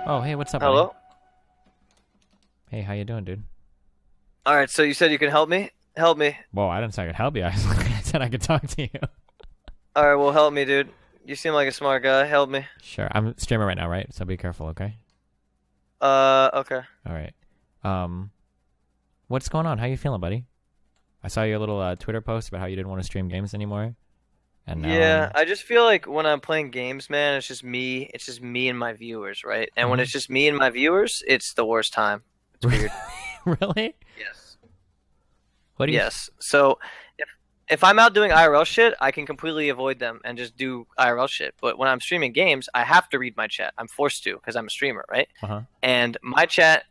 Oh, hey, what's up, buddy? Hello? Hey, how you doing, dude? Alright, so you said you can help me? Help me. Whoa, I didn't say I could help you. I said I could talk to you. Alright, well help me, dude. You seem like a smart guy. Help me. Sure, I'm streaming right now, right? So be careful, okay? Okay. All right. What's going on? How you feeling, buddy? I saw your little Twitter post about how you didn't want to stream games anymore, and now Yeah, I just feel like when I'm playing games, man, it's just me. It's just me and my viewers, right? And when Mhm. it's just me and my viewers, it's the worst time. It's weird. Really? Yes. What do you? Yes. So if I'm out doing IRL shit, I can completely avoid them and just do IRL shit. But when I'm streaming games, I have to read my chat. I'm forced to because I'm a streamer, right? Uh-huh. And my chat,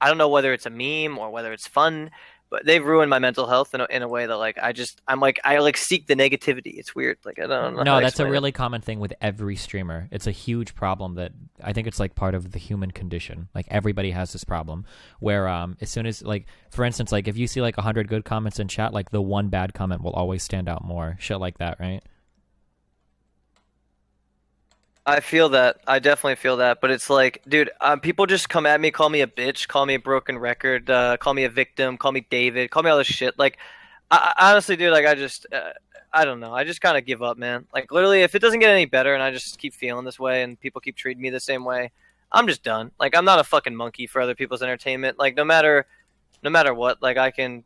I don't know whether it's a meme or whether it's fun, but they've ruined my mental health in a way that like I seek the negativity. It's weird. Like I don't know how No, to that's a explain it. really common thing with every streamer. It's a huge problem that I think it's like part of the human condition. Like everybody has this problem where as soon as like for instance like if you see like 100 good comments in chat, like the one bad comment will always stand out more. Shit like that, right? I feel that. I definitely feel that. But it's like, dude, people just come at me, call me a bitch, call me a broken record, call me a victim, call me David, call me all this shit. Like, honestly, dude, like I don't know. I just kind of give up, man. Like, literally, if it doesn't get any better and I just keep feeling this way and people keep treating me the same way, I'm just done. Like, I'm not a fucking monkey for other people's entertainment. Like, no matter what, like, I can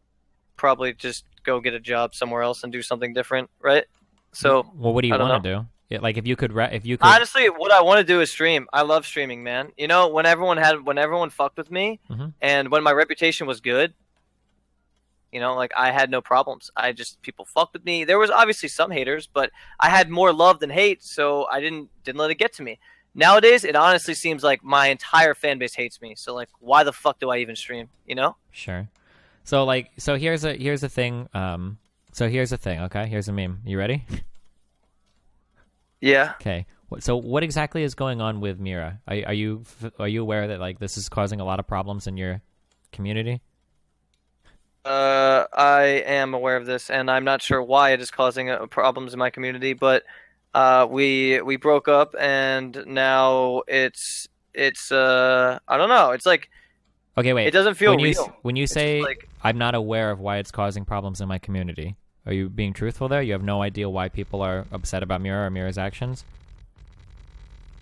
probably just go get a job somewhere else and do something different, right? So, Well, what do you I don't want know. to do? Yeah, like if you could, if you could. Honestly, what I want to do is stream. I love streaming, man. You know, when everyone fucked with me, Mhm. and when my reputation was good, you know, like I had no problems. I just people fucked with me. There was obviously some haters, but I had more love than hate, so I didn't let it get to me. Nowadays, it honestly seems like my entire fan base hates me. So like, why the fuck do I even stream? You know? Sure. So like, so here's a thing. So here's the thing. Okay, here's a meme. You ready? Yeah. Okay. So what exactly is going on with Mira? Are you aware that like this is causing a lot of problems in your community? I am aware of this, and I'm not sure why it is causing problems in my community, but we broke up, and now it's I don't know. It's like Okay, it wait. doesn't feel real. When you It's just say like I'm not aware of why it's causing problems in my community, are you being truthful there? You have no idea why people are upset about Mira or Mira's actions?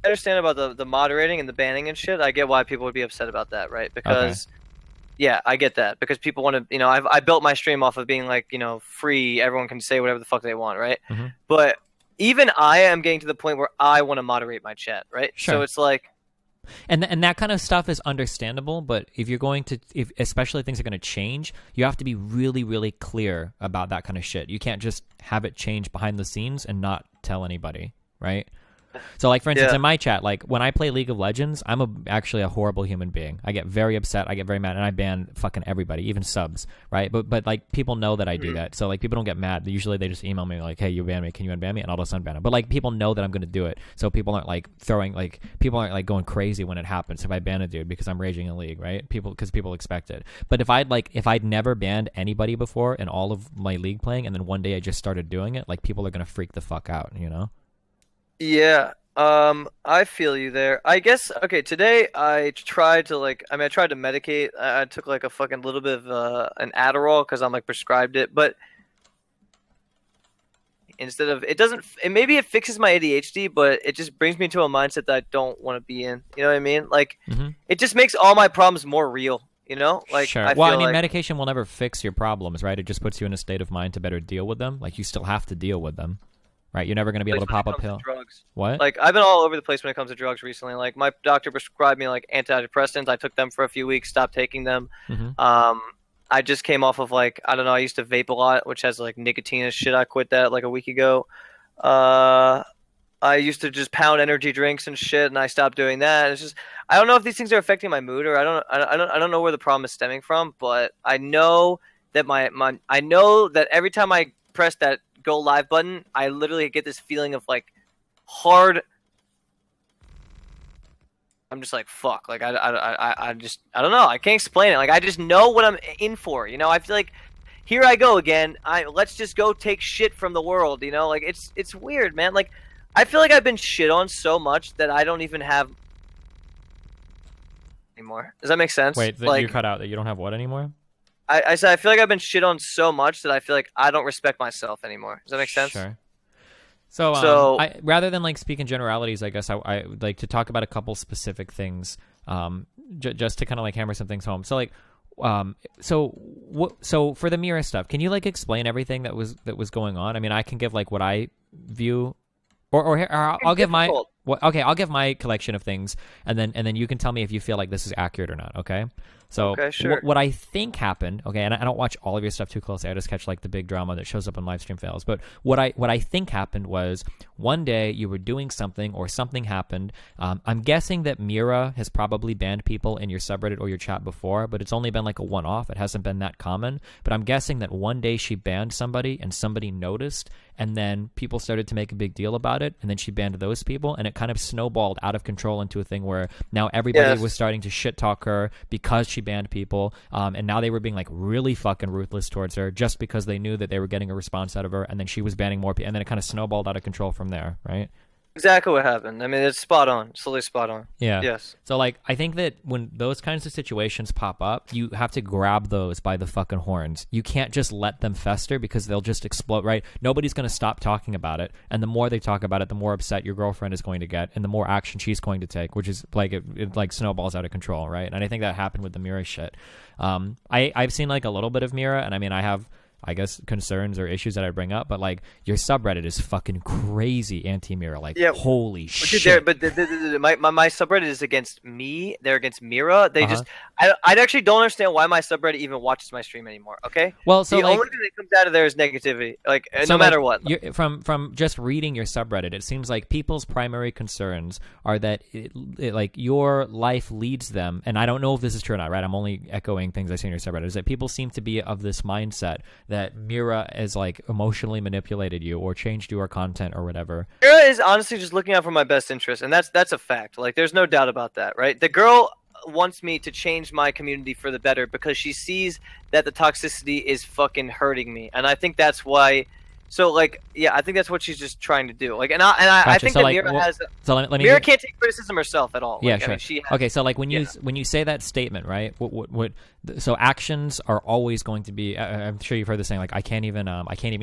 I understand about the moderating and the banning and shit. I get why people would be upset about that, right? Okay. Because yeah, I get that because people want to, you know, I built my stream off of being like, you know, free. Everyone can say whatever the fuck they want, right? Hmm. But even I am getting to the point where I want to moderate my chat, right? So Sure. it's like, And that kind of stuff is understandable, but if you're going to, if especially things are going to change, you have to be really, really clear about that kind of shit. You can't just have it change behind the scenes and not tell anybody, right? So, like for instance, yeah, in my chat, like when I play League of Legends, actually a horrible human being. I get very upset, I get very mad, and I ban fucking everybody, even subs, right? But like people know that I do that, so like people don't get mad. Usually they just email me like, "Hey, you banned me. Can you unban me?" And I'll just unban them. But like people know that I'm going to do it, so people aren't like people aren't like going crazy when it happens if I ban a dude because I'm raging in League, right? Because people expect it. But if I'd never banned anybody before in all of my League playing, and then one day I just started doing it, like people are going to freak the fuck out, you know? yeah. I feel you there. I guess okay. Today I tried to like, I mean, I tried to medicate. I took like a fucking little bit of an Adderall because I'm like prescribed it, but instead of it doesn't maybe it fixes my ADHD, but it just brings me to a mindset that I don't want to be in. You know what I mean? Like Mm-hmm. it just makes all my problems more real, you know? Like Sure. I Well, I feel mean, like medication will never fix your problems, right? It just puts you in a state of mind to better deal with them. Like, you still have to deal with them, right? You're never going to be able to when it pop a comes to pill. drugs. What? Like I've been all over the place when it comes to drugs recently. Like my doctor prescribed me like antidepressants. I took them for a few weeks, stopped taking them. Mm-hmm. I just came off of like I don't know, I used to vape a lot, which has like nicotine and shit. I quit that like a week ago. Uh I used to just pound energy drinks and shit, and I stopped doing that. It's just I don't know if these things are affecting my mood, or I don't know where the problem is stemming from. But I know that I know that every time I press that go live button, I literally get this feeling of like hard. I'm just like fuck, like I just I don't know. I can't explain it. Like I just know what I'm in for. You know, I feel like here I go again. Let's just go take shit from the world. You know, like it's weird, man. Like I feel like I've been shit on so much that I don't even have anymore. Does that make sense? Wait, like, you cut out that you don't have what anymore? I said I feel like I've been shit on so much that I feel like I don't respect myself anymore. Does that make sense? Sure. So, rather than like speak in generalities, I guess I would like to talk about a couple specific things, just to kind of like hammer some things home. So like, so for the Mira stuff, can you like explain everything that was going on? I mean, I can give like what I view, or I'll give my. Okay, I'll give my collection of things, and then you can tell me if you feel like this is accurate or not. Okay. So okay, sure. What I think happened, okay, and I don't watch all of your stuff too closely. I just catch like the big drama that shows up on live stream fails. But what I think happened was one day you were doing something or something happened. I'm guessing that Mira has probably banned people in your subreddit or your chat before, but it's only been like a one-off. It hasn't been that common. But I'm guessing that one day she banned somebody and somebody noticed, and then people started to make a big deal about it, and then she banned those people, and it kind of snowballed out of control into a thing where now everybody was starting to shit talk her because she banned people, and now they were being like really fucking ruthless towards her just because they knew that they were getting a response out of her, and then she was banning more people, and then it kind of snowballed out of control from there, right? Exactly what happened. I mean, it's spot on. Solely spot on. Yeah. Yes. So, like, I think that when those kinds of situations pop up, you have to grab those by the fucking horns. You can't just let them fester because they'll just explode, right? Nobody's going to stop talking about it. And the more they talk about it, the more upset your girlfriend is going to get and the more action she's going to take, which is like, it like snowballs out of control, right? And I think that happened with the Mira shit. I've seen like a little bit of Mira, and I mean, I have, I guess, concerns or issues that I bring up, but like your subreddit is fucking crazy anti-Mira, like holy shit. But my subreddit is against me. They're against Mira. They just I actually don't understand why my subreddit even watches my stream anymore. Okay. Well, so the like, only thing that comes out of there is negativity. Like so no matter what. From just reading your subreddit, it seems like people's primary concerns are that like your life leads them, and I don't know if this is true or not. Right, I'm only echoing things I see in your subreddit. Is that people seem to be of this mindset that Mira has like emotionally manipulated you or changed your content or whatever. Mira is honestly just looking out for my best interest, and that's a fact. Like there's no doubt about that, right? The girl wants me to change my community for the better because she sees that the toxicity is fucking hurting me, and I think that's why. So like, yeah, I think that's what she's just trying to do. Like, and I think so, that like, Mira has. So let me Mira can't take criticism herself at all. Yeah, like, sure. I mean, she has, okay, so like when you say that statement, right? So actions are always going to be. I'm sure you've heard this saying, like I can't even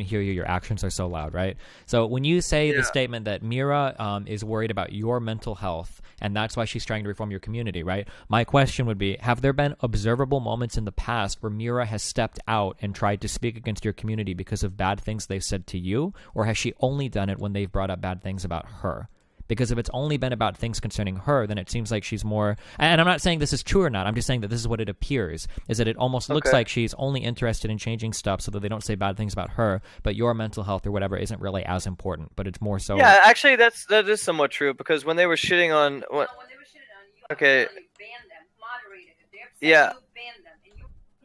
hear you. Your actions are so loud, right? So when you say the statement that Mira is worried about your mental health, and that's why she's trying to reform your community, right? My question would be: have there been observable moments in the past where Mira has stepped out and tried to speak against your community because of bad things they've said to you, or has she only done it when they've brought up bad things about her? Because if it's only been about things concerning her, then it seems like she's more... And I'm not saying this is true or not. I'm just saying that this is what it appears, is that it almost looks like she's only interested in changing stuff so that they don't say bad things about her, but your mental health or whatever isn't really as important, but it's more so... Yeah, actually, that is somewhat true, because when they were shitting on... When they were shitting on you, okay. You banned them, moderated it. They're upset, you banned them.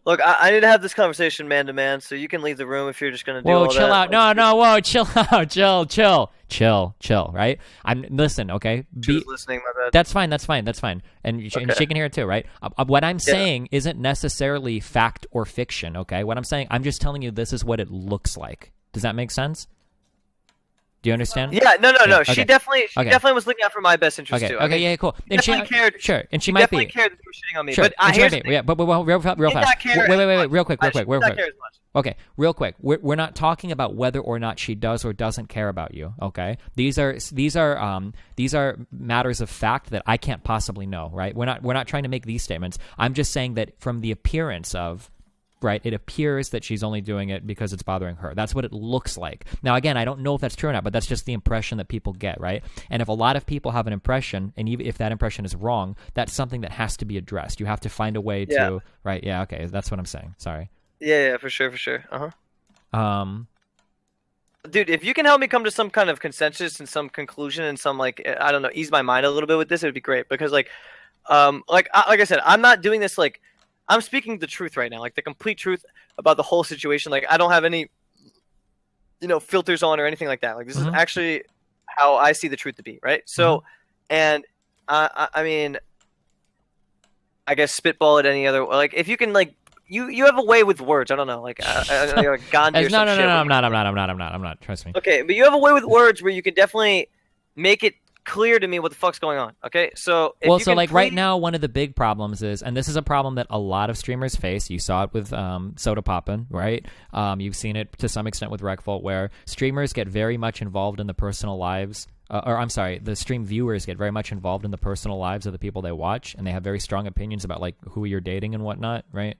Look, I need to have this conversation man to man, so you can leave the room if you're just gonna do all that. Whoa, chill out. No, whoa, chill out. Chill, right? Listen, okay? She was listening, my bad. That's fine. And she can hear it too, right? What I'm saying isn't necessarily fact or fiction, okay? What I'm saying, I'm just telling you this is what it looks like. Does that make sense? Do you understand? Yeah, no. Okay. She definitely was looking out for my best interest too. Okay, yeah, cool. And she cared. Sure, and she might be. Definitely cared that you were shitting on me. Sure, but real fast. Wait, real quick. Okay, real quick. We're not talking about whether or not she does or doesn't care about you. Okay, these are matters of fact that I can't possibly know. Right? We're not trying to make these statements. I'm just saying that from the appearance of. Right, it appears that she's only doing it because it's bothering her. That's what it looks like. Now, again, I don't know if that's true or not, but that's just the impression that people get, right? And if a lot of people have an impression, and even if that impression is wrong, that's something that has to be addressed. You have to find a way to, right? Yeah, okay, that's what I'm saying. Sorry. Yeah, for sure. Dude, if you can help me come to some kind of consensus and some conclusion and some like I don't know, ease my mind a little bit with this, it would be great because like I said, I'm not doing this like. I'm speaking the truth right now, like the complete truth about the whole situation. Like I don't have any, filters on or anything like that. Like this is actually how I see the truth to be, right? So, and I mean, I guess spitball it any other like if you can like you have a way with words. I don't know, like Gandhi or some shit. No, I'm not. Trust me. Okay, but you have a way with words where you can definitely make it clear to me what the fuck's going on. Okay, so if well, you so can like right please- now, one of the big problems is, and this is a problem that a lot of streamers face. You saw it with Soda Poppin', right? You've seen it to some extent with Recfault, where streamers get very much involved in the personal lives. Or I'm sorry, the stream viewers get very much involved in the personal lives of the people they watch, and they have very strong opinions about like who you're dating and whatnot, right?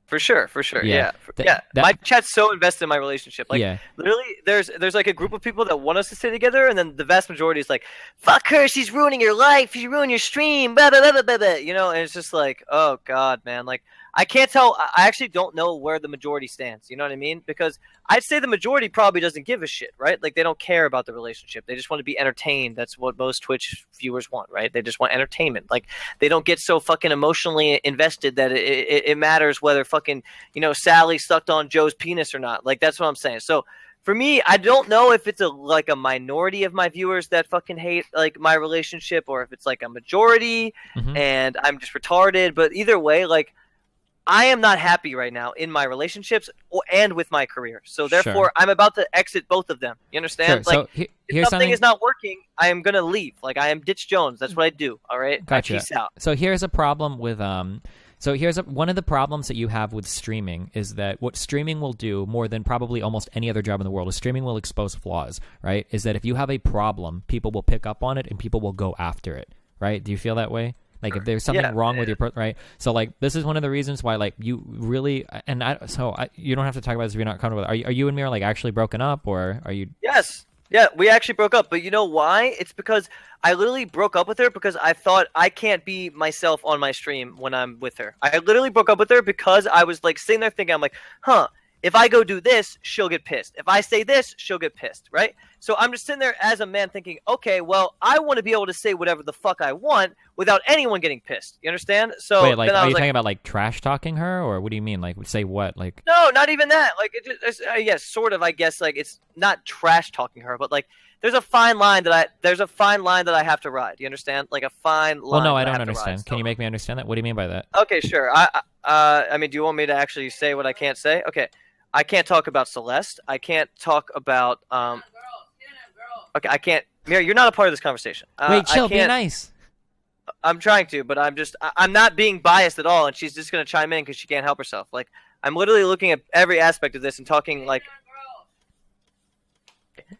For sure, Yeah. yeah. That- My chat's so invested in my relationship. Like, Yeah. literally, there's like a group of people that want us to stay together, and then the vast majority is like, "Fuck her, she's ruining your life, she's ruining your stream." Blah, blah, blah, blah, blah, blah. You know, and it's just like, oh god, man. Like, I can't tell. I actually don't know where the majority stands. You know what I mean? Because I'd say the majority probably doesn't give a shit, right? Like, they don't care about the relationship. They just want to be entertained. That's what most Twitch viewers want, right? They just want entertainment. Like, they don't get so fucking emotionally invested that it matters whether fucking, you know, Sally sucked on Joe's penis or not. Like, that's what I'm saying. So for me, I don't know if it's like a minority of my viewers that fucking hate like my relationship, or if it's like a majority and I'm just retarded. But either way, like, I am not happy right now in my relationships and with my career. So therefore, Sure. I'm about to exit both of them. You understand? Sure. Like, So if here's something is not working, I am gonna leave. Like, I am Ditch Jones. That's what I do. All right. Gotcha. Peace out. So here's a problem with So here's one of the problems that you have with streaming is that what streaming will do more than probably almost any other job in the world is streaming will expose flaws, right? Is that if you have a problem, people will pick up on it and people will go after it, right? Do you feel that way? Like if there's something wrong with your right, so like this is one of the reasons why like you really and you don't have to talk about this if you're not comfortable with it. Are you and Mira like actually broken up, or are you? Yes. Yeah, we actually broke up, but you know why? It's because I literally broke up with her because I thought I can't be myself on my stream when I'm with her. I literally broke up with her because I was like sitting there thinking, I'm like, if I go do this, she'll get pissed. If I say this, she'll get pissed, right? So I'm just sitting there as a man thinking, okay, well, I want to be able to say whatever the fuck I want without anyone getting pissed. You understand? So Wait, like, then I are was you like, talking about like trash talking her, or what do you mean? Like, say what? Like, no, not even that. Like, it just, yes, sort of. I guess like it's not trash talking her, but like there's a fine line that I have to ride. You understand? Like a fine line. well, no, I that don't have to understand. ride. Can you make me understand that? What do you mean by that? Okay, sure. I mean, do you want me to actually say what I can't say? Okay, I can't talk about Celeste. I can't talk about Okay, I can't. Mira, you're not a part of this conversation. Wait, chill. Be can't- nice. I'm trying to, but I'm not being biased at all, and she's just gonna chime in because she can't help herself. Like, I'm literally looking at every aspect of this and talking like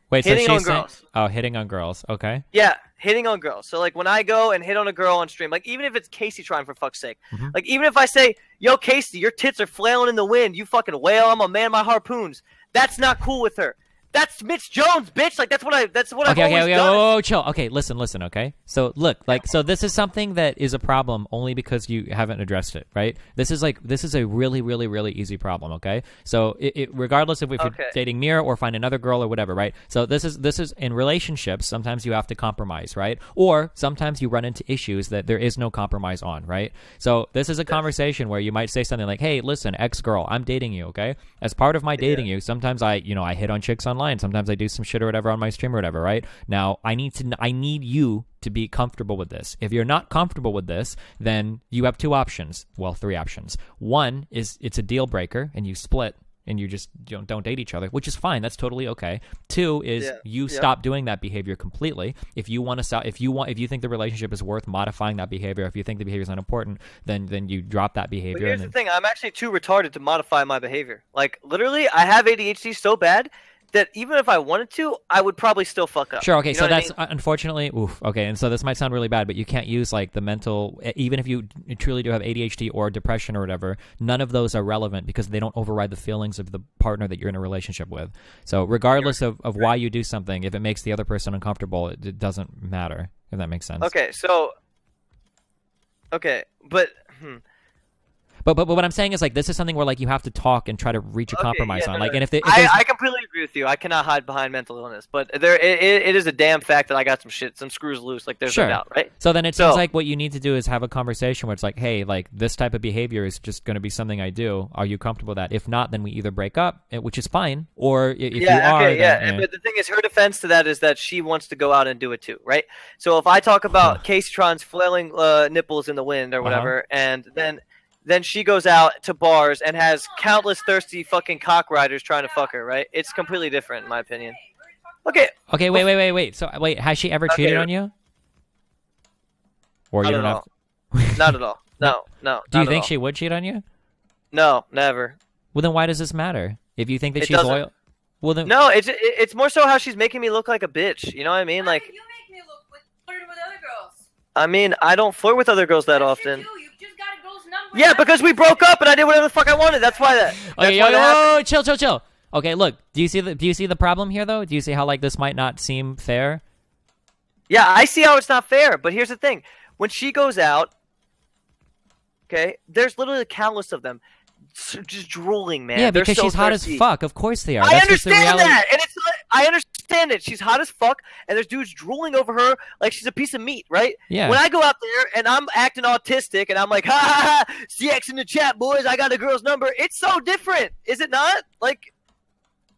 Wait, hitting so on she's saying, girls. oh, hitting on girls. Okay. Yeah, hitting on girls. So like when I go and hit on a girl on stream, like even if it's Casey trying for fuck's sake, like even if I say, "Yo, Casey, your tits are flailing in the wind, you fucking whale, I'm a man of my harpoons," that's not cool with her. That's Mitch Jones, bitch. Like that's what I've always done. Oh, chill. Okay, listen. Okay. So look, like, so this is something that is a problem only because you haven't addressed it, right? This is a really, really, really easy problem. Okay. So regardless of if you're dating Mira or find another girl or whatever, right? So this is in relationships. Sometimes you have to compromise, right? Or sometimes you run into issues that there is no compromise on, right? So this is a conversation where you might say something like, "Hey, listen, ex-girl, I'm dating you. Okay. As part of my dating you, sometimes I hit on chicks online. Sometimes I do some shit or whatever on my stream or whatever, right? Now I need you to be comfortable with this. If you're not comfortable with this, then you have two options. Well, three options. One is it's a deal breaker and you split and you just don't date each other, which is fine. That's totally okay. Two is you stop doing that behavior completely. If you want to stop, if you think the relationship is worth modifying that behavior, if you think the behavior is unimportant, then you drop that behavior. But here's the thing: I'm actually too retarded to modify my behavior. Like literally, I have ADHD so bad that even if I wanted to, I would probably still fuck up. Sure, okay, you know so what I that's mean? unfortunately, okay, and so this might sound really bad, but you can't use like the mental, even if you truly do have ADHD or depression or whatever, none of those are relevant because they don't override the feelings of the partner that you're in a relationship with. So regardless of why you do something, if it makes the other person uncomfortable, it doesn't matter, if that makes sense. Okay, so... Okay, but... But what I'm saying is like this is something where like you have to talk and try to reach a compromise on. Like, and if I completely agree with you. I cannot hide behind mental illness, but it is a damn fact that I got some screws loose. Like there's no doubt, right? So then it seems like what you need to do is have a conversation where it's like, hey, like this type of behavior is just going to be something I do. Are you comfortable with that? If not, then we either break up, which is fine, or if you are, then, But the thing is, her defense to that is that she wants to go out and do it too, right? So if I talk about Casey Tron's flailing nipples in the wind or whatever, and then she goes out to bars and has countless thirsty fucking cock riders trying to fuck her, right? It's completely different, in my opinion. Okay, Okay, wait. So wait, has she ever cheated on you? Or Not you at don't all. have? Not at all. No. Do you think she would cheat on you? No, never. Well, then why does this matter? If you think that It she's doesn't. loyal, well then. No, it's more so how she's making me look like a bitch. You know what I mean? Like, you make me look flirting with other girls. I mean, I don't flirt with other girls that Yes, often. You do. You just got a girl's number. Yeah, because we broke up and I did whatever the fuck I wanted. That's why that. Okay, That's why that happened. chill. Okay, look. Do you see the problem here though? Do you see how like this might not seem fair? Yeah, I see how it's not fair, but here's the thing: when she goes out, okay, there's literally countless of them, just drooling, man. Yeah, They're because so she's hot thirsty. as fuck. Of course they are. I That's just the understand reality. that, and it's not, I understand it. She's hot as fuck, and there's dudes drooling over her like she's a piece of meat, right? Yeah. When I go out there and I'm acting autistic and I'm like, ha ha ha, CX in the chat, boys, I got a girl's number. It's so different, is it not? Like,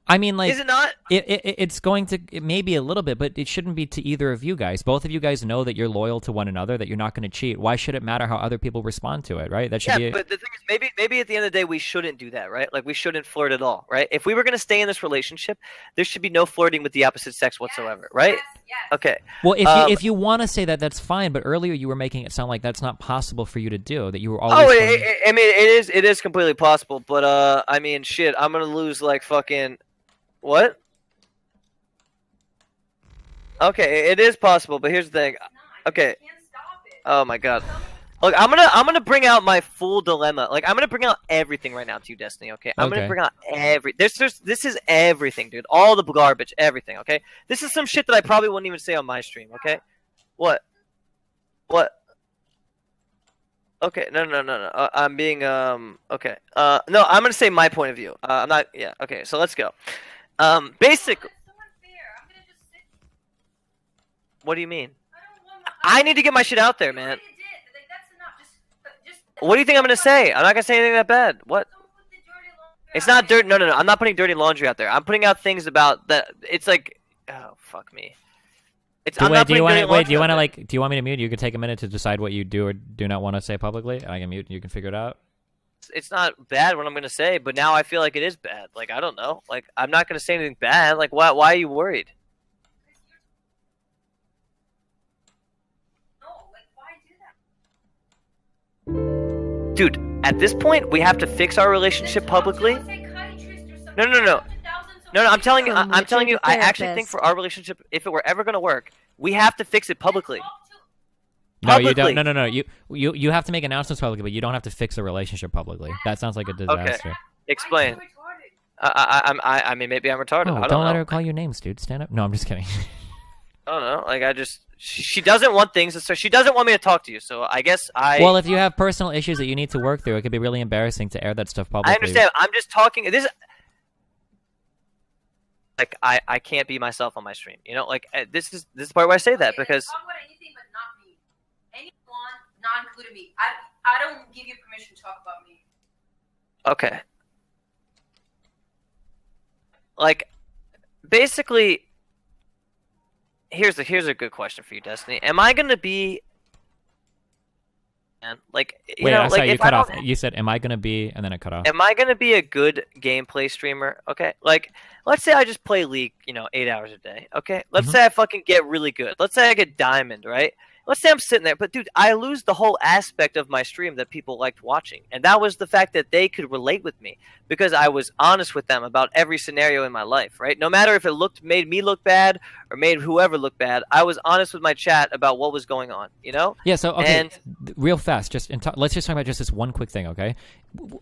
I mean, like, is it not? It's going to, it may be a little bit, but it shouldn't be to either of you guys. Both of you guys know that you're loyal to one another, that you're not going to cheat. Why should it matter how other people respond to it, right? That should Yeah, be. but the thing is, maybe at the end of the day, we shouldn't do that, right? Like, we shouldn't flirt at all, right? If we were going to stay in this relationship, there should be no flirting with the opposite sex whatsoever, right? Yes. Okay. Well, if you want to say that, that's fine. But earlier you were making it sound like that's not possible for you to do. That you were always. Oh, I mean, it is completely possible, but I mean, shit, I'm gonna lose like fucking. What? Okay, it is possible, but here's the thing. Okay. You can't stop it. Oh my god. Look, I'm gonna bring out my full dilemma. Like, I'm gonna bring out everything right now to you, Destiny. Okay. I'm gonna Okay. bring out this is everything, dude. All the garbage, everything. Okay. This is some shit that I probably wouldn't even say on my stream. Okay. What? Okay. No. I'm being Okay. No, I'm gonna say my point of view. I'm not. Yeah. Okay. So let's go. Basic. It's so unfair. I'm gonna just sit. What do you mean? I don't want I need to get my shit out there, You man. already did. Like, that's enough. Just. What do you think I'm gonna say? I'm not gonna say anything that bad. What? Don't put the dirty laundry It's out not there. dirt. No. I'm not putting dirty laundry out there. I'm putting out things about that. It's like, oh fuck me. It's. I'm not Do you putting want dirty to laundry do you out want to there. like? Do you want me to mute? You can take a minute to decide what you do or do not want to say publicly. I can mute. And you can figure it out. It's not bad what I'm gonna say, but now I feel like it is bad. Like, I don't know. Like, I'm not gonna say anything bad. Like, why are you worried? No, like, why do that? Dude, at this point, we have to fix our relationship publicly. No. I'm telling you. I'm telling you. I actually think for our relationship, if it were ever gonna work, we have to fix it publicly. No, you Publicly. don't. No. You have to make announcements publicly, but you don't have to fix a relationship publicly. That sounds like a disaster. Explain. I mean, maybe I'm retarded. Oh, I don't don't know. let her call you names, dude. Stand up. No, I'm just kidding. I don't know. Like, she doesn't want things, so she doesn't want me to talk to you. So I guess Well, if you have personal issues that you need to work through, it could be really embarrassing to air that stuff publicly. I understand. I'm just talking. This. Like, I can't be myself on my stream. You know, like, this is part where I say that because. Talk about anything but not me. Anyone, not including me. I don't give you permission to talk about me. Okay. Like, basically, here's a good question for you, Destiny. Am I gonna be, man? Like, you Wait, know, I saw like you if cut I off. don't, You said, "Am I gonna be?" And then it cut off. am I gonna be a good gameplay streamer? Okay, like, let's say I just play League, 8 hours a day. Okay, let's Mhm. say I fucking get really good. Let's say I get diamond, right? Let's say I'm sitting there, but dude, I lose the whole aspect of my stream that people liked watching, and that was the fact that they could relate with me because I was honest with them about every scenario in my life, right? No matter if it made me look bad or made whoever look bad, I was honest with my chat about what was going on, Yeah. So okay, And- real fast. Let's just talk about just this one quick thing, okay?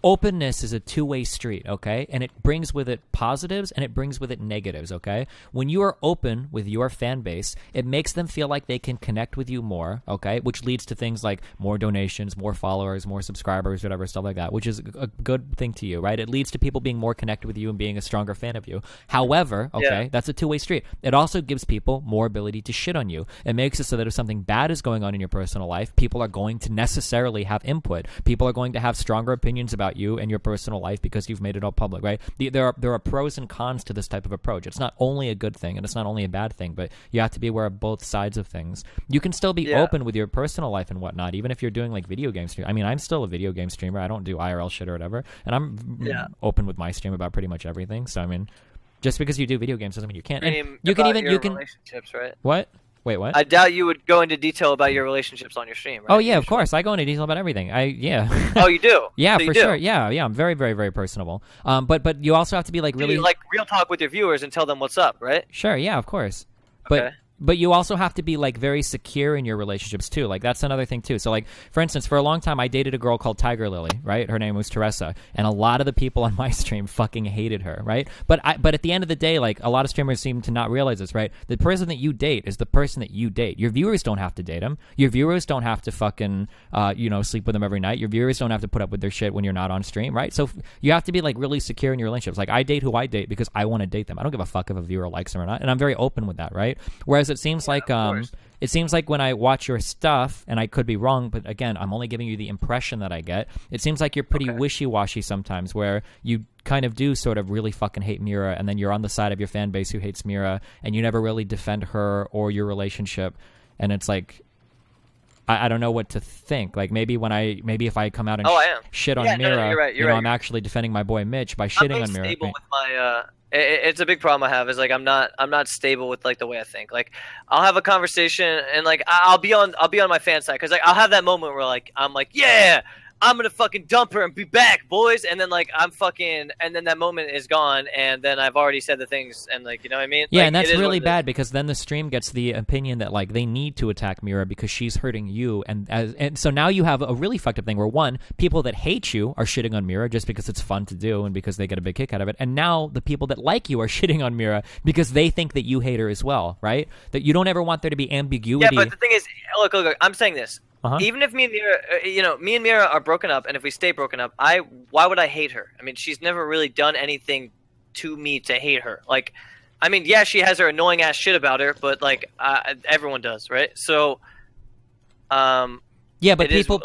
Openness is a two-way street, okay? And it brings with it positives and it brings with it negatives, okay? When you are open with your fan base, it makes them feel like they can connect with you more, okay? Which leads to things like more donations, more followers, more subscribers, whatever, stuff like that, which is a good thing to you, right? It leads to people being more connected with you and being a stronger fan of you. However, okay, Yeah. that's a two-way street. It also gives people more ability to shit on you. It makes it so that if something bad is going on in your personal life, people are going to necessarily have input. People are going to have stronger opinions about you and your personal life because you've made it all public, right? There are pros and cons to this type of approach. It's not only a good thing and it's not only a bad thing, but you have to be aware of both sides of things. You can still be Yeah. open with your personal life and whatnot, even if you're doing like video game stream. I mean, I'm still a video game streamer. I don't do IRL shit or whatever, and I'm Yeah. open with my stream about pretty much everything. So I mean, Just because you do video games doesn't mean you can't. Stream You can about even your you can relationships, right? what? Wait, what? I doubt you would go into detail about your relationships on your stream, right? Oh yeah, of course. I go into detail about everything. Yeah. Oh, you do? Yeah, So you for do. sure. Yeah. I'm very, very, very personable. But you also have to be like Do really you, like real talk with your viewers and tell them what's up, right? sure. Yeah, of course. Okay. But you also have to be like very secure in your relationships too. Like that's another thing too. So like for instance, for a long time I dated a girl called Tiger Lily, right? Her name was Teresa, and a lot of the people on my stream fucking hated her, right? But at the end of the day, like a lot of streamers seem to not realize this, right? The person that you date is the person that you date. Your viewers don't have to date him. Your viewers don't have to fucking sleep with them every night. Your viewers don't have to put up with their shit when you're not on stream, right? So you have to be like really secure in your relationships. Like I date who I date because I want to date them. I don't give a fuck if a viewer likes them or not, and I'm very open with that, right? Whereas it seems like when I watch your stuff, and I could be wrong, but again, I'm only giving you the impression that I get. It seems like you're pretty wishy-washy sometimes, where you kind of do sort of really fucking hate Mira, and then you're on the side of your fan base who hates Mira, and you never really defend her or your relationship, and it's like, I don't know what to think. Like maybe if I come out and shit on Mira, no, you're right, I'm actually defending my boy Mitch by shitting on Mira. Stable with my it's a big problem I have is like I'm not stable with like the way I think. Like I'll have a conversation and like I'll be on my fan side because like I'll have that moment where like I'm like, yeah, I'm gonna fucking dump her and be back, boys, and then like and then that moment is gone, and then I've already said the things, and like, you know what I mean? Yeah, like, and that's really bad because then the stream gets the opinion that like they need to attack Mira because she's hurting you, and so now you have a really fucked up thing where one, people that hate you are shitting on Mira just because it's fun to do and because they get a big kick out of it, and now the people that like you are shitting on Mira because they think that you hate her as well, right? That you don't ever want there to be ambiguity. Yeah, but the thing is, look, I'm saying this. Even if me and Mira are broken up, and if we stay broken up, why would I hate her? I mean, she's never really done anything to me to hate her. Like, I mean, yeah, she has her annoying ass shit about her, but like everyone does, right? So, yeah, but people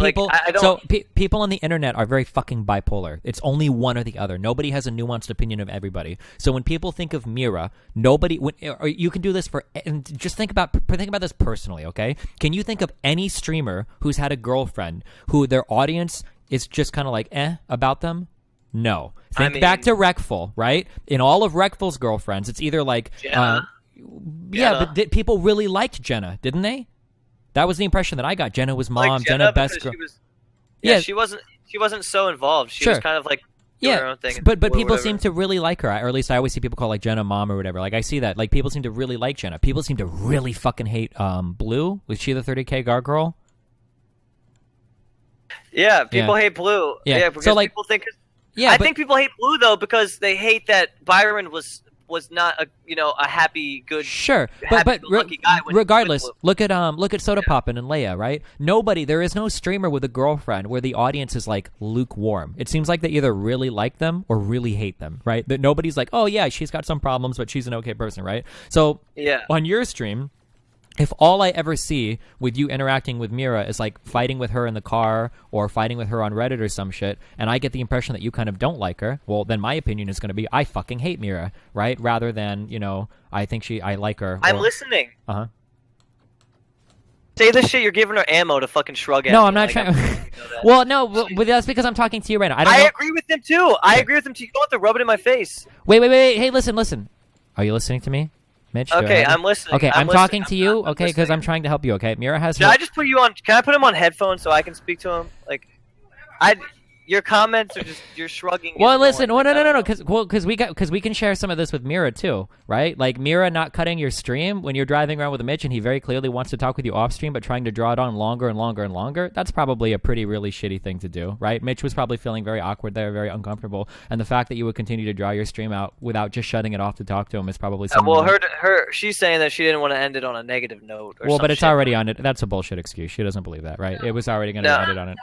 people on the internet are very fucking bipolar. It's only one or the other. Nobody has a nuanced opinion of everybody. So when people think of Mira, you can do this and just think about this personally, okay? Can you think of any streamer who's had a girlfriend who their audience is just kind of like about them? No. Think back to Rekful, right? In all of Rekful's girlfriends, it's either like Jenna. But people really liked Jenna, didn't they? That was the impression that I got. Jenna was mom. Like Jenna best girl. She wasn't so involved. She was kind of like doing her own thing. But people seem to really like her, or at least I always see people call like Jenna mom or whatever. Like I see that. Like people seem to really like Jenna. People seem to really fucking hate Blue. Was she the 30K guard girl? Yeah, people hate Blue. Yeah, because so, like, people think. Yeah, I think people hate Blue though because they hate that Byron was not a happy, good, lucky guy. Regardless, look at Soda Poppin' and Leia, right? There is no streamer with a girlfriend where the audience is like lukewarm. It seems like they either really like them or really hate them, right? That nobody's like, oh yeah, she's got some problems, but she's an okay person, right? So on your stream, if all I ever see with you interacting with Mira is like fighting with her in the car or fighting with her on Reddit or some shit, and I get the impression that you kind of don't like her, well, then my opinion is going to be I fucking hate Mira, right? Rather than, I like her. I'm listening. Say this shit, you're giving her ammo to fucking shrug at. No, I'm not trying. Well, no, but that's because I'm talking to you right now. I agree with them too. I agree with them too. You don't have to rub it in my face. Wait. Hey, listen. Are you listening to me? Mitch, okay, I'm listening. Okay, I'm talking to you, okay, because I'm trying to help you, okay? Mira has... Can I just put you on... Can I put him on headphones so I can speak to him? Like, your comments are just... You're shrugging... Well, listen, no, because we can share some of this with Mira, too, right? Like, Mira not cutting your stream when you're driving around with Mitch and he very clearly wants to talk with you off stream, but trying to draw it on longer and longer and longer, that's probably a really shitty thing to do, right? Mitch was probably feeling very awkward there, very uncomfortable, and the fact that you would continue to draw your stream out without just shutting it off to talk to him is probably something... Well, she's saying that she didn't want to end it on a negative note or but it's already on it. That's a bullshit excuse. She doesn't believe that, right? It was already going to end it on it.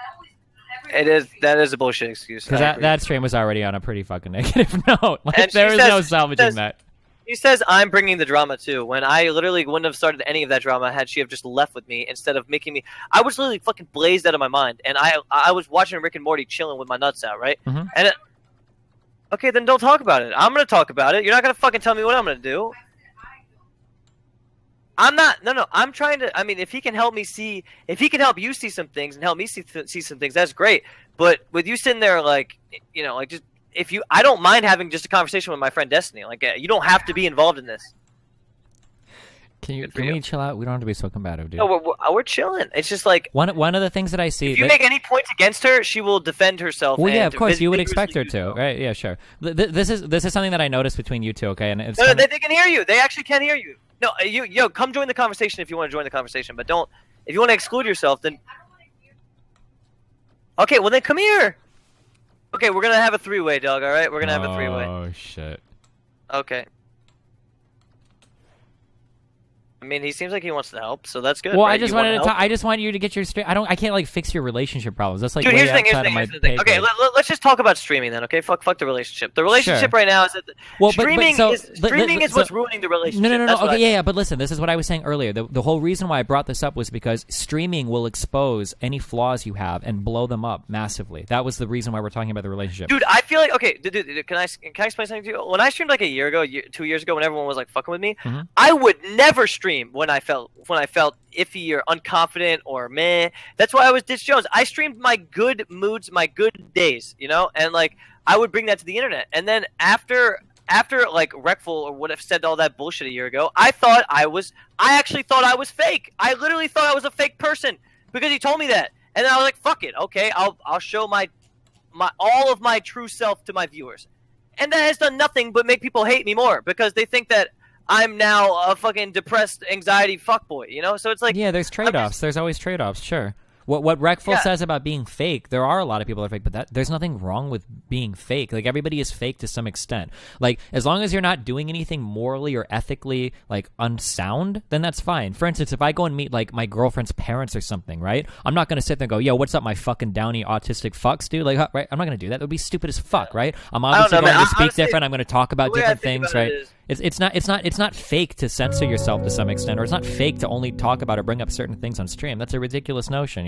That is a bullshit excuse. Because that stream was already on a pretty fucking negative note. Like, there is no salvaging that. He says I'm bringing the drama too, when I literally wouldn't have started any of that drama had she have just left with me instead of making me... I was literally fucking blazed out of my mind, and I was watching Rick and Morty chilling with my nuts out, right? Mm-hmm. And okay, then don't talk about it. I'm going to talk about it. You're not going to fucking tell me what I'm going to do. I'm not. No. I'm trying to. I mean, if he can help me see, if he can help you see some things and help me see some things, that's great. But with you sitting there, like, like just I don't mind having just a conversation with my friend Destiny. Like, you don't have to be involved in this. Can we chill out? We don't have to be so combative, dude. No, we're chilling. It's just like one of the things that I see. If you make any points against her, she will defend herself. Well, yeah, of course, you would expect her to, right? Yeah, sure. This is something that I noticed between you two, okay? And it's they can hear you. They actually can hear you. No, come join the conversation if you want to join the conversation, but don't. If you want to exclude yourself, then. Okay, well then come here. Okay, we're gonna have a three-way, dog. All right, we're gonna have a three-way. Oh shit. Okay. I mean, he seems like he wants to help, so that's good. Well, right? I just wanted to talk. I just want you to get your straight. I can't like fix your relationship problems. That's like Dude, way here's the thing. outside of my pay Okay, grade. let's just talk about streaming then. Okay, fuck the relationship. The relationship right now is that streaming is what's ruining the relationship. No. Okay, yeah. But listen, this is what I was saying earlier. The whole reason why I brought this up was because streaming will expose any flaws you have and blow them up massively. That was the reason why we're talking about the relationship. Dude, I feel like dude, can I explain something to you? When I streamed like a year ago, 2 years ago, when everyone was like fucking with me, I would never stream when I felt iffy or unconfident or meh. That's why I was Ditch Jones. I streamed my good moods, my good days, and like I would bring that to the internet. And then after like Reckful or would have said all that bullshit a year ago, I actually thought I was fake. I literally thought I was a fake person because he told me that. And then I was like, fuck it, okay, I'll show my all of my true self to my viewers. And that has done nothing but make people hate me more because they think that I'm now a fucking depressed anxiety fuckboy, So it's like... Yeah, there's trade-offs. There's always trade-offs, sure. What Reckful says about being fake, there are a lot of people that are fake, but there's nothing wrong with being fake. Like, everybody is fake to some extent. Like, as long as you're not doing anything morally or ethically, like, unsound, then that's fine. For instance, if I go and meet, like, my girlfriend's parents or something, right? I'm not going to sit there and go, yo, what's up, my fucking downy autistic fucks, dude? Like, right? I'm not going to do that. That would be stupid as fuck, right? I'm obviously going to speak different. I'm going to talk about different things, right? It's not fake to censor yourself to some extent, or it's not fake to only talk about or bring up certain things on stream. That's a ridiculous notion,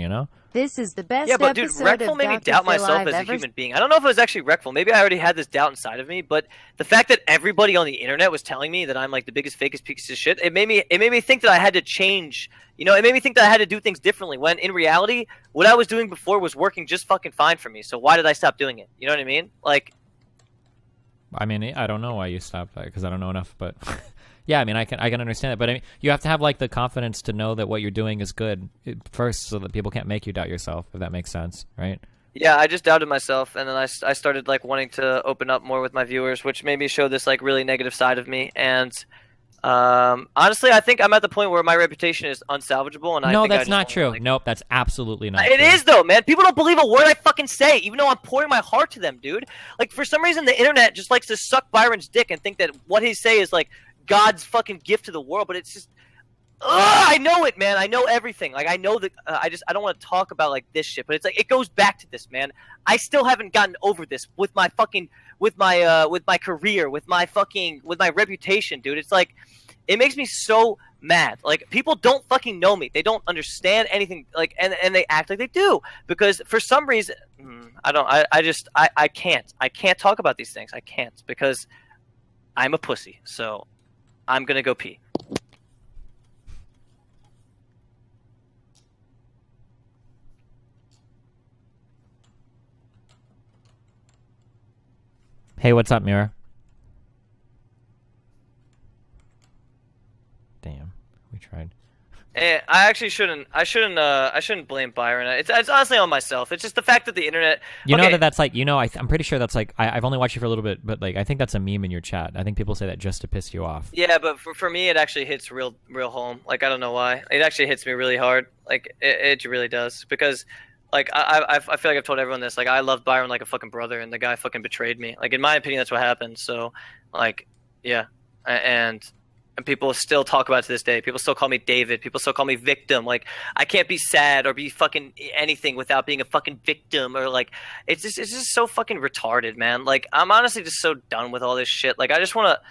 This is the best. Yeah, but dude, Reckful made me doubt myself as a human being. I don't know if it was actually Reckful. Maybe I already had this doubt inside of me, but the fact that everybody on the internet was telling me that I'm like the biggest, fakest piece of shit, it made me think that I had to change. It made me think that I had to do things differently. When in reality, what I was doing before was working just fucking fine for me. So why did I stop doing it? You know what I mean? Like. I mean, I don't know why you stopped that because I don't know enough, but yeah, I mean, I can understand it, but I mean, you have to have like the confidence to know that what you're doing is good first, so that people can't make you doubt yourself, if that makes sense, right? Yeah, I just doubted myself, and then I started like wanting to open up more with my viewers, which made me show this like really negative side of me, and honestly, I think I'm at the point where my reputation is unsalvageable, and that's not true. Nope, that's absolutely not. It is though, man. People don't believe a word I fucking say, even though I'm pouring my heart to them, dude. Like for some reason, the internet just likes to suck Byron's dick and think that what he say is like God's fucking gift to the world, but it's just. I know it, man. I know everything. Like I know that. I don't want to talk about like this shit, but it's like it goes back to this, man. I still haven't gotten over this with my fucking with my career, with my reputation, dude. It's like it makes me so mad. Like people don't fucking know me. They don't understand anything. Like and they act like they do because for some reason I can't talk about these things. I can't because I'm a pussy. So I'm gonna go pee. Hey, what's up, Mira? Damn, we tried. I actually shouldn't. I shouldn't blame Byron. It's honestly on myself. It's just the fact that the internet. Know that's like I'm pretty sure that's like I've only watched you for a little bit, but like I think that's a meme in your chat. I think people say that just to piss you off. Yeah, but for me, it actually hits real home. Like I don't know why. It actually hits me really hard. Like it really does because. Like I feel like I've told everyone this. Like I love Byron like a fucking brother, and the guy fucking betrayed me. Like in my opinion, that's what happened. So, like, yeah, and people still talk about it to this day. People still call me David. People still call me victim. Like I can't be sad or be fucking anything without being a fucking victim. Or like it's just so fucking retarded, man. Like I'm honestly just so done with all this shit. Like I just want to.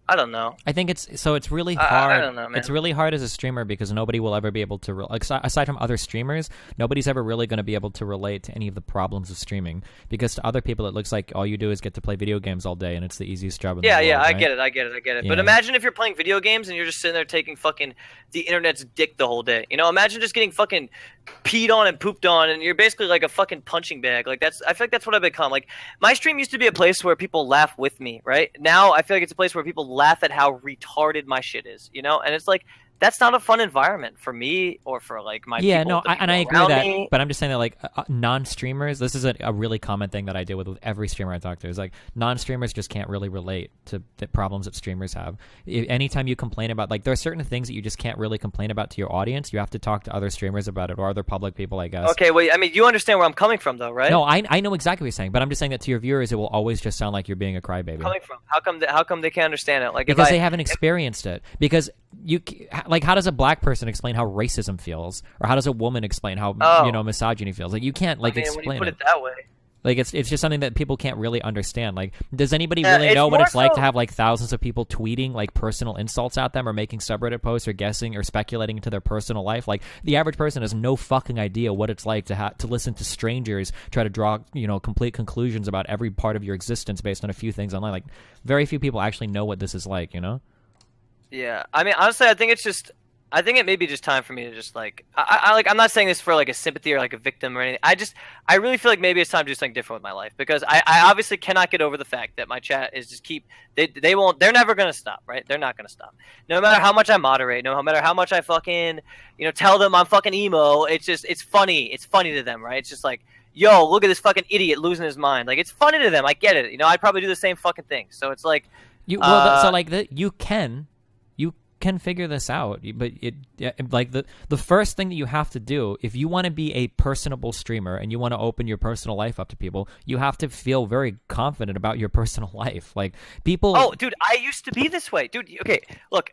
I don't know. I think it's really I hard. don't know, man. It's really hard as a streamer because nobody will ever be able to aside from other streamers, nobody's ever really going to be able to relate to any of the problems of streaming, because to other people it looks like all you do is get to play video games all day and it's the easiest job in the world. Yeah, I right? get it. Yeah. But imagine if you're playing video games and you're just sitting there taking fucking the internet's dick the whole day. You know, imagine just getting fucking peed on and pooped on, and you're basically like a fucking punching bag. Like I feel like that's what I've become. Like my stream used to be a place where people laugh with me, right? Now I feel like it's a place where people laugh at how retarded my shit is, you know? And it's like, that's not a fun environment for me or for like my yeah, people. no, and I agree with that. Me. But I'm just saying that like non-streamers, this is a really common thing that I deal with every streamer I talk to. Is like non-streamers just can't really relate to the problems that streamers have. Anytime you complain about, like, there are certain things that you just can't really complain about to your audience. You have to talk to other streamers about it or other public people, I guess. Okay, well, I mean, you understand where I'm coming from, though, right? No, I know exactly what you're saying, but I'm just saying that to your viewers, it will always just sound like you're being a crybaby. Coming from? How come they can't understand it? Like, because they haven't experienced it. Because like, how does a black person explain how racism feels, or how does a woman explain how misogyny feels? Like, you can't explain when you put it that way. Like, it's just something that people can't really understand. Like, does anybody really know what it's like to have like thousands of people tweeting like personal insults at them, or making subreddit posts, or guessing or speculating into their personal life? Like, the average person has no fucking idea what it's like to listen to strangers try to draw complete conclusions about every part of your existence based on a few things online. Like, very few people actually know what this is like, you know? Yeah, I mean, honestly, I think it may be just time for me to just like, I'm not saying this for like a sympathy or like a victim or anything. I really feel like maybe it's time to do something different with my life, because I obviously cannot get over the fact that my chat is just they're never gonna stop, right? They're not gonna stop. No matter how much I moderate, no matter how much I fucking, tell them I'm fucking emo, it's funny to them, right? It's just like, yo, look at this fucking idiot losing his mind. Like, it's funny to them. I get it. I'd probably do the same fucking thing. So it's like, you can figure this out, but the first thing that you have to do, if you want to be a personable streamer and you want to open your personal life up to people, you have to feel very confident about your personal life. Like, people. Oh, dude, I used to be this way, dude. Okay, look,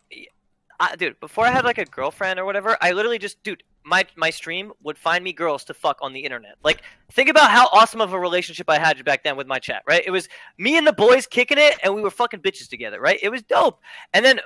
dude, before I had like a girlfriend or whatever, I literally just, dude, my stream would find me girls to fuck on the internet. Like, think about how awesome of a relationship I had back then with my chat, right? It was me and the boys kicking it, and we were fucking bitches together, right? It was dope. And then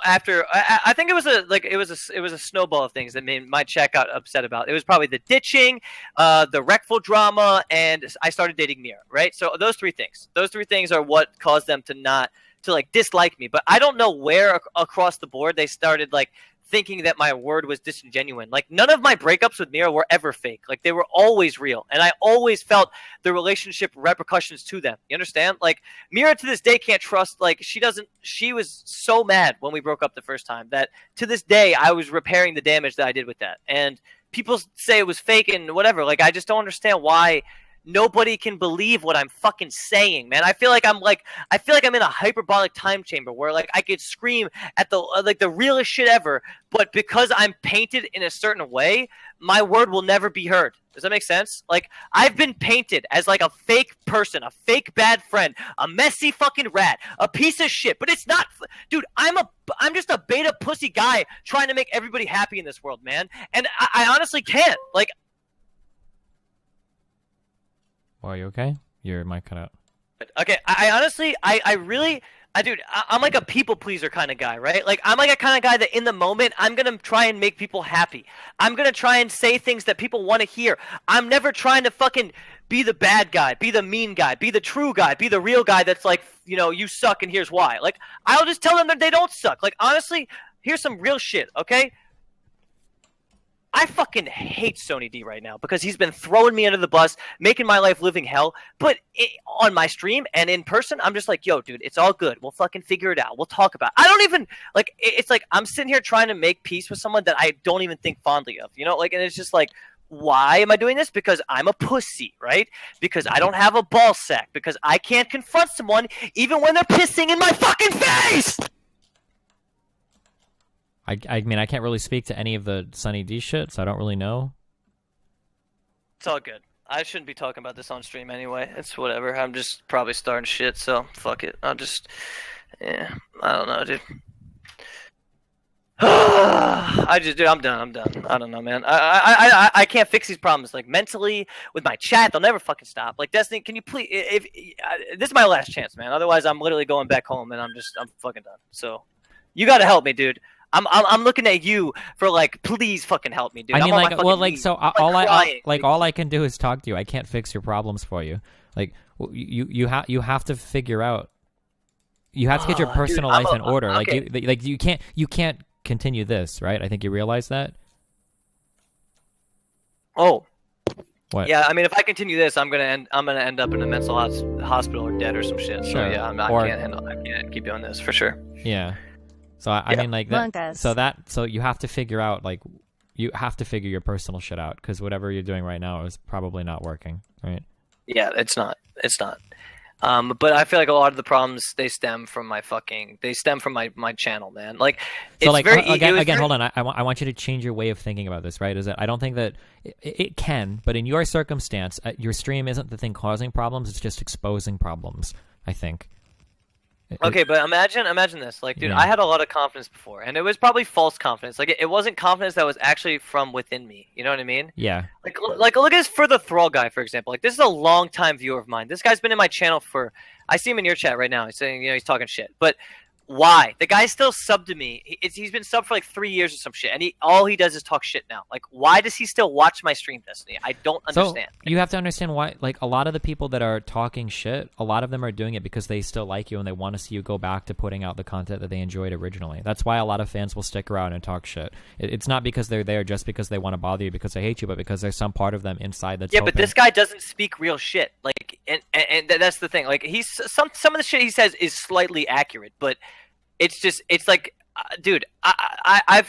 after I think it was a snowball of things that made my chat got upset about. It was probably the ditching, the wreckful drama, and I started dating Mira, right? So those three things are what caused them to like dislike me. But I don't know where across the board they started like thinking that my word was disingenuine. Like, none of my breakups with Mira were ever fake. Like, they were always real, and I always felt the relationship repercussions to them. You understand? Like, Mira to this day can't trust, like, she was so mad when we broke up the first time that to this day I was repairing the damage that I did with that. And people say it was fake and whatever. Like, I just don't understand why nobody can believe what I'm fucking saying, man. I feel like I'm in a hyperbolic time chamber where like I could scream at the realest shit ever, but because I'm painted in a certain way, my word will never be heard. Does that make sense? Like, I've been painted as like a fake person, a fake bad friend, a messy fucking rat, a piece of shit. But it's not, dude. I'm just a beta pussy guy trying to make everybody happy in this world, man. And I honestly can't. Like, Are you okay? Your mic cut out. Okay, I honestly, dude, I'm like a people pleaser kind of guy, right? Like, I'm like a kind of guy that in the moment, I'm going to try and make people happy. I'm going to try and say things that people want to hear. I'm never trying to fucking be the bad guy, be the mean guy, be the true guy, be the real guy that's like, you suck and here's why. Like, I'll just tell them that they don't suck. Like, honestly, here's some real shit, okay? I fucking hate Sony D right now because he's been throwing me under the bus, making my life living hell. But on my stream and in person, I'm just like, yo, dude, it's all good. We'll fucking figure it out. We'll talk about it. I don't even, like, it's like I'm sitting here trying to make peace with someone that I don't even think fondly of, Like, and it's just like, why am I doing this? Because I'm a pussy, right? Because I don't have a ball sack. Because I can't confront someone even when they're pissing in my fucking face! I mean, I can't really speak to any of the Sunny D shit, so I don't really know. It's all good. I shouldn't be talking about this on stream anyway. It's whatever. I'm just probably starting shit, so fuck it. I don't know, dude. I dude, I'm done. I don't know, man. I can't fix these problems. Like mentally, with my chat, they'll never fucking stop. Like Destiny, can you please? If this is my last chance, man. Otherwise, I'm literally going back home, and I'm fucking done. So, you gotta help me, dude. I'm looking at you for like, please fucking help me, dude. I mean, I'm on like, my fucking well, like, knees. so I'm, all I can do is talk to you. I can't fix your problems for you. Like, you have to figure out. You have to get your personal life in order. Okay. Like you can't continue this, right? I think you realize that. Oh. What? Yeah, I mean, if I continue this, I'm gonna end up in a mental hospital or dead or some shit. So Sure. yeah, I can't keep doing this for sure. Yeah. So I mean, like that. Monkas. So you have to figure out, like, you have to figure your personal shit out, because whatever you're doing right now is probably not working, right? Yeah, it's not. But I feel like a lot of the problems they stem from my channel, man. Like, it's so like very again, hold on. I want you to change your way of thinking about this, right? Is that I don't think that it can, but in your circumstance, your stream isn't the thing causing problems. It's just exposing problems, I think. Okay, but imagine this. Like, dude, Yeah. I had a lot of confidence before, and it was probably false confidence. Like, it wasn't confidence that was actually from within me. You know what I mean? Yeah. Like look at this for the Thrall guy, for example. Like, this is a long-time viewer of mine. This guy's been in my channel for. I see him in your chat right now. He's saying, he's talking shit. But why? The guy still subbed to me. He's been subbed for like 3 years or some shit, and all he does is talk shit now. Like, why does he still watch my stream, Destiny? I don't understand. So you have to understand why. Like, a lot of the people that are talking shit, a lot of them are doing it because they still like you and they want to see you go back to putting out the content that they enjoyed originally. That's why a lot of fans will stick around and talk shit. It's not because they're there just because they want to bother you because they hate you, but because there's some part of them inside that's Yeah, hoping. but this guy doesn't speak real shit. Like, and that's the thing. Like, he's some of the shit he says is slightly accurate, but it's like, dude, I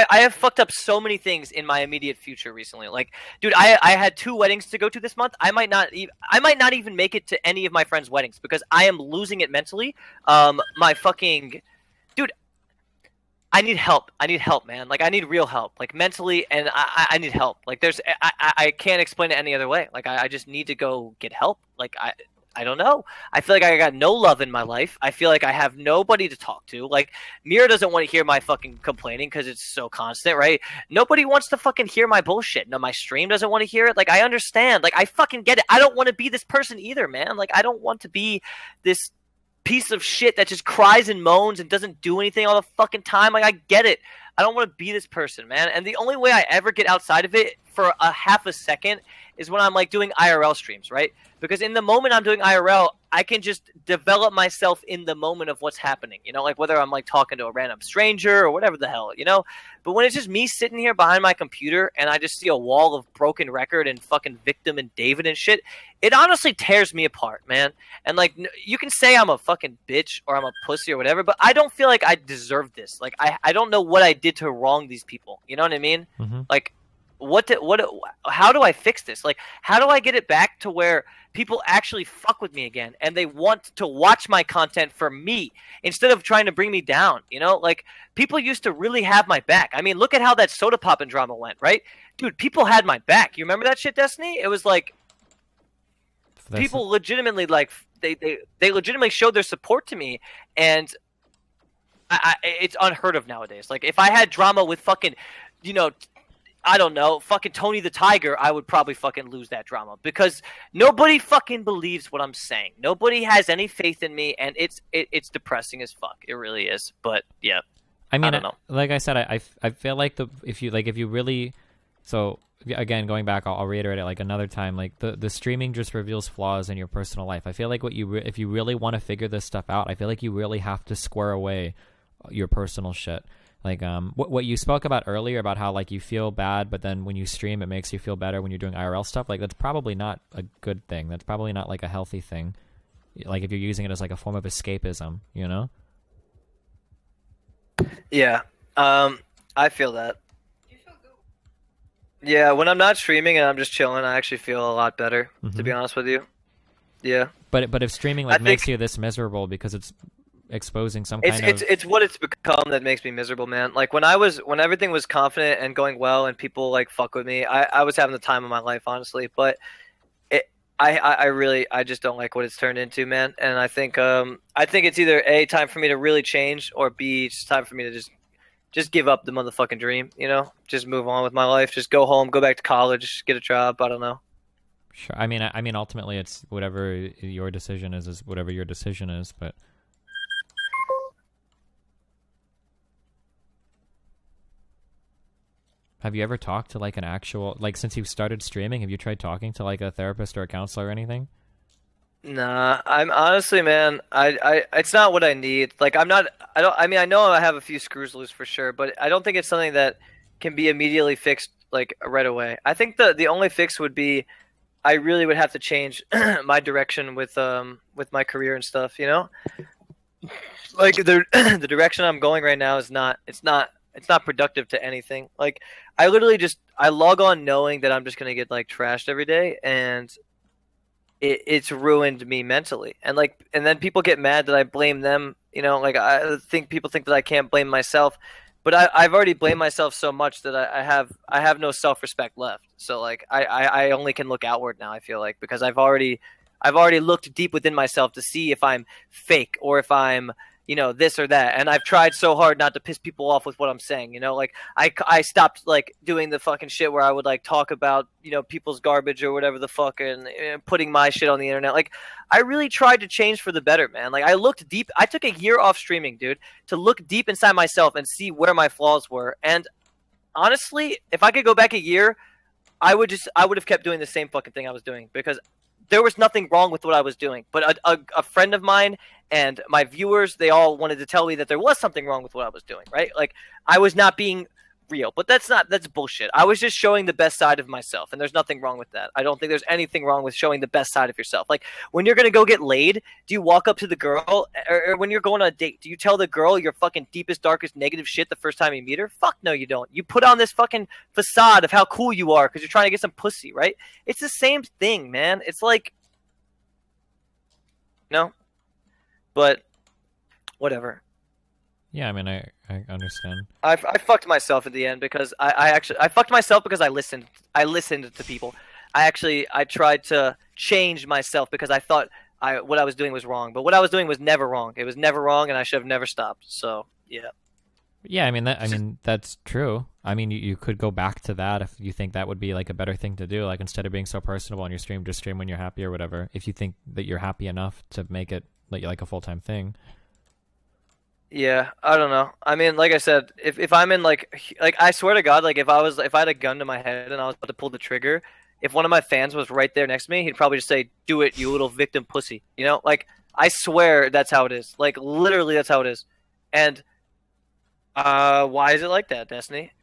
have fucked up so many things in my immediate future recently. Like, dude, I had 2 weddings to go to this month. I might not even make it to any of my friends' weddings because I am losing it mentally. My fucking dude, I need help. I need help, man. Like, I need real help, like mentally, and I need help. Like, I can't explain it any other way. Like, I just need to go get help. Like, I don't know. I feel like I got no love in my life. I feel like I have nobody to talk to. Like, Mira doesn't want to hear my fucking complaining because it's so constant, right? Nobody wants to fucking hear my bullshit. No, my stream doesn't want to hear it. Like, I understand. Like, I fucking get it. I don't want to be this person either, man. Like, I don't want to be this piece of shit that just cries and moans and doesn't do anything all the fucking time. Like, I get it. I don't want to be this person, man. And the only way I ever get outside of it for a half a second is when I'm like doing IRL streams, right? Because in the moment I'm doing IRL, I can just develop myself in the moment of what's happening, like whether I'm like talking to a random stranger or whatever the hell, But when it's just me sitting here behind my computer and I just see a wall of broken record and fucking Victim and David and shit, it honestly tears me apart, man. And like, you can say I'm a fucking bitch or I'm a pussy or whatever, but I don't feel like I deserve this. Like, I don't know what I did to wrong these people. You know what I mean? Mm-hmm. Like, how do I fix this? Like, how do I get it back to where people actually fuck with me again and they want to watch my content for me instead of trying to bring me down? Like, people used to really have my back. I mean, look at how that soda poppin' drama went, right? Dude, people had my back. You remember that shit, Destiny? It was like people legitimately, like, they legitimately showed their support to me, and it's unheard of nowadays. Like, if I had drama with fucking, I don't know, fucking Tony the Tiger, I would probably fucking lose that drama because nobody fucking believes what I'm saying. Nobody has any faith in me, and it's depressing as fuck. It really is. But yeah, I mean, I don't know. Like I said, I feel like if you really, so again, going back, I'll reiterate it like another time. Like, the streaming just reveals flaws in your personal life. I feel like if you really want to figure this stuff out, I feel like you really have to square away your personal shit. Like, what you spoke about earlier about how, like, you feel bad, but then when you stream, it makes you feel better when you're doing IRL stuff. Like, that's probably not a good thing. That's probably not, like, a healthy thing. Like, if you're using it as, like, a form of escapism, Yeah, I feel that. You feel good. Yeah, when I'm not streaming and I'm just chilling, I actually feel a lot better, to be honest with you. Yeah. But if streaming, like, makes you this miserable because it's exposing some kind of... It's what it's become that makes me miserable, man. Like, when everything was confident and going well and people like fuck with me, I was having the time of my life, honestly. But I just don't like what it's turned into, man. And I think it's either A, time for me to really change, or B, it's time for me to just just give up the motherfucking dream, you know? Just move on with my life. Just go home, go back to college, get a job. I don't know. Sure. I mean, ultimately, it's whatever your decision is whatever your decision is. But have you ever talked to like an actual, like, since you started streaming, have you tried talking to like a therapist or a counselor or anything? Nah, I'm honestly, man, it's not what I need. Like, I know I have a few screws loose for sure, but I don't think it's something that can be immediately fixed, like, right away. I think the only fix would be I really would have to change my direction with my career and stuff, you know? Like, the direction I'm going right now is not productive to anything. Like, I literally I log on knowing that I'm just gonna get like trashed every day, and it's ruined me mentally. And then people get mad that I blame them, you know, like I think people think that I can't blame myself, but I've already blamed myself so much that I have no self-respect left. So like I only can look outward now, I feel like, because I've already looked deep within myself to see if I'm fake or if I'm, you know, this or that. And I've tried so hard not to piss people off with what I'm saying, you know, like I stopped like doing the fucking shit where I would like talk about, you know, people's garbage or whatever the fuck, and putting my shit on the internet. Like, I really tried to change for the better, man. Like, I looked deep. I took a year off streaming, dude, to look deep inside myself and see where my flaws were. And honestly, if I could go back a year, I would have kept doing the same fucking thing I was doing, because there was nothing wrong with what I was doing. But a friend of mine and my viewers, they all wanted to tell me that there was something wrong with what I was doing, right? Like, I was not being real. But that's bullshit. I was just showing the best side of myself, and there's nothing wrong with that. I don't think there's anything wrong with showing the best side of yourself. Like, when you're going to go get laid, do you walk up to the girl, or when you're going on a date, do you tell the girl your fucking deepest, darkest, negative shit the first time you meet her? Fuck no, you don't. You put on this fucking facade of how cool you are because you're trying to get some pussy, right? It's the same thing, man. It's like, no, but whatever. Yeah, I mean, I understand. I fucked myself at the end because I fucked myself because I listened to people. I tried to change myself because I thought what I was doing was wrong, but what I was doing was never wrong. It was never wrong, and I should have never stopped. So yeah. Yeah, I mean that's true. I mean, you could go back to that if you think that would be like a better thing to do. Like, instead of being so personable on your stream, just stream when you're happy or whatever. If you think that you're happy enough to make it like a full-time thing. Yeah, I don't know. I mean, like I said, if I'm in like I swear to God, like if I had a gun to my head and I was about to pull the trigger, if one of my fans was right there next to me, he'd probably just say, "Do it, you little victim pussy." You know, like, I swear that's how it is. Like, literally, that's how it is. And why is it like that, Destiny?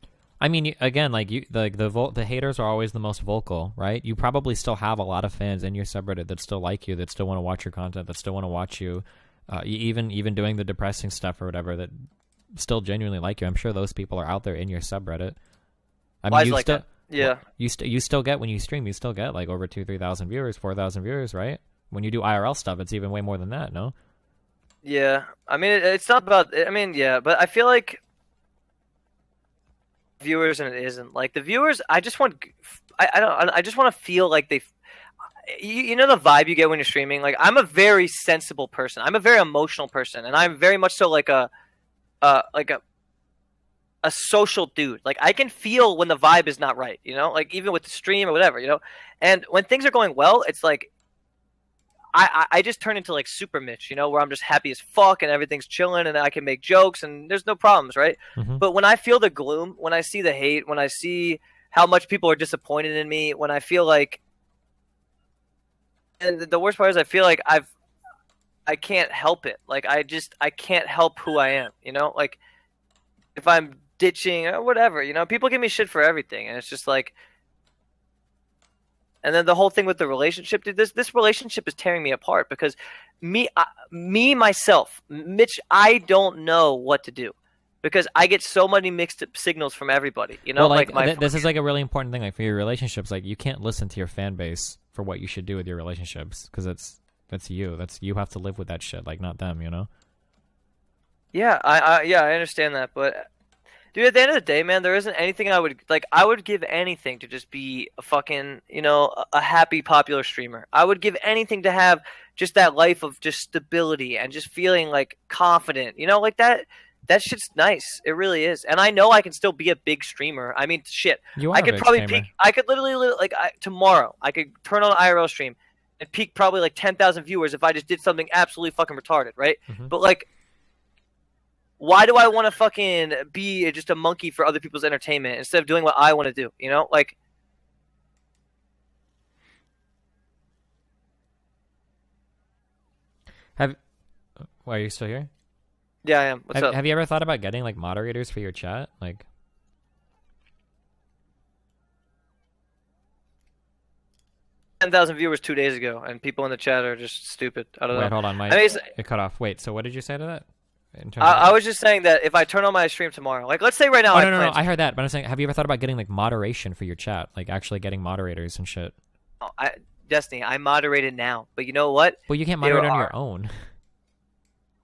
I mean, again, like the haters are always the most vocal, right? You probably still have a lot of fans in your subreddit that still like you, that still want to watch your content, that still want to watch you, even doing the depressing stuff or whatever, that still genuinely like you. I'm sure those people are out there in your subreddit. I mean, you still, yeah, you still get, when you stream, you still get like over 2,000-3,000 viewers, 4,000 viewers, right? When you do IRL stuff, it's even way more than that, no? Yeah, I mean, it's not about. I mean, yeah, but I feel like viewers, and it isn't like the viewers. I just want. I just want to feel like they. You know the vibe you get when you're streaming. Like, I'm a very sensible person. I'm a very emotional person, and I'm very much so like a social dude. Like, I can feel when the vibe is not right. You know, like even with the stream or whatever. You know, and when things are going well, it's like. I just turn into like Super Mitch, you know, where I'm just happy as fuck and everything's chilling and I can make jokes and there's no problems, right? Mm-hmm. But when I feel the gloom, when I see the hate, when I see how much people are disappointed in me, when I feel like, and the worst part is I feel like I can't help it. Like, I can't help who I am, you know? Like, if I'm ditching or whatever, you know, people give me shit for everything, and it's just like. And then the whole thing with the relationship, dude, this relationship is tearing me apart because myself, Mitch, I don't know what to do because I get so many mixed signals from everybody. You know, well, this is like a really important thing. Like, for your relationships, like, you can't listen to your fan base for what you should do with your relationships because that's you. You have to live with that shit, like, not them. You know? Yeah, I understand that, but. Dude, at the end of the day, man, there isn't anything I would give anything to just be a fucking, you know, a happy, popular streamer. I would give anything to have just that life of just stability and just feeling, like, confident. You know, like, that that shit's nice. It really is. And I know I can still be a big streamer. I mean, shit. You are I a could big probably streamer. peak. I could literally like tomorrow. I could turn on an IRL stream and peak probably like 10,000 viewers if I just did something absolutely fucking retarded, right? But like, why do I want to fucking be just a monkey for other people's entertainment instead of doing what I want to do? You know, like. Why are you still here? Yeah, I am. What's up? Have you ever thought about getting like moderators for your chat? Like, 10,000 viewers 2 days ago, and people in the chat are just stupid. I don't know. wait, hold on, I mean, it cut off. Wait, so what did you say to that? I was just saying that if I turn on my stream tomorrow, like let's say right now, no, I heard that, but I'm saying, have you ever thought about getting like moderation for your chat, like actually getting moderators and shit? Destiny, I moderated now, but you know what? Well, you can't moderate on your own.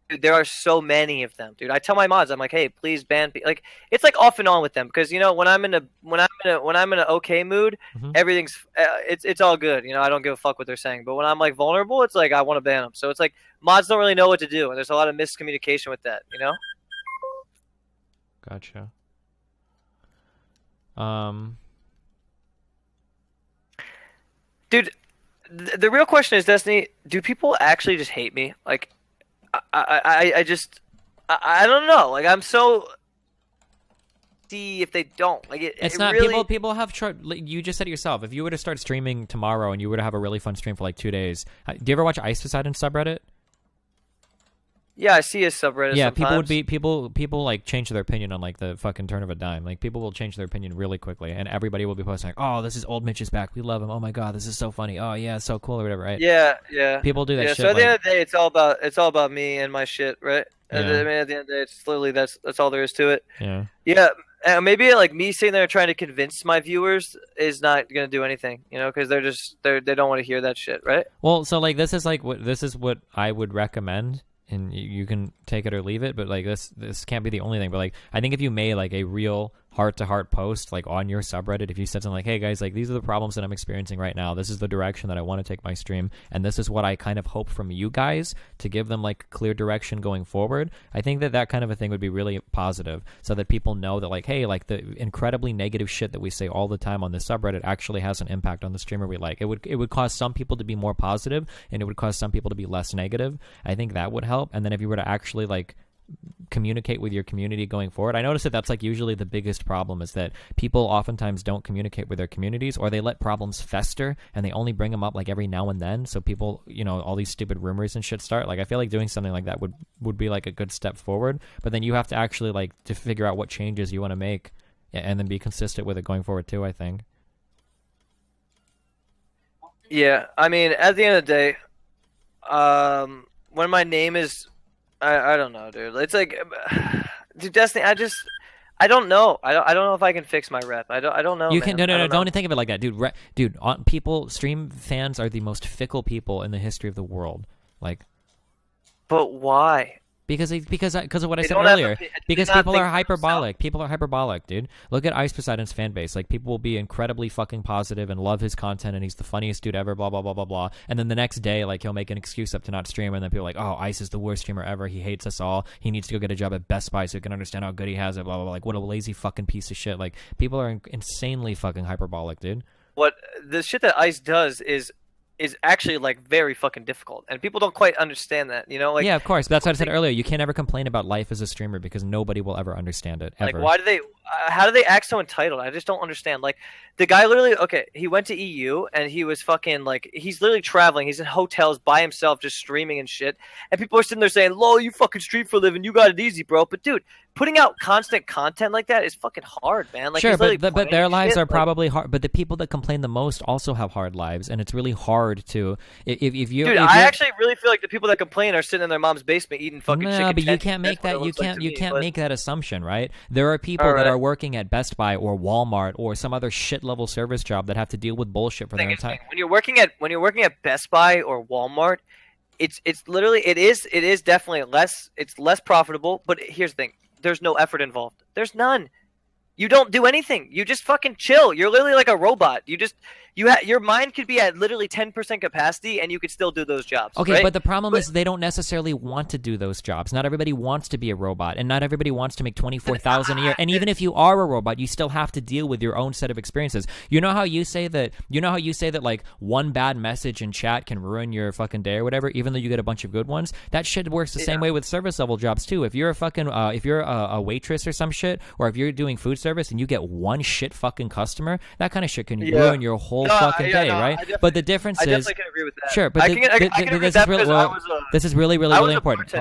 Dude, there are so many of them, dude. I tell my mods, I'm like, hey, please ban. Like, it's like off and on with them because you know when I'm in an okay mood, everything's it's all good. You know, I don't give a fuck what they're saying. But when I'm like vulnerable, it's like I want to ban them. So it's like mods don't really know what to do, and there's a lot of miscommunication with that. You know. Gotcha. Dude, the real question is, Destiny, do people actually just hate me? Like. I don't know. Like I'm so see if they don't like it. It's it not really... people have you just said it yourself. If you were to start streaming tomorrow and you were to have a really fun stream for like 2 days, do you ever watch Ice Poseidon subreddit? Yeah, I see a subreddit. Yeah, sometimes. people like change their opinion on like the fucking turn of a dime. Like people will change their opinion really quickly, and everybody will be posting like, "Oh, this is old Mitch is back. We love him. Oh my god, this is so funny. Oh yeah, it's so cool or whatever." Right? Yeah. People do that shit. So at the end of the day, it's all about me and my shit, right? Yeah. I mean, at the end of the day, it's literally that's all there is to it. Yeah. Yeah. Maybe like me sitting there trying to convince my viewers is not gonna do anything, you know, because they don't want to hear that shit, right? Well, so like this is what I would recommend. And you can take it or leave it, but like this can't be the only thing. But like I think if you made like a real heart-to-heart post like on your subreddit, if you said something like, hey guys, like these are the problems that I'm experiencing right now, this is the direction that I want to take my stream, and this is what I kind of hope from you guys to give them like clear direction going forward, I think that kind of a thing would be really positive, so that people know that like, hey, like the incredibly negative shit that we say all the time on the subreddit actually has an impact on the streamer we like. It would cause some people to be more positive, and it would cause some people to be less negative. I think that would help. And then if you were to actually like communicate with your community going forward, I notice that that's like usually the biggest problem, is that people oftentimes don't communicate with their communities, or they let problems fester and they only bring them up like every now and then, so people, you know, all these stupid rumors and shit start. Like I feel like doing something like that would be like a good step forward, but then you have to actually like to figure out what changes you want to make and then be consistent with it going forward too, I think. Yeah, I mean, at the end of the day, when my name is, I don't know, dude. It's like, dude, Destiny. I don't know. I don't know if I can fix my rep. I don't know. You man. can don't think of it like that, dude. Stream fans are the most fickle people in the history of the world. Like, but why? Because of what I said earlier. Because people are hyperbolic. People are hyperbolic, dude. Look at Ice Poseidon's fan base. Like, people will be incredibly fucking positive and love his content, and he's the funniest dude ever, blah, blah, blah, blah, blah. And then the next day, like, he'll make an excuse up to not stream, and then people are like, oh, Ice is the worst streamer ever. He hates us all. He needs to go get a job at Best Buy so he can understand how good he has it, blah, blah, blah. Like, what a lazy fucking piece of shit. Like, people are insanely fucking hyperbolic, dude. What the shit that Ice does is actually like very fucking difficult, and people don't quite understand that, you know? Like, yeah, of course. That's what I said earlier. You can't ever complain about life as a streamer because nobody will ever understand it. Ever. Like, why do they? How do they act so entitled? I just don't understand. Like, the guy literally, okay, he went to EU and he was fucking like, he's literally traveling. He's in hotels by himself, just streaming and shit. And people are sitting there saying, "Lol, you fucking stream for a living. You got it easy, bro." But dude, putting out constant content like that is fucking hard, man. Like, sure, but their lives are like, probably hard. But the people that complain the most also have hard lives, and it's really hard to if you. Dude, I actually really feel like the people that complain are sitting in their mom's basement eating fucking chicken. No, but you can't make that. You can't make that assumption, right? There are people that are working at Best Buy or Walmart or some other shit level service job that have to deal with bullshit for their entire. When you're working at Best Buy or Walmart, it's literally it is definitely less profitable. But here's the thing: there's no effort involved. There's none. You don't do anything. You just fucking chill. You're literally like a robot. Your mind could be at literally 10% capacity, and you could still do those jobs. Okay, right? but the problem is they don't necessarily want to do those jobs. Not everybody wants to be a robot, and not everybody wants to make $24,000 a year. And even if you are a robot, you still have to deal with your own set of experiences. You know how you say that? Like one bad message in chat can ruin your fucking day or whatever, even though you get a bunch of good ones. That shit works the same way with service level jobs too. If you're a fucking if you're a waitress or some shit, or if you're doing food service and you get one shit fucking customer, that kind of shit can ruin your whole fucking day, right? But the difference is, I definitely can agree with that. Sure, but this is really important.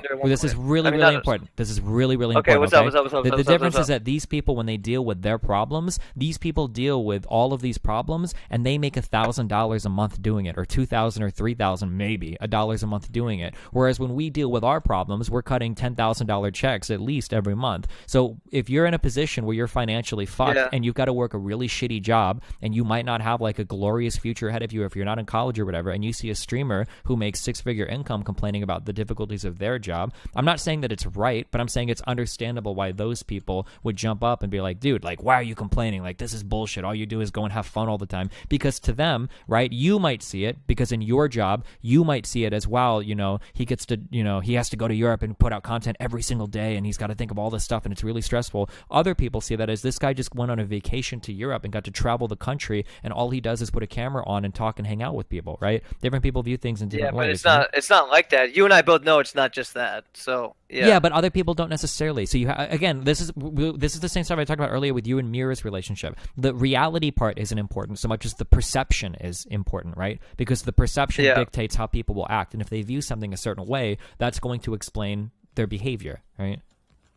This is really important. Okay, what's up? The difference is that these people, when they deal with their problems, these people deal with all of these problems, and they make $1,000 a month doing it, or $2,000 or $3,000 maybe dollars a month doing it. Whereas when we deal with our problems, we're cutting $10,000 checks at least every month. So if you're in a position where you're financially fucked and you've got to work a really shitty job, and you might not have like a glorious future ahead of you if you're not in college or whatever, and you see a streamer who makes six-figure income complaining about the difficulties of their job, I'm not saying that it's right, but I'm saying it's understandable why those people would jump up and be like, dude, like, why are you complaining? Like, this is bullshit. All you do is go and have fun all the time. Because to them, right, you might see it, because in your job, you might see it as, wow, you know, he gets to, you know, he has to go to Europe and put out content every single day, and he's got to think of all this stuff, and it's really stressful. Other people see that as, this guy just went on a vacation to Europe and got to travel the country, and all he does is put a camera on and talk and hang out with people, right? Different people view things in different ways. Yeah, but it's not like that. You and I both know it's not just that. So yeah, but other people don't necessarily. So you again, this is the same stuff I talked about earlier with you and Mira's relationship. The reality part isn't important so much as the perception is important, right? Because the perception dictates how people will act, and if they view something a certain way, that's going to explain their behavior, right?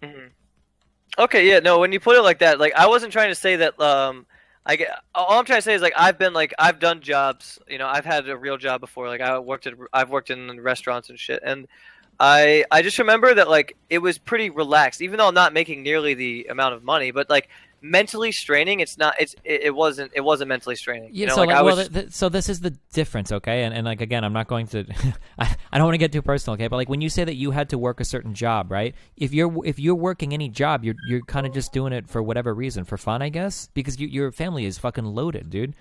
Mm-hmm. Okay, yeah, no, when you put it like that, like, I wasn't trying to say that. All I'm trying to say is, like, I've done jobs. You know, I've had a real job before. Like, I've worked in restaurants and shit, and I just remember that, like, it was pretty relaxed, even though I'm not making nearly the amount of money, but like, mentally straining, it wasn't mentally straining. Yeah, you know, so like, so this is the difference, okay? And like, again, I'm not going to I don't want to get too personal, okay? But like, when you say that you had to work a certain job, right? If you're working any job, you're kind of just doing it for whatever reason, for fun, I guess, because your family is fucking loaded, dude.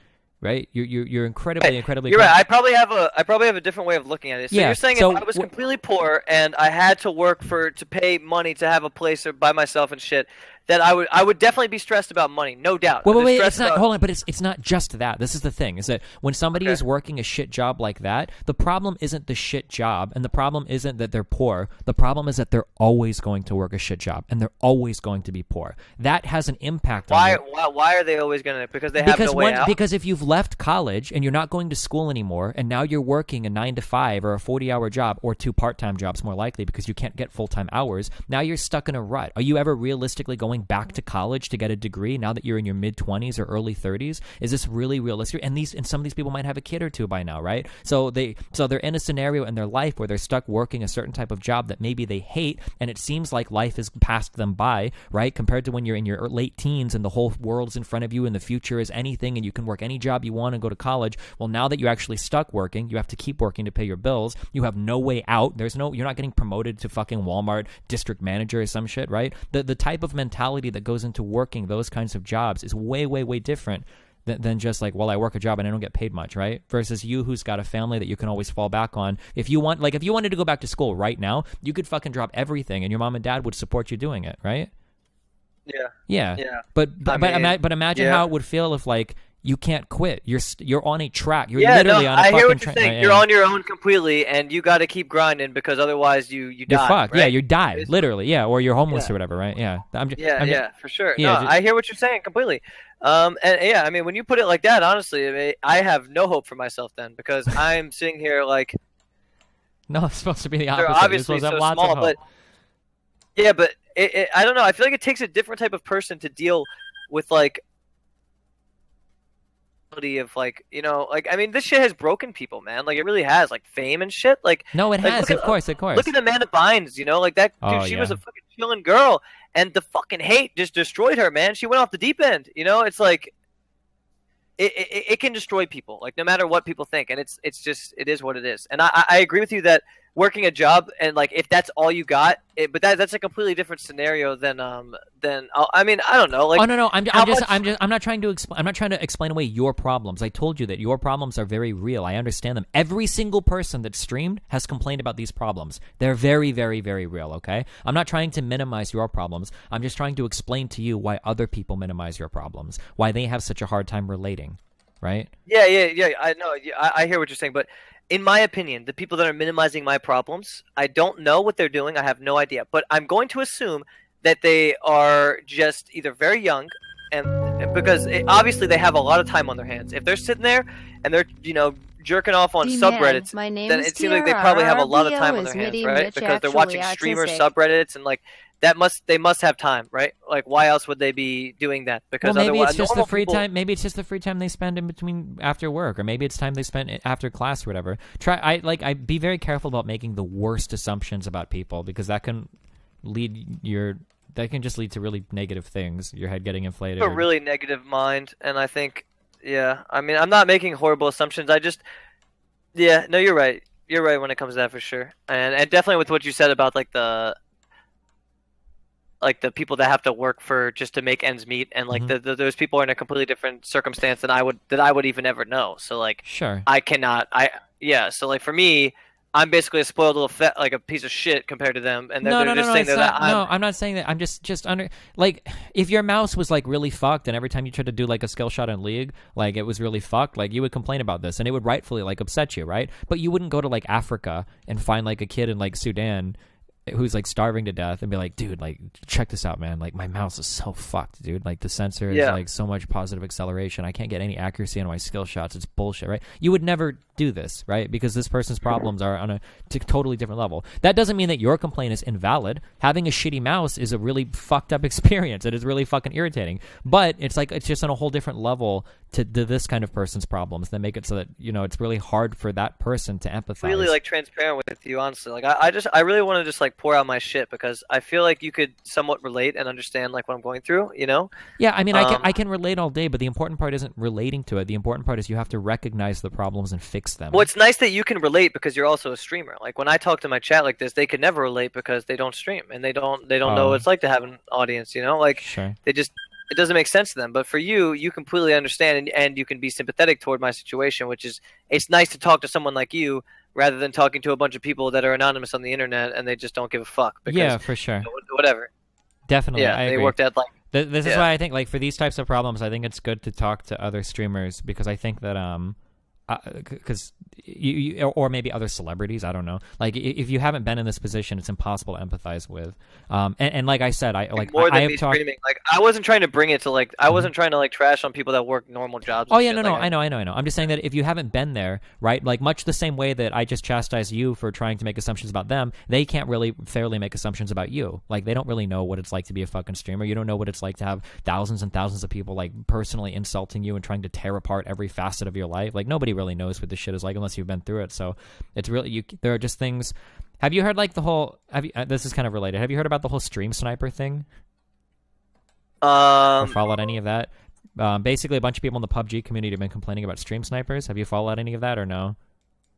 Right, you're incredibly. You're right. I probably have a different way of looking at it. So you're saying if I was completely poor and I had to work to pay money to have a place by myself and shit, that I would definitely be stressed about money, no doubt. Well, wait, it's not. Hold on, but it's not just that. This is the thing: is that when somebody is working a shit job like that, the problem isn't the shit job, and the problem isn't that they're poor. The problem is that they're always going to work a shit job, and they're always going to be poor. That has an impact on you. Why are they always going to? Because they have no way out. Because if you've left college and you're not going to school anymore, and now you're working a 9-to-5 or a 40-hour job, or 2 part-time jobs more likely, because you can't get full-time hours. Now you're stuck in a rut. Are you ever realistically going back to college to get a degree now that you're in your mid-20s or early 30s? Is this really realistic? And some of these people might have a kid or two by now, right? So they're in a scenario in their life where they're stuck working a certain type of job that maybe they hate, and it seems like life has passed them by, right? Compared to when you're in your late teens and the whole world's in front of you and the future is anything and you can work any job you want and go to college. Well, now that you're actually stuck working, you have to keep working to pay your bills. You have no way out. You're not getting promoted to fucking Walmart district manager or some shit, right? The type of mentality that goes into working those kinds of jobs is way, way, way different than just like, well, I work a job and I don't get paid much, right? Versus you who's got a family that you can always fall back on. If you wanted to go back to school right now, you could fucking drop everything and your mom and dad would support you doing it, right? Yeah. But imagine how it would feel if, like, you can't quit. You're on a track. You're literally on a fucking track. I hear what you're saying. You're on your own completely, and you got to keep grinding because otherwise you die. You're fucked. Right? Yeah, you die literally. Yeah, or you're homeless or whatever, right? Yeah. For sure. Yeah, I hear what you're saying completely. And yeah, I mean, when you put it like that, honestly, I have no hope for myself then, because I'm sitting here like. No, it's supposed to be the opposite. They're obviously so small, but yeah, but I don't know. I feel like it takes a different type of person to deal with, like, of, like, you know, like, I mean, this shit has broken people, man. Like, it really has, like, fame and shit. Like, no, it has, of course. Look at Amanda Bynes, you know, like, that dude, she was a fucking chilling girl, and the fucking hate just destroyed her, man. She went off the deep end, you know. It's like it can destroy people, like, no matter what people think, and it's just, it is what it is. And I agree with you that working a job and like if that's all you got, but that's a completely different scenario than I mean I don't know like. Oh no, I'm not trying to explain. I'm not trying to explain away your problems. I told you that your problems are very real. I understand them. Every single person that streamed has complained about these problems. They're very, very, very real. Okay, I'm not trying to minimize your problems. I'm just trying to explain to you why other people minimize your problems. Why they have such a hard time relating, right? Yeah. I know. Yeah, I hear what you're saying, but in my opinion, the people that are minimizing my problems, I don't know what they're doing. I have no idea, but I'm going to assume that they are just either very young, and because obviously they have a lot of time on their hands. If they're sitting there and they're jerking off on subreddits, then it seems like they probably have a lot of time on their hands, right? Mitch, because they're watching streamers, subreddits, and like they must have time, right? Like why else would they be doing that? Because maybe otherwise, it's just the free time. Maybe it's just the free time they spend in between after work, or maybe it's time they spend after class or whatever. I be very careful about making the worst assumptions about people because that can just lead to really negative things. Your head getting inflated. A really negative mind, and I think, yeah. I mean, I'm not making horrible assumptions. No, you're right. You're right when it comes to that for sure, and definitely with what you said about like the people that have to work for just to make ends meet, and like those people are in a completely different circumstance than I would even ever know. So like, sure, So like for me, I'm basically a spoiled little like a piece of shit compared to them, and they're just saying that I'm not saying that. I'm just under like if your mouse was like really fucked, and every time you tried to do like a skill shot in League, like it was really fucked, like you would complain about this, and it would rightfully like upset you, right? But you wouldn't go to like Africa and find like a kid in like Sudan who's like starving to death and be like, dude, like check this out, man, like my mouse is so fucked, dude, like the sensor is like so much positive acceleration, I can't get any accuracy on my skill shots, it's bullshit, right? You would never do this, right? Because this person's problems are on a totally different level. That doesn't mean that your complaint is invalid. Having a shitty mouse is a really fucked up experience. It is really fucking irritating, but it's like it's just on a whole different level to this kind of person's problems that make it so that it's really hard for that person to empathize. Really like transparent with you, honestly. Like I really want to just like pour out my shit because I feel like you could somewhat relate and understand like what I'm going through, Yeah, I mean, I can relate all day, but the important part isn't relating to it. The important part is you have to recognize the problems and fix them. Well, it's nice that you can relate because you're also a streamer. Like when I talk to my chat like this, they could never relate because they don't stream and they don't know what it's like to have an audience, Like sure. It doesn't make sense to them. But for you, you completely understand and you can be sympathetic toward my situation, which is it's nice to talk to someone like you rather than talking to a bunch of people that are anonymous on the internet and they just don't give a fuck. Because, yeah, for sure. Whatever. Definitely, yeah, I they agree. worked at like. This is why I think like for these types of problems, I think it's good to talk to other streamers because I think that because you or maybe other celebrities, I don't know. Like if you haven't been in this position, it's impossible to empathize with. And like I said, I have talked. Like I wasn't trying to bring it to like I wasn't trying to like trash on people that work normal jobs. Oh yeah, no, like, I know. I'm just saying that if you haven't been there, right? Like much the same way that I just chastised you for trying to make assumptions about them, they can't really fairly make assumptions about you. Like they don't really know what it's like to be a fucking streamer. You don't know what it's like to have thousands and thousands of people like personally insulting you and trying to tear apart every facet of your life. Like nobody really knows what this shit is like unless you've been through it. So it's really there are just things. Have you heard like the whole? This is kind of related. Have you heard about the whole stream sniper thing? Or followed any of that? Basically, a bunch of people in the PUBG community have been complaining about stream snipers. Have you followed any of that or no?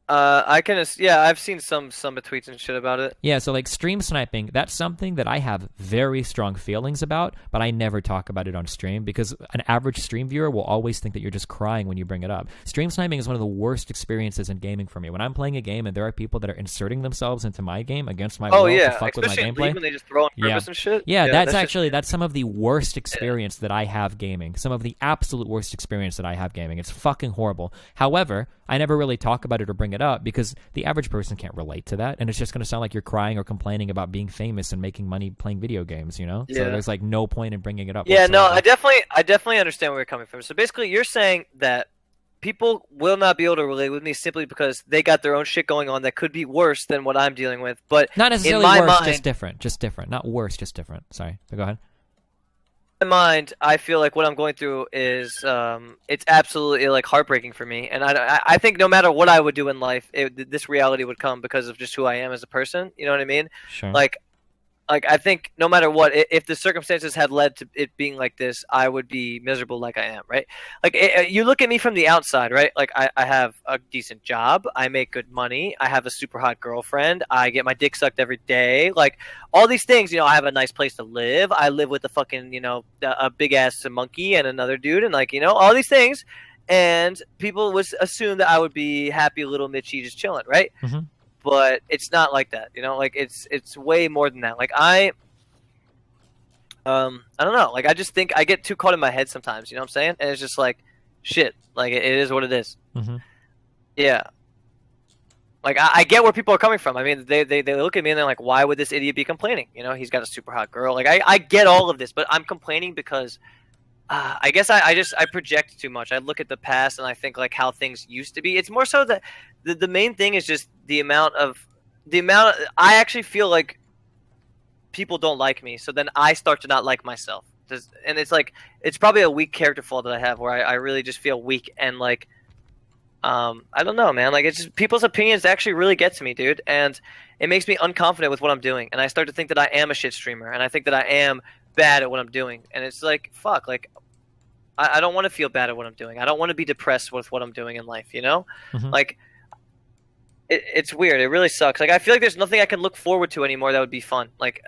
I've seen some tweets and shit about it. Yeah, so like stream sniping, that's something that I have very strong feelings about, but I never talk about it on stream because an average stream viewer will always think that you're just crying when you bring it up. Stream sniping is one of the worst experiences in gaming for me. When I'm playing a game and there are people that are inserting themselves into my game against my will to fuck with my gameplay. When they just throw on purpose and shit. Yeah, that's some of the worst experience that I have gaming. Some of the absolute worst experience that I have gaming. It's fucking horrible. However, I never really talk about it or bring it up because the average person can't relate to that, and it's just going to sound like you're crying or complaining about being famous and making money playing video games, So there's like no point in bringing it up. Yeah, no, I definitely understand where you're coming from. So basically, you're saying that people will not be able to relate with me simply because they got their own shit going on that could be worse than what I'm dealing with, but not necessarily in my worse, mind, just different, not worse, just different. Sorry, but go ahead. In my mind, I feel like what I'm going through is it's absolutely like heartbreaking for me, and I think no matter what I would do in life, this reality would come because of just who I am as a person. You know what I mean? Sure. Like Like, I think no matter what, if the circumstances had led to it being like this, I would be miserable like I am, right? Like, you look at me from the outside, right? Like, I have a decent job. I make good money. I have a super hot girlfriend. I get my dick sucked every day. Like, all these things, you know, I have a nice place to live. I live with a fucking, you know, a big-ass monkey and another dude and, like, you know, all these things. And people would assume that I would be happy little Mitchie just chilling, right? Mm-hmm. But it's not like that, you know. Like it's way more than that. Like I don't know. Like I just think I get too caught in my head sometimes. You know what I'm saying? And it's just like, shit. Like it is what it is. Mm-hmm. Yeah. Like I get where people are coming from. I mean, they look at me and they're like, why would this idiot be complaining? You know, he's got a super hot girl. Like I get all of this, but I'm complaining because I guess I project too much. I look at the past and I think like how things used to be. It's more so that the main thing is just the amount of I actually feel like people don't like me, so then I start to not like myself. And it's like it's probably a weak character flaw that I have where I really just feel weak and like I don't know, man. Like it's just people's opinions actually really get to me, dude, and it makes me unconfident with what I'm doing, and I start to think that I am a shit streamer, and I think that I am bad at what I'm doing, and it's like fuck, like I don't want to feel bad at what I'm doing. I don't want to be depressed with what I'm doing in life, you know? Mm-hmm. Like it's weird. It really sucks. Like I feel like there's nothing I can look forward to anymore that would be fun. Like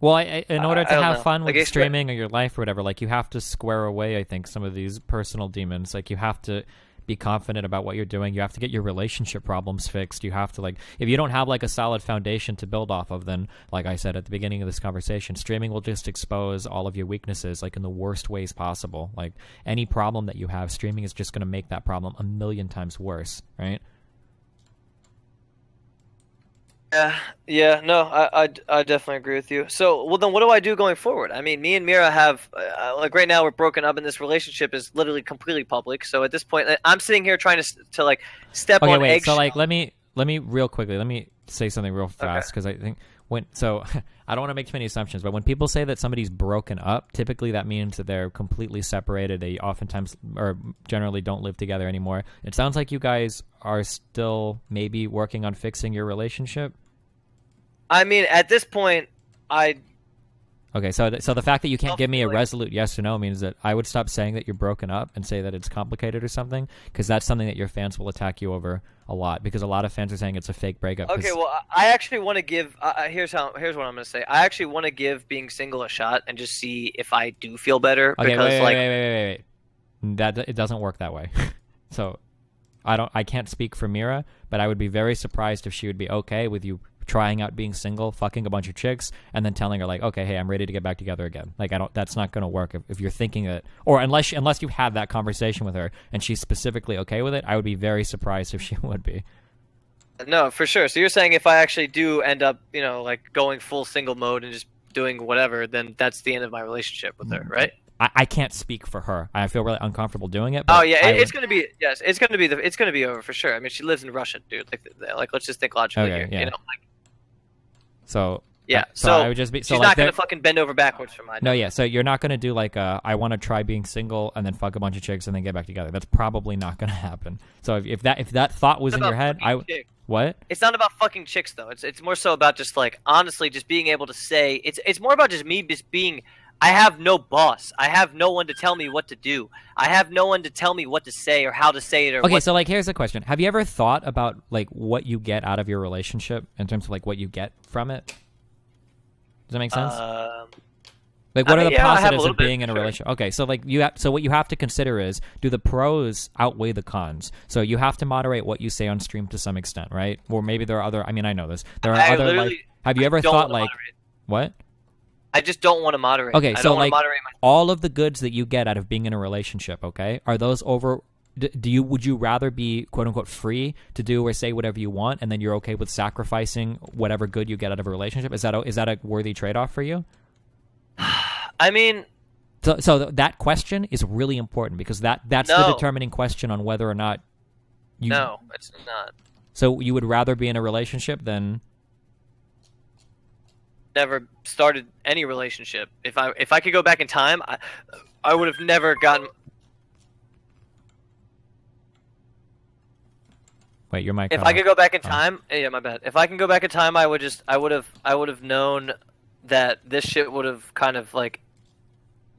well, in order to have fun with like, streaming or your life or whatever, like you have to square away, I think, some of these personal demons. Like you have to be confident about what you're doing. You have to get your relationship problems fixed. You have to, like, if you don't have like a solid foundation to build off of, then like I said at the beginning of this conversation, streaming will just expose all of your weaknesses, like in the worst ways possible. Like any problem that you have, streaming is just going to make that problem a million times worse, right? Yeah, no, I definitely agree with you. So, well, then what do I do going forward? I mean, me and Mira have, like, right now we're broken up and this relationship is literally completely public. So at this point, I'm sitting here trying to like, step on eggshells. So, like, let me real quickly, let me say something real fast, because I think I don't want to make too many assumptions, but when people say that somebody's broken up, typically that means that they're completely separated. They oftentimes or generally don't live together anymore. It sounds like you guys are still maybe working on fixing your relationship. I mean, at this point, Okay, so the fact that you can't give me a resolute yes or no means that I would stop saying that you're broken up and say that it's complicated or something, because that's something that your fans will attack you over a lot, because a lot of fans are saying it's a fake breakup. Okay, well, I actually want to give here's what I'm going to say. I actually want to give being single a shot and just see if I do feel better. Okay, because wait. That it doesn't work that way. So I can't speak for Mira, but I would be very surprised if she would be okay with you trying out being single, fucking a bunch of chicks, and then telling her like, okay, hey, I'm ready to get back together again. Like that's not going to work if you're thinking that, or unless you had that conversation with her and she's specifically okay with it. I would be very surprised if she would be. No, for sure. So you're saying if I actually do end up, you know, like going full single mode and just doing whatever, then that's the end of my relationship with her, right? I can't speak for her. I feel really uncomfortable doing it. But oh yeah, it's gonna be it's gonna be over for sure. I mean, she lives in Russia, dude. Like let's just think logically here. Yeah. You know, like, so yeah. So I would just be. She's so not gonna fucking bend over backwards for mine. No, yeah. So you're not gonna do like I want to try being single and then fuck a bunch of chicks and then get back together. That's probably not gonna happen. So if that thought was in your head, what? It's not about fucking chicks though. It's more so about just like honestly just being able to say it's more about just me just being. I have no boss. I have no one to tell me what to do. I have no one to tell me what to say or how to say it. Or okay, so like here's the question: have you ever thought about like what you get out of your relationship in terms of like what you get from it? Does that make sense? Like, what are the positives of being in a relationship? Okay, so like so what you have to consider is, do the pros outweigh the cons? So you have to moderate what you say on stream to some extent, right? Or maybe there are other. I mean, I know this. There are other. Like, have you ever thought like what? I just don't want to moderate. Okay, so like all of the goods that you get out of being in a relationship, okay, are those over? Would you rather be quote unquote free to do or say whatever you want, and then you're okay with sacrificing whatever good you get out of a relationship? Is that a worthy trade off for you? I mean, so that question is really important because that's the determining question on whether or not you. No, it's not. So you would rather be in a relationship than. Never started any relationship. If I could go back in time, I would have never gotten. Wait, your mic. If cut I could off. go back in Oh. time, yeah, my bad. If I can go back in time, I would have known that this shit would have kind of like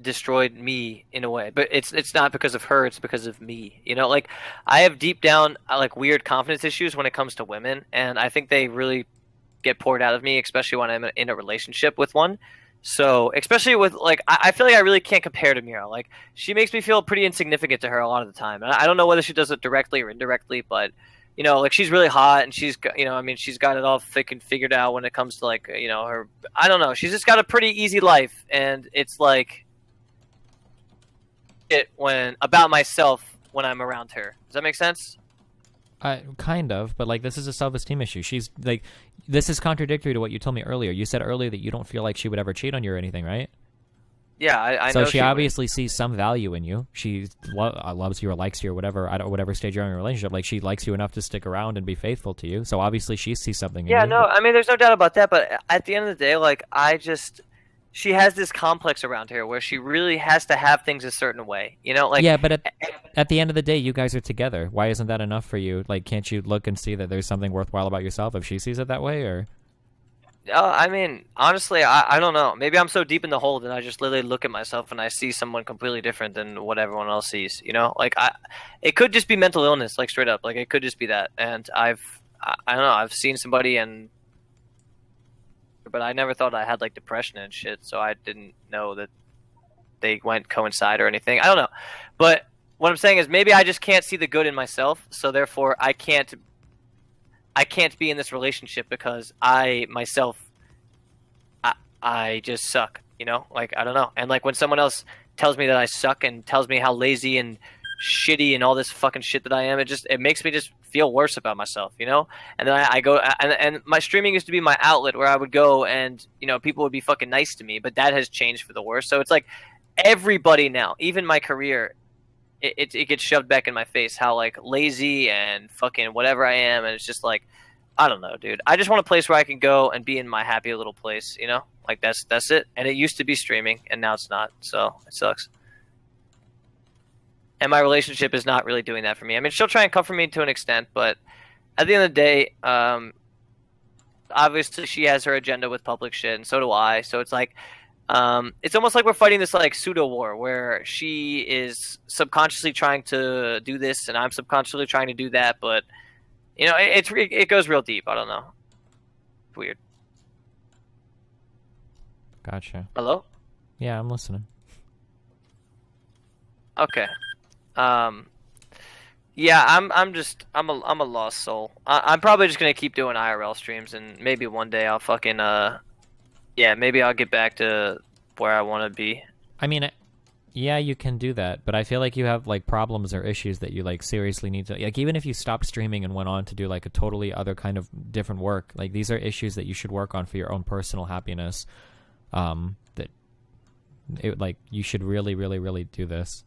destroyed me in a way. But it's not because of her, it's because of me. You know, like I have deep down like weird confidence issues when it comes to women, and I think they really get poured out of me, especially when I'm in a relationship with one. So, especially with like, I feel like I really can't compare to Mira. Like, she makes me feel pretty insignificant to her a lot of the time. And I don't know whether she does it directly or indirectly, but you know, like she's really hot and she's got, you know, I mean, she's got it all thick and figured out when it comes to like, you know, her. I don't know. She's just got a pretty easy life, and it's like it when about myself when I'm around her. Does that make sense? Kind of, but like this is a self-esteem issue. She's like, this is contradictory to what you told me earlier. You said earlier that you don't feel like she would ever cheat on you or anything, right? Yeah, I so know. she obviously sees some value in you. She loves you or likes you or whatever. I don't whatever stage you're in a relationship. Like she likes you enough to stick around and be faithful to you. So obviously she sees something. Yeah, in you. no, I mean, there's no doubt about that. But at the end of the day, like she has this complex around her where she really has to have things a certain way. You know, like yeah, but at the end of the day, you guys are together. Why isn't that enough for you? Like, can't you look and see that there's something worthwhile about yourself if she sees it that way, or? I mean, honestly, I don't know. Maybe I'm so deep in the hole that I just literally look at myself and I see someone completely different than what everyone else sees. You know, like it could just be mental illness, like straight up. Like it could just be that. And I don't know. I've seen somebody but I never thought I had like depression and shit. So I didn't know that they went coincide or anything. I don't know. But what I'm saying is maybe I just can't see the good in myself. So therefore I can't be in this relationship because I myself, I just suck, you know? Like, I don't know. And like when someone else tells me that I suck and tells me how lazy and shitty and all this fucking shit that I am, it makes me just feel worse about myself, you know? And then I go, and my streaming used to be my outlet where I would go and, you know, people would be fucking nice to me, but that has changed for the worse. So it's like everybody now, even my career, it gets shoved back in my face how like lazy and fucking whatever I am, and it's just like I don't know, dude. I just want a place where I can go and be in my happy little place, you know? Like that's it. And it used to be streaming and now it's not. So it sucks. And my relationship is not really doing that for me. I mean, she'll try and comfort me to an extent, but at the end of the day, obviously she has her agenda with public shit and so do I. So it's like it's almost like we're fighting this like pseudo war where she is subconsciously trying to do this and I'm subconsciously trying to do that, but you know, it goes real deep. I don't know. It's weird. Gotcha. Hello? Yeah, I'm listening. Okay. Yeah, I'm a lost soul. I'm probably just gonna keep doing IRL streams and maybe one day I'll fucking yeah, maybe I'll get back to where I want to be. I mean, yeah, you can do that, but I feel like you have like problems or issues that you like seriously need to like. Even if you stopped streaming and went on to do like a totally other kind of different work, like these are issues that you should work on for your own personal happiness. That it like you should really, really, really do this.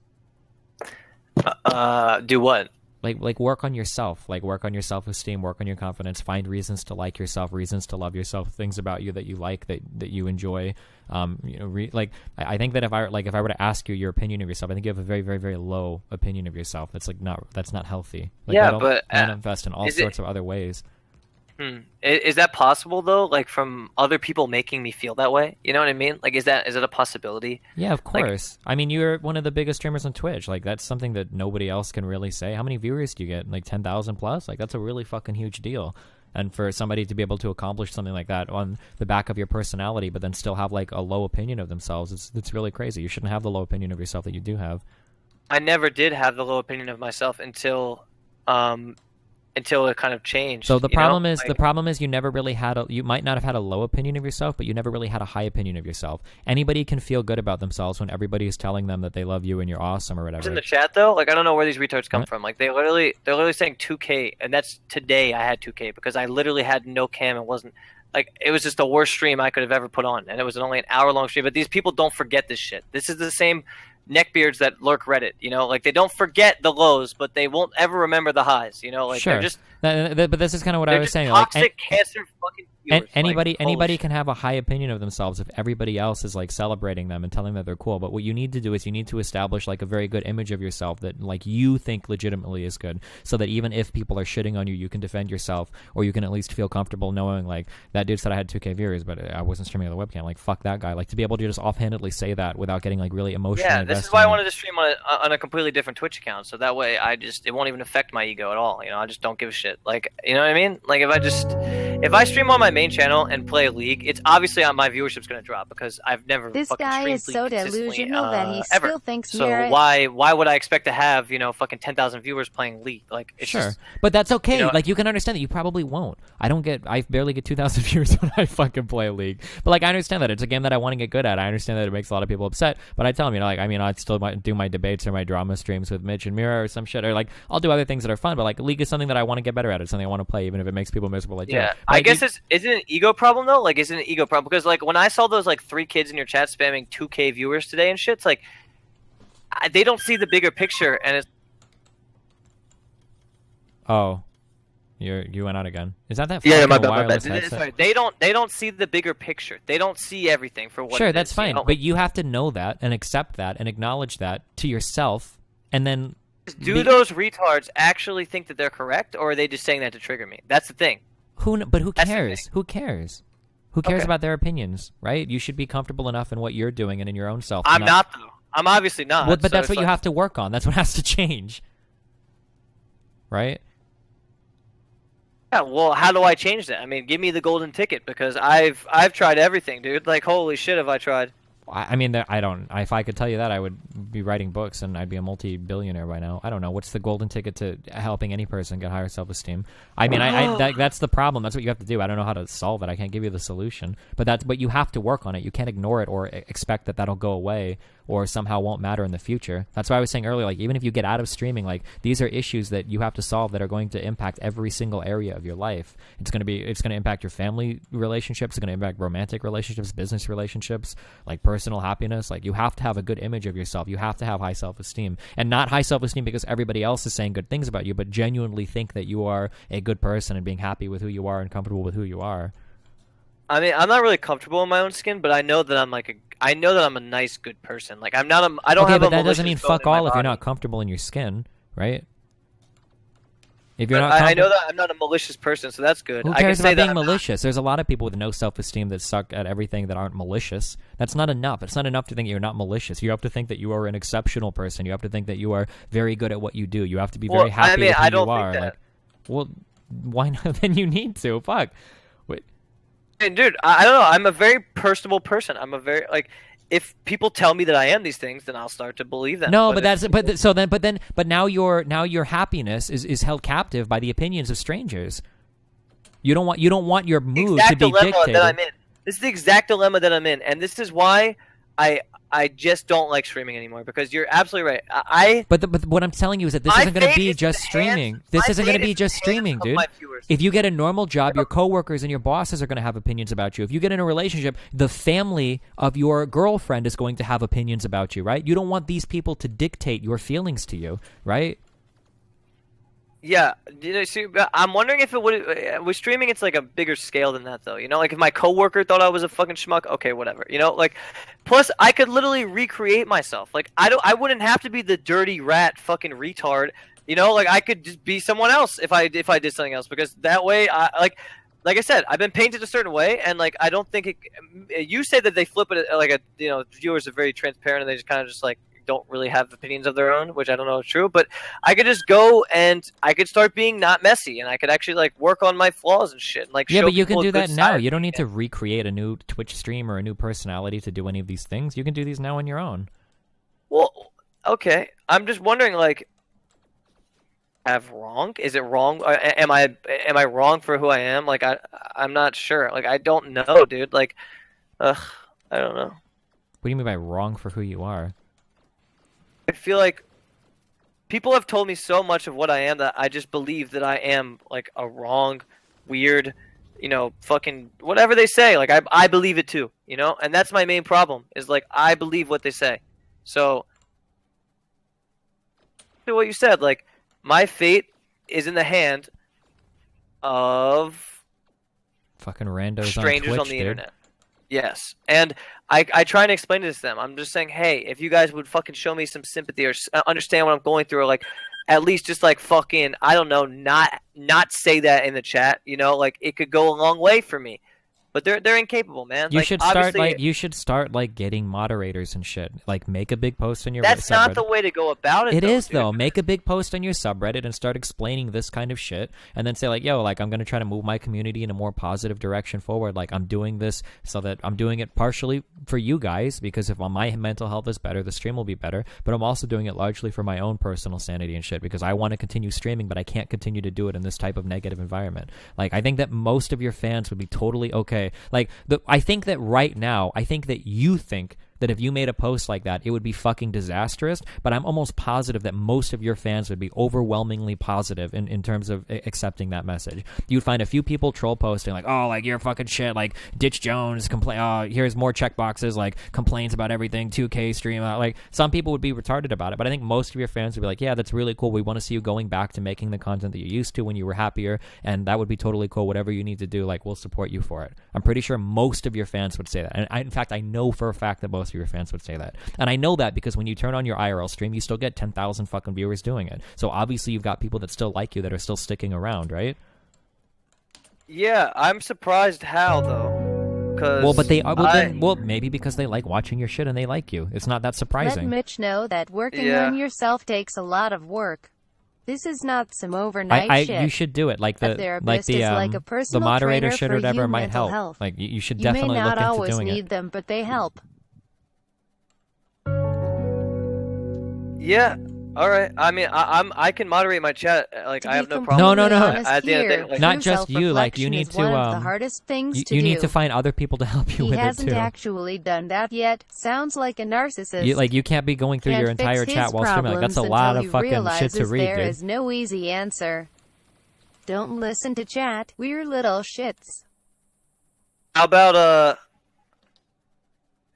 Do what? Like work on yourself, like work on your self-esteem, work on your confidence, find reasons to like yourself, reasons to love yourself, things about you that you like, that you enjoy. You know, like I think that if I were to ask you your opinion of yourself, I think you have a very, very, very low opinion of yourself. That's not healthy. Like, yeah, that'll but manifest in all sorts of other ways. Is that possible though? Like from other people making me feel that way? You know what I mean? Like is it a possibility? Yeah, of course. Like, I mean, you're one of the biggest streamers on Twitch. Like that's something that nobody else can really say. How many viewers do you get? Like 10,000 plus? Like that's a really fucking huge deal. And for somebody to be able to accomplish something like that on the back of your personality, but then still have like a low opinion of themselves, it's really crazy. You shouldn't have the low opinion of yourself that you do have. I never did have the low opinion of myself until it kind of changed. So the problem is you never really had you might not have had a low opinion of yourself, but you never really had a high opinion of yourself. Anybody can feel good about themselves when everybody is telling them that they love you and you're awesome or whatever. In the chat though, like I don't know where these retards come from. Like they're literally saying 2K, and that's today I had 2K because I literally had no cam and wasn't like it was just the worst stream I could have ever put on, and it was only an hour-long stream. But these people don't forget this shit. This is the same neckbeards that lurk Reddit. You know, like they don't forget the lows, but they won't ever remember the highs. You know, like Sure. they're just. But this is kind of what I was saying. Toxic, Like, cancer, fucking. Viewers. anybody can have a high opinion of themselves if everybody else is like celebrating them and telling that they're cool. But what you need to do is you need to establish like a very good image of yourself that like you think legitimately is good, so that even if people are shitting on you, you can defend yourself, or you can at least feel comfortable knowing like that dude said I had 2K viewers, but I wasn't streaming on the webcam. Like fuck that guy. Like to be able to just offhandedly say that without getting like really emotional. Yeah, this is why I wanted to stream on a completely different Twitch account, so that way it won't even affect my ego at all. You know, I just don't give a shit. Like, you know what I mean? Like if I stream on my main channel and play a league, it's obviously my viewership's going to drop because I've never. This fucking guy streamed is so League consistently, delusional that he ever. still thinks so. Mira. Why would I expect to have fucking 10,000 viewers playing League? Like, it's sure, just, but that's okay. You know, like you can understand that you probably won't. I barely get 2,000 viewers when I fucking play a League. But like I understand that it's a game that I want to get good at. I understand that it makes a lot of people upset. But I tell them, like I mean, I still might do my debates or my drama streams with Mitch and Mira or some shit, or like I'll do other things that are fun. But like League is something that I want to get better at. It's something I want to play, even if it makes people miserable. Like yeah, I guess is it an ego problem though? Like, is it an ego problem? Because like when I saw those like 3 kids in your chat spamming 2K viewers today and shit, it's like they don't see the bigger picture, and it's. Oh, you went out again. Is that Yeah, my wireless bad. headset? Sorry. They don't see the bigger picture. They don't see everything for what. Sure, it that's is, fine. you know? But you have to know that and accept that and acknowledge that to yourself, and then. Do those retards actually think that they're correct, or are they just saying that to trigger me? That's the thing. But who That's the cares? thing. Who cares? Who cares Okay. about their opinions, right? You should be comfortable enough in what you're doing and in your own self. I'm not though. I'm obviously not. Well, but so that's it's what you like- have to work on. That's what has to change, right? Yeah. Well, how do I change that? I mean, give me the golden ticket because I've tried everything, dude. Like, holy shit, have I tried? I mean, I don't. If I could tell you that, I would be writing books and I'd be a multi-billionaire by now. I don't know. What's the golden ticket to helping any person get higher self-esteem? I mean, that's the problem. That's what you have to do. I don't know how to solve it. I can't give you the solution. But you have to work on it. You can't ignore it or expect that that'll go away or somehow won't matter in the future. That's why I was saying earlier, like, even if you get out of streaming, like, these are issues that you have to solve that are going to impact every single area of your life. It's going to impact your family relationships. It's going to impact romantic relationships, business relationships, like personal happiness. Like, you have to have a good image of yourself. You have to have high self-esteem, and not high self-esteem because everybody else is saying good things about you, but genuinely think that you are a good person and being happy with who you are and comfortable with who you are. I mean, I'm not really comfortable in my own skin, but I know that I'm a nice, good person. Like, I'm not a. I don't Okay, have but a that doesn't malicious mean bone fuck in my all if you're body. not comfortable in your skin, right? If you're But not, I know that I'm not a malicious person, so that's good. who I can cares say about that being I'm not- malicious? There's a lot of people with no self-esteem that suck at everything that aren't malicious. That's not enough. It's not enough to think you're not malicious. You have to think that you are an exceptional person. You have to think that you are very good at what you do. You have to be very happy with who I don't you think are. that. Like, well, why not? Then you need to. Fuck. Wait. And dude, I don't know. I'm a very personable person. I'm a very like. If people tell me that I am these things, then I'll start to believe them. No, if- but now your happiness is held captive by the opinions of strangers. You don't want your mood to be dilemma dictated. that I'm in. This is the exact dilemma that I'm in, and this is why I just don't like streaming anymore because you're absolutely right. But what I'm telling you is that this My isn't going to fate be is just in the hands- streaming. This my isn't going to fate be is just in the streaming, hands of dude. my viewers. If you get a normal job, your coworkers and your bosses are going to have opinions about you. If you get in a relationship, the family of your girlfriend is going to have opinions about you, right? You don't want these people to dictate your feelings to you, right? Yeah, see, I'm wondering if it would with streaming. It's like a bigger scale than that, though. You know, like if my coworker thought I was a fucking schmuck, okay, whatever. You know, like plus I could literally recreate myself. Like I wouldn't have to be the dirty rat fucking retard. You know, like I could just be someone else if I did something else because that way like I said, I've been painted a certain way, and like I don't think it. You say that they flip it like viewers are very transparent and they just kind of just like don't really have opinions of their own, which I don't know is true, but I could just go and I could start being not messy and I could actually like work on my flaws and shit. Like Yeah, show but you can people a do good that now. side. You don't need to recreate a new Twitch stream or a new personality to do any of these things. You can do these now on your own. Well, okay. I'm just wondering, like, have wrong? Is it wrong? Am I wrong for who I am? Like, I'm not sure. Like, I don't know, dude. Like, I don't know. What do you mean by wrong for who you are? I feel like people have told me so much of what I am that I just believe that I am like a wrong, weird, fucking whatever they say. Like I believe it too, and that's my main problem is like I believe what they say. So exactly what you said. Like, my fate is in the hand of Fucking randos strangers on Twitch, on the dude. internet. Yes, and I try and explain this to them. I'm just saying, hey, if you guys would fucking show me some sympathy or understand what I'm going through, or like at least just like fucking, I don't know, not say that in the chat, you know, like it could go a long way for me. But they're incapable, man. You like, should start like getting moderators and shit. Like make a big post on your That's subreddit. not the way to go about it. It is dude. though. Make a big post on your subreddit and start explaining this kind of shit, and then say like, "Yo, like I'm gonna try to move my community in a more positive direction forward. Like I'm doing this so that I'm doing it partially for you guys because if my mental health is better, the stream will be better. But I'm also doing it largely for my own personal sanity and shit because I want to continue streaming, but I can't continue to do it in this type of negative environment. Like I think that most of your fans would be totally okay. Like I think that right now, I think that you think that if you made a post like that, it would be fucking disastrous, but I'm almost positive that most of your fans would be overwhelmingly positive in terms of accepting that message. You'd find a few people troll posting like, oh, like, you're fucking shit, like, Ditch Jones, here's more checkboxes, like, complains about everything, 2K stream, like, some people would be retarded about it, but I think most of your fans would be like, yeah, that's really cool, we want to see you going back to making the content that you used to when you were happier, and that would be totally cool, whatever you need to do, like, we'll support you for it. I'm pretty sure most of your fans would say that, and in fact, I know for a fact that most of your fans would say that. And I know that because when you turn on your IRL stream, you still get 10,000 fucking viewers doing it. So obviously you've got people that still like you that are still sticking around, right? Yeah, I'm surprised how though. Well, but maybe because they like watching your shit and they like you. It's not that surprising. Let Mitch know that working on yourself takes a lot of work. This is not some overnight shit. You should do it. Like the the moderator shit or whatever might help. Health. Like you should definitely look into doing it. You may not always need them, but they help. Yeah. All right. I mean, I can moderate my chat. Like I have no problem. No. At the end of the day, like, not just you. Like you need to. One of the hardest things you need to find other people to help you with it too. He hasn't actually done that yet. Sounds like a narcissist. You can't be going through your entire chat while streaming. Like that's a lot of fucking shit to read, There dude. is no easy answer. Don't listen to chat. We're little shits. How about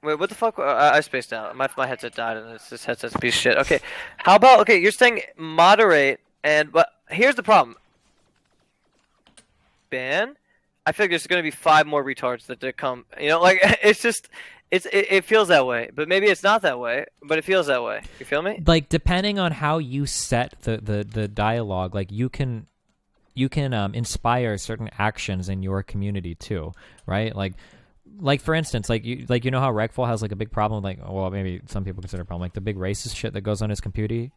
wait, what the fuck? I spaced out. My headset died, and this headset's a piece of shit. Okay, how about you're saying moderate, but here's the problem. Ban? I feel like there's gonna be 5 more retards that come. You know, like it's just, it feels that way, but maybe it's not that way, but it feels that way. You feel me? Like depending on how you set the dialogue, like you can inspire certain actions in your community too, right? Like for instance, like you know how Regful has like a big problem, like, well, maybe some people consider a problem, like the big racist shit that goes on his community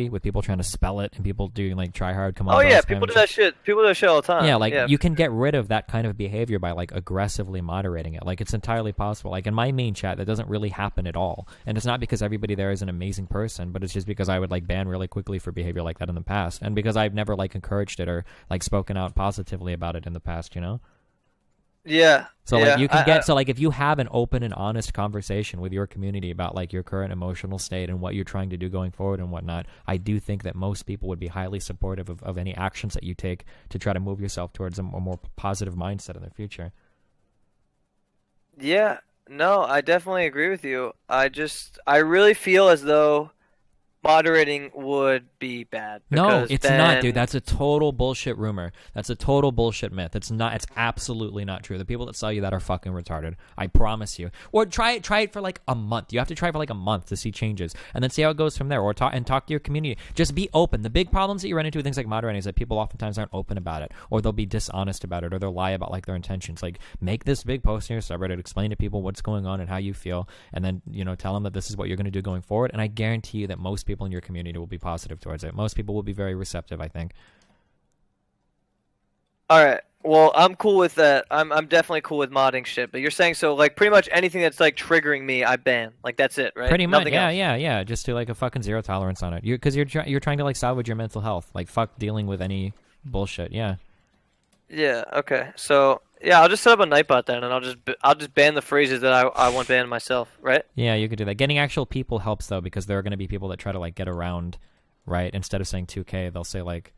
with people trying to spell it and people doing like try hard come on. Oh yeah, people do that shit. People do that shit all the time. Yeah, you can get rid of that kind of behavior by like aggressively moderating it. Like it's entirely possible. Like in my main chat, that doesn't really happen at all, and it's not because everybody there is an amazing person, but it's just because I would like ban really quickly for behavior like that in the past, and because I've never like encouraged it or like spoken out positively about it in the past, you know. Yeah. So like you can so like if you have an open and honest conversation with your community about like your current emotional state and what you're trying to do going forward and whatnot, I do think that most people would be highly supportive of any actions that you take to try to move yourself towards a more positive mindset in the future. Yeah. No, I definitely agree with you. I really feel as though moderating would be bad. No, it's not, dude. That's a total bullshit rumor. That's a total bullshit myth. It's not. It's absolutely not true. The people that sell you that are fucking retarded. I promise you. Or try it for like a month. You have to try for like a month to see changes, and then see how it goes from there. Or talk to your community. Just be open. The big problems that you run into with things like moderating is that people oftentimes aren't open about it, or they'll be dishonest about it, or they'll lie about like their intentions. Like make this big post in your subreddit, explain to people what's going on and how you feel, and then tell them that this is what you're going to do going forward. And I guarantee you that most people in your community will be positive towards it. Most people will be very receptive, I think. All right. Well, I'm cool with that. I'm definitely cool with modding shit. But you're saying so like pretty much anything that's like triggering me, I ban. Like that's it, right? Pretty much. Nothing Yeah. else. Just do like a fucking zero tolerance on it. Because you're trying to like salvage your mental health. Like fuck dealing with any bullshit. Yeah. Yeah. Okay. So yeah, I'll just set up a nightbot then, and I'll just ban the phrases that I want banned myself, right? Yeah, you could do that. Getting actual people helps though, because there are going to be people that try to like get around, right? Instead of saying 2K, they'll say like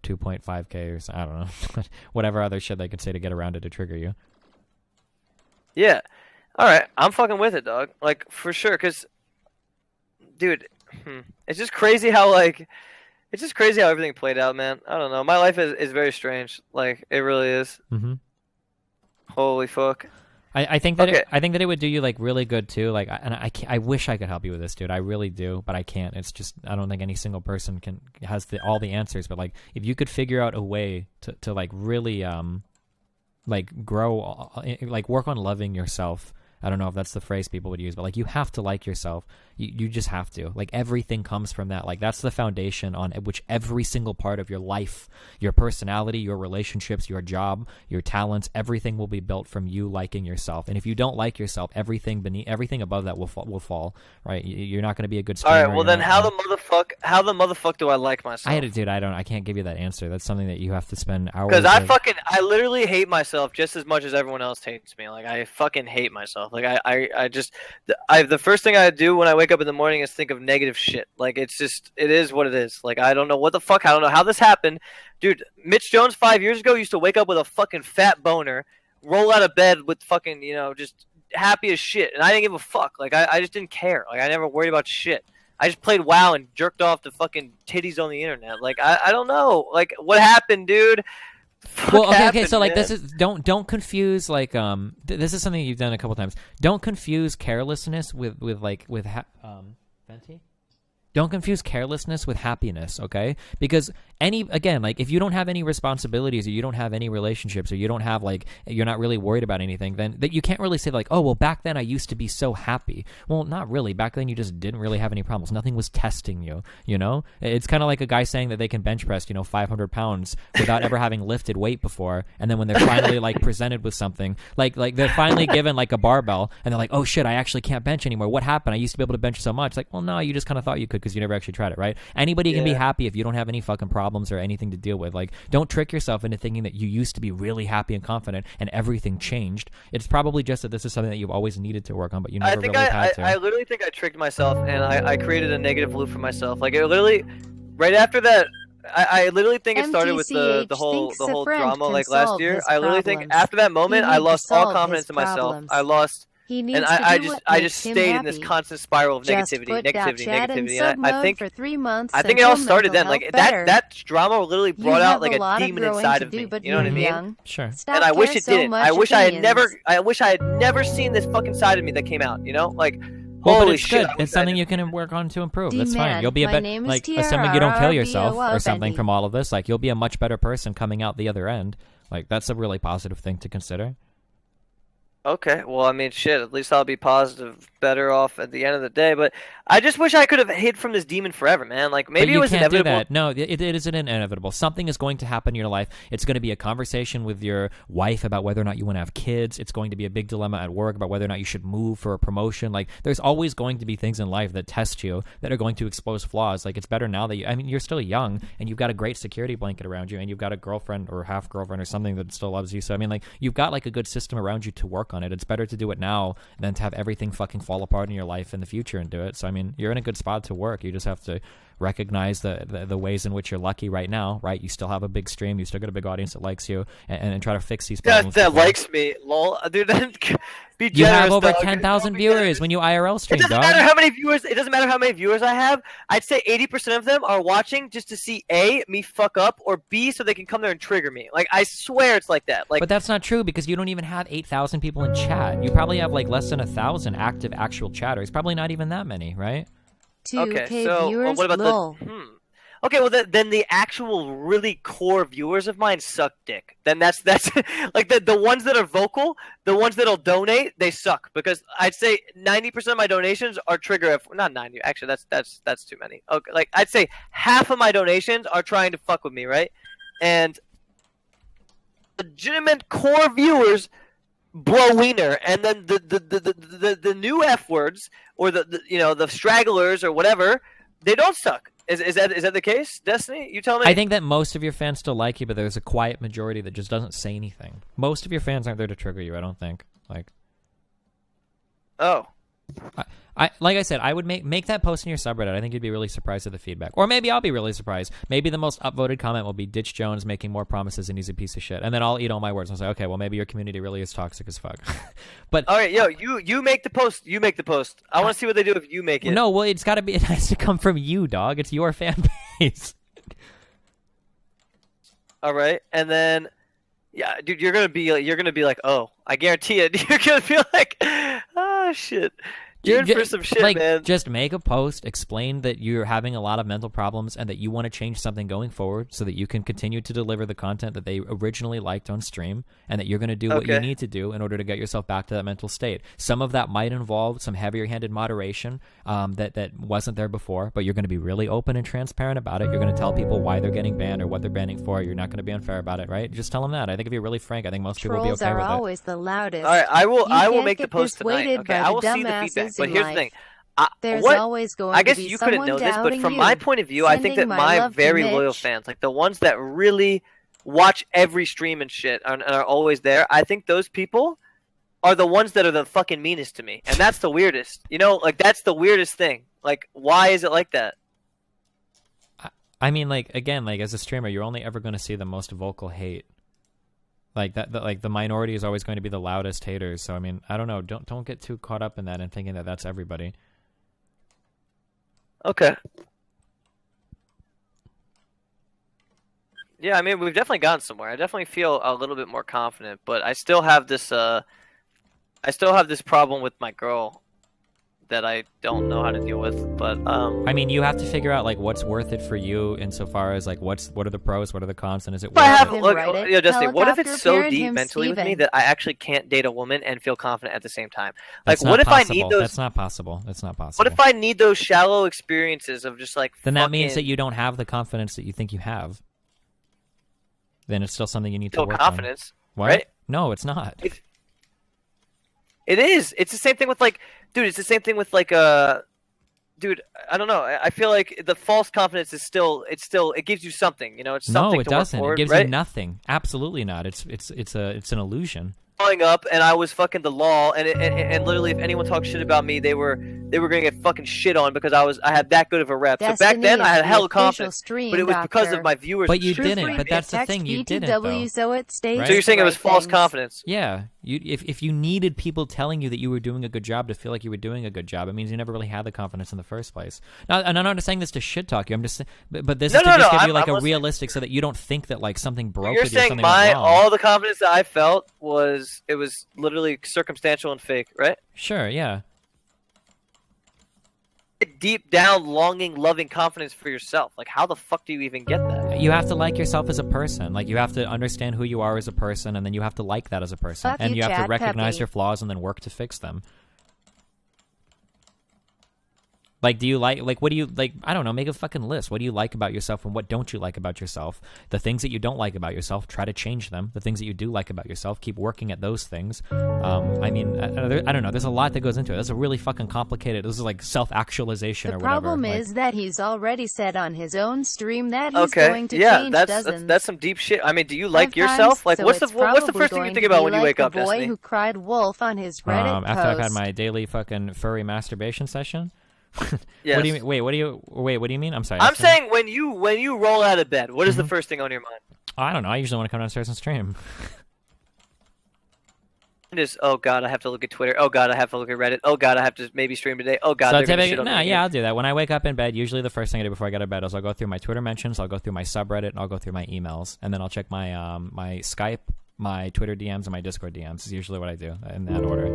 2.5K or something. I don't know, whatever other shit they could say to get around it to trigger you. Yeah. All right, I'm fucking with it, dog. Like for sure, cause, dude, It's just crazy how everything played out, man. I don't know. My life is very strange. Like it really is. Mm-hmm. Holy fuck. I think that I think that it would do you like really good too. Like, I wish I could help you with this, dude. I really do, but I can't. It's just I don't think any single person has all the answers. But like, if you could figure out a way to like really like grow, like work on loving yourself. I don't know if that's the phrase people would use, but like you have to like yourself. You just have to. Like everything comes from that. Like that's the foundation on which every single part of your life, your personality, your relationships, your job, your talents, everything will be built from you liking yourself. And if you don't like yourself, everything above that will fall. Right? You're not going to be a good streamer. All right. Well, then how the motherfuck do I like myself? I can't give you that answer. That's something that you have to spend hours. Because I literally hate myself just as much as everyone else hates me. Like I fucking hate myself. Like the first thing I do when I wake up in the morning is think of negative shit. Like it is what it is. Like I don't know what the fuck. I don't know how this happened, dude. Mitch Jones 5 years ago used to wake up with a fucking fat boner, roll out of bed with fucking just happy as shit, and I didn't give a fuck. Like I just didn't care. Like I never worried about shit. I just played WoW and jerked off to fucking titties on the internet. Like I don't know. Like what happened, dude? Well, okay. So, like, this is don't confuse like this is something you've done a couple times. Don't confuse carelessness with Venti. Don't confuse carelessness with happiness, okay? Because like if you don't have any responsibilities or you don't have any relationships or you don't have like you're not really worried about anything, then that you can't really say like, oh well, back then I used to be so happy. Well, not really. Back then you just didn't really have any problems. Nothing was testing you. It's kind of like a guy saying that they can bench press 500 pounds without ever having lifted weight before, and then when they're finally like presented with something like they're finally given like a barbell and they're like, oh shit, I actually can't bench anymore. What happened? I used to be able to bench so much. It's like, well, no, you just kind of thought you could because you never actually tried it, right? Anybody can be happy if you don't have any fucking problems or anything to deal with. Like, don't trick yourself into thinking that you used to be really happy and confident and everything changed. It's probably just that this is something that you've always needed to work on, but you never really had to. I literally think I tricked myself and I created a negative loop for myself. Like, it literally, right after that, I literally think it started with the whole drama like last year. I literally think after that moment, I lost all confidence in myself. I lost. And I just stayed in this constant spiral of negativity. And I think for 3 months. I think it all started then. Like that drama literally brought out like a demon inside of me. You know what I mean? Sure. And I wish it didn't. I wish I had never seen this fucking side of me that came out. Like. Well, but it's good. It's something you can work on to improve. That's fine. You'll be like, assuming you don't kill yourself or something from all of this, like you'll be a much better person coming out the other end. Like that's a really positive thing to consider. Okay, well, I mean, shit, at least I'll be positive, better off at the end of the day, but I just wish I could have hid from this demon forever, man. Like, maybe it was inevitable. Do that. No, it isn't inevitable. Something is going to happen in your life. It's going to be a conversation with your wife about whether or not you want to have kids. It's going to be a big dilemma at work about whether or not you should move for a promotion. Like, there's always going to be things in life that test you, that are going to expose flaws. Like, it's better now that you're still young, and you've got a great security blanket around you, and you've got a girlfriend or half-girlfriend or something that still loves you. So, I mean, like, you've got, like, a good system around you to work on it. It's better to do it now than to have everything fucking fall apart in your life in the future and do it. So I mean, you're in a good spot to work. You just have to recognize the ways in which you're lucky right now, right? You still have a big stream, you still got a big audience that likes you, and try to fix these problems. That likes me, lol. Dude, be generous, you have over 10,000 viewers when you IRL stream, dog. It doesn't matter how many viewers I have. I'd say 80% of them are watching just to see A, me fuck up, or B, so they can come there and trigger me. Like, I swear it's like that. Like, but that's not true because you don't even have 8,000 people in chat. You probably have like less than 1,000 active actual chatters. Probably not even that many, right? 2K viewers. What about Okay, well then the actual really core viewers of mine suck dick. Then that's like the ones that are vocal, the ones that'll donate, they suck because I'd say 90% of my donations are not 90. Actually, that's too many. Okay, like I'd say half of my donations are trying to fuck with me, right? And legitimate core viewers blow wiener, and then the new F words or the stragglers or whatever, they don't suck. Is that the case, Destiny? You tell me. I think that most of your fans still like you, but there's a quiet majority that just doesn't say anything. Most of your fans aren't there to trigger you, I don't think. Like, oh, Like I said, I would make that post in your subreddit. I think you'd be really surprised at the feedback. Or maybe I'll be really surprised. Maybe the most upvoted comment will be Ditch Jones making more promises and he's a piece of shit. And then I'll eat all my words and say, okay, well, maybe your community really is toxic as fuck. But all right, yo, you make the post. You make the post. I want to see what they do if you make it. no, well, it has to come from you, dog. It's your fan base. All right, and then, yeah, dude, you're gonna be like, oh, I guarantee it. You're gonna be like, oh shit. You're in for some shit, like, man. Just make a post, explain that you're having a lot of mental problems and that you want to change something going forward so that you can continue to deliver the content that they originally liked on stream and that you're going to do what you need to do in order to get yourself back to that mental state. Some of that might involve some heavier-handed moderation that wasn't there before, but you're going to be really open and transparent about it. You're going to tell people why they're getting banned or what they're banning for. You're not going to be unfair about it, right? Just tell them that. I think if you're really frank, I think most people will be okay with it. Trolls are always the loudest. All right, I will make the post tonight. Okay, I will see the feedback. But here's the thing. There's always going I guess to be you couldn't know this, but from you. my point of view, I think that my very loyal Mitch. fans, like the ones that really watch every stream and shit and are always there, I think those people are the ones that are the fucking meanest to me. And that's the weirdest. You know, like that's the weirdest thing. Like, why is it like that? I mean, like, again, like as a streamer, you're only ever going to see the most vocal hate. Like like the minority is always going to be the loudest haters. So I mean, I don't know. Don't get too caught up in that and thinking that that's everybody. Okay. Yeah, I mean, we've definitely gotten somewhere. I definitely feel a little bit more confident, but I still have this problem with my girl that I don't know how to deal with. But I mean, you have to figure out like what's worth it for you insofar as like what are the pros, what are the cons, and is it worth I have it? look, Write it. yo, Justin, what if it's Helicopter so parent deep him, mentally with me Steven. that I actually can't date a woman and feel confident at the same time? Like, That's not what if possible. I need those? That's not possible. That's not possible. What if I need those shallow experiences of just like? Then that means that fucking you don't have the confidence that you think you have. Then it's still something you need to feel work confidence, on. What? right? No, it's not. It is. It's the same thing with like, dude. It's the same thing with like, dude. I don't know. I feel like the false confidence is still. It gives you something. You know, it's something. No, it to work doesn't. forward, It gives right? you nothing. Absolutely not. It's an illusion. Growing up, and I was fucking the law, and literally, if anyone talked shit about me, they were gonna get fucking shit on because I had that good of a rep. So back then, I had hella confidence, but it was because of my viewers. But you and shit. didn't. But that's the thing. You didn't, though. So it stays Right? So you're saying it was false things. confidence? Yeah, if you needed people telling you that you were doing a good job to feel like you were doing a good job, it means you never really had the confidence in the first place. Now, and I'm not saying this to shit talk you. I'm just, but this is to just give you like a realistic, so that you don't think that like something broke. You're with you or saying something went wrong. all the confidence that I felt was literally circumstantial and fake, right? Sure, yeah. Deep down, longing, loving confidence for yourself. Like, how the fuck do you even get that? You have to like yourself as a person. Like, you have to understand who you are as a person, and then you have to like that as a person. Fuck And you, you have to Chad recognize Peppy. your flaws and then work to fix them. Like, do you like, what do you, like, I don't know, make a fucking list. What do you like about yourself and what don't you like about yourself? The things that you don't like about yourself, try to change them. The things that you do like about yourself, keep working at those things. I mean, I don't know, there's a lot that goes into it. That's a really fucking complicated, this is like self-actualization or whatever. The problem Like, is that he's already said on his own stream that he's going to change dozens. that's some deep shit. I mean, do you like 5 yourself? times, Like, so what's the it's first thing probably you think about when you going to wake be up, like the boy Destiny? who cried wolf on his Reddit after I've had post. my daily fucking furry masturbation session? Yes. What do you mean? What do you mean? I'm sorry. I'm saying when you roll out of bed, what is the first thing on your mind? I don't know. I usually want to come downstairs and stream. Just, oh god, I have to look at Twitter. Oh god, I have to look at Reddit. Oh god, I have to maybe stream today. Oh god, So they're gonna typically, shit on me. yeah, I'll do that. When I wake up in bed, usually the first thing I do before I go to bed is I'll go through my Twitter mentions, I'll go through my subreddit, and I'll go through my emails, and then I'll check my my Skype, my Twitter DMs, and my Discord DMs. Is usually what I do in that order.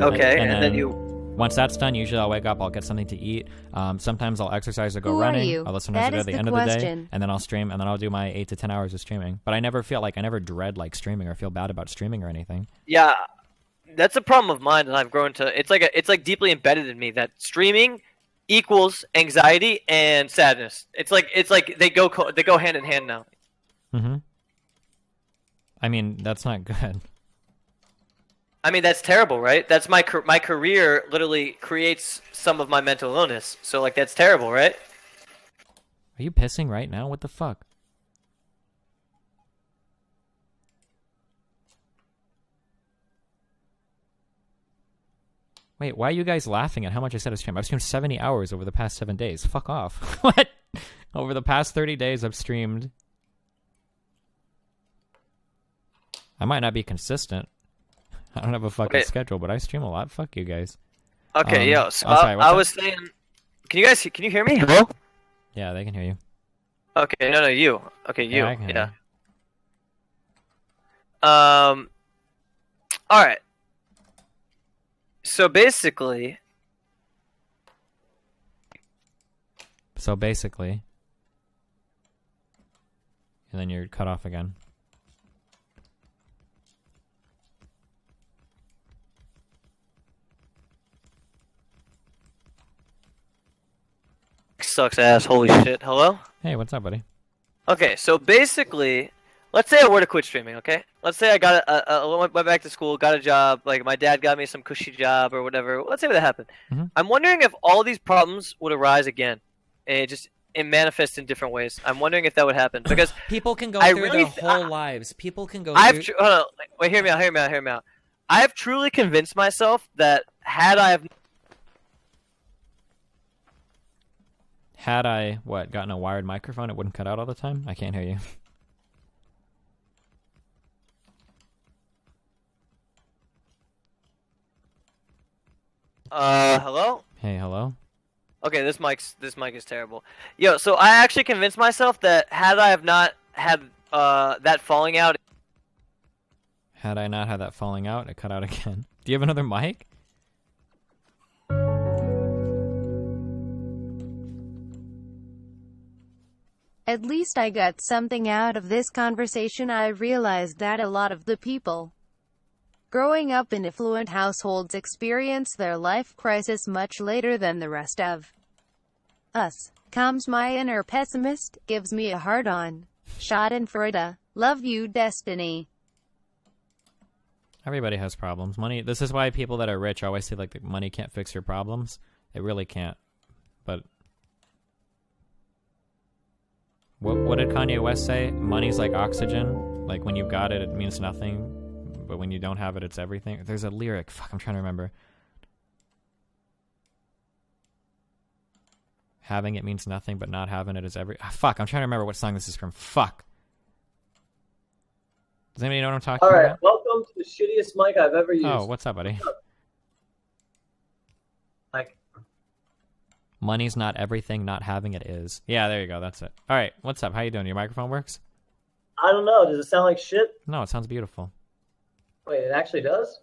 Okay, and then you. Once that's done, usually I'll wake up, I'll get something to eat. Sometimes I'll exercise or go Who are running. you? I'll listen That to music at is the the end of the day, question. and then I'll stream, and then I'll do my 8 to 10 hours of streaming. But I never dread like streaming or feel bad about streaming or anything. Yeah, that's a problem of mine that I've grown to. It's like deeply embedded in me that streaming equals anxiety and sadness. It's like they go hand in hand now. Mm-hmm. I mean, that's not good. I mean, that's terrible, right? That's my career literally creates some of my mental illness. So like that's terrible, right? Are you pissing right now? What the fuck? Wait, why are you guys laughing at how much I said I streamed? I've streamed 70 hours over the past 7 days. Fuck off. What? Over the past 30 days, I've streamed. I might not be consistent. I don't have a fucking schedule, but I stream a lot. Fuck you guys. Okay, yo. So sorry, I was saying, can you hear me? Hello? Yeah, they can hear you. Okay, no, you. Okay, you. Yeah, I can hear you. All right. So basically. And then you're cut off again. Sucks ass. Holy shit. Hello? Hey, what's up, buddy? Okay, so basically, let's say I were to quit streaming, okay? Let's say I got went back to school, got a job, like my dad got me some cushy job or whatever. Let's say that happened. Mm-hmm. I'm wondering if all these problems would arise again, and it manifests in different ways. I'm wondering if that would happen because people can go I through really their whole lives. People can go. Hold on, wait, hear me out. I have truly convinced myself that had I gotten a wired microphone, it wouldn't cut out all the time? I can't hear you. Hello? Hey, hello? Okay, this mic is terrible. Yo, so I actually convinced myself that had I have not had that falling out. Had I not had that falling out, it cut out again. Do you have another mic? At least I got something out of this conversation. I realized that a lot of the people growing up in affluent households experience their life crisis much later than the rest of us. Calms my inner pessimist, gives me a hard-on. Schadenfreude. Love you, Destiny. Everybody has problems. Money. This is why people that are rich always say like money can't fix your problems. It really can't. But what did Kanye West say? Money's like oxygen. Like when you got it, it means nothing. But when you don't have it, it's everything. There's a lyric. Fuck, I'm trying to remember. Having it means nothing, but not having it is every... fuck, I'm trying to remember what song this is from. Fuck. Does anybody know what I'm talking about? Alright, welcome to the shittiest mic I've ever used. Oh, what's up, buddy? Like, money's not everything, not having it is. Yeah, there you go, that's it. Alright, what's up? How you doing? Your microphone works? I don't know, does it sound like shit? No, it sounds beautiful. Wait, it actually does?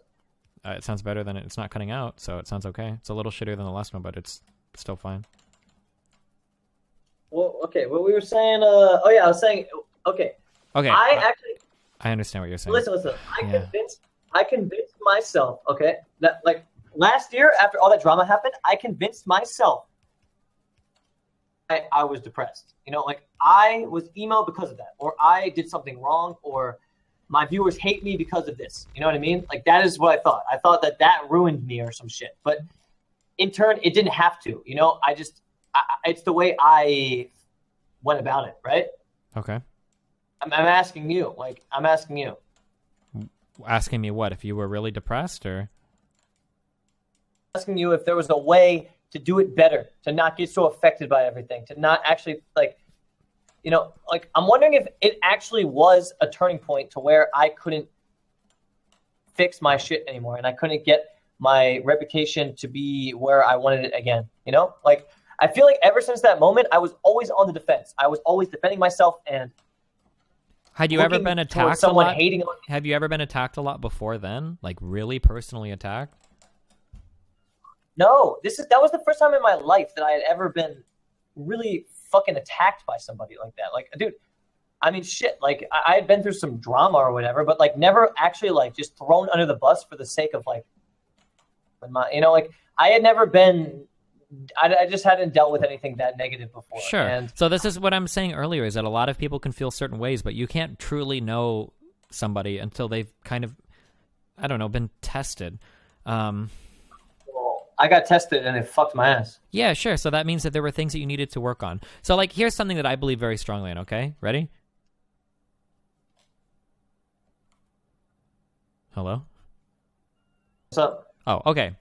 It sounds better than it's not cutting out, so it sounds okay. It's a little shittier than the last one, but it's still fine. Well, okay, what we were saying, oh yeah, I was saying, okay. Okay. I understand what you're saying. Listen, I convinced myself, okay, that like last year after all that drama happened, I convinced myself I was depressed. You know, like I was emo because of that, or I did something wrong, or my viewers hate me because of this. You know what I mean? Like that is what I thought. I thought that ruined me or some shit. But in turn, it didn't have to. You know, it's the way I went about it, right? Okay. I'm asking you. I'm asking you. Asking me what? If you were really depressed, or? Asking you if there was a way to do it better, to not get so affected by everything, to not actually, like, you know, like, I'm wondering if it actually was a turning point to where I couldn't fix my shit anymore and I couldn't get my reputation to be where I wanted it again, you know? Like, I feel like ever since that moment, I was always on the defense. I was always defending myself and had you ever been attacked someone a lot? Hating on me. Have you ever been attacked a lot before then? Like, really personally attacked? No, that was the first time in my life that I had ever been really fucking attacked by somebody like that. Like, dude, I mean, shit, like, I had been through some drama or whatever, but, like, never actually, like, just thrown under the bus for the sake of, like, you know, like, I had never been, I just hadn't dealt with anything that negative before. Sure. And so this is what I'm saying earlier, is that a lot of people can feel certain ways, but you can't truly know somebody until they've kind of, I don't know, been tested. I got tested and it fucked my ass. Yeah, sure. So that means that there were things that you needed to work on. So, like, here's something that I believe very strongly in, okay? Ready? Hello? What's up? Oh, okay.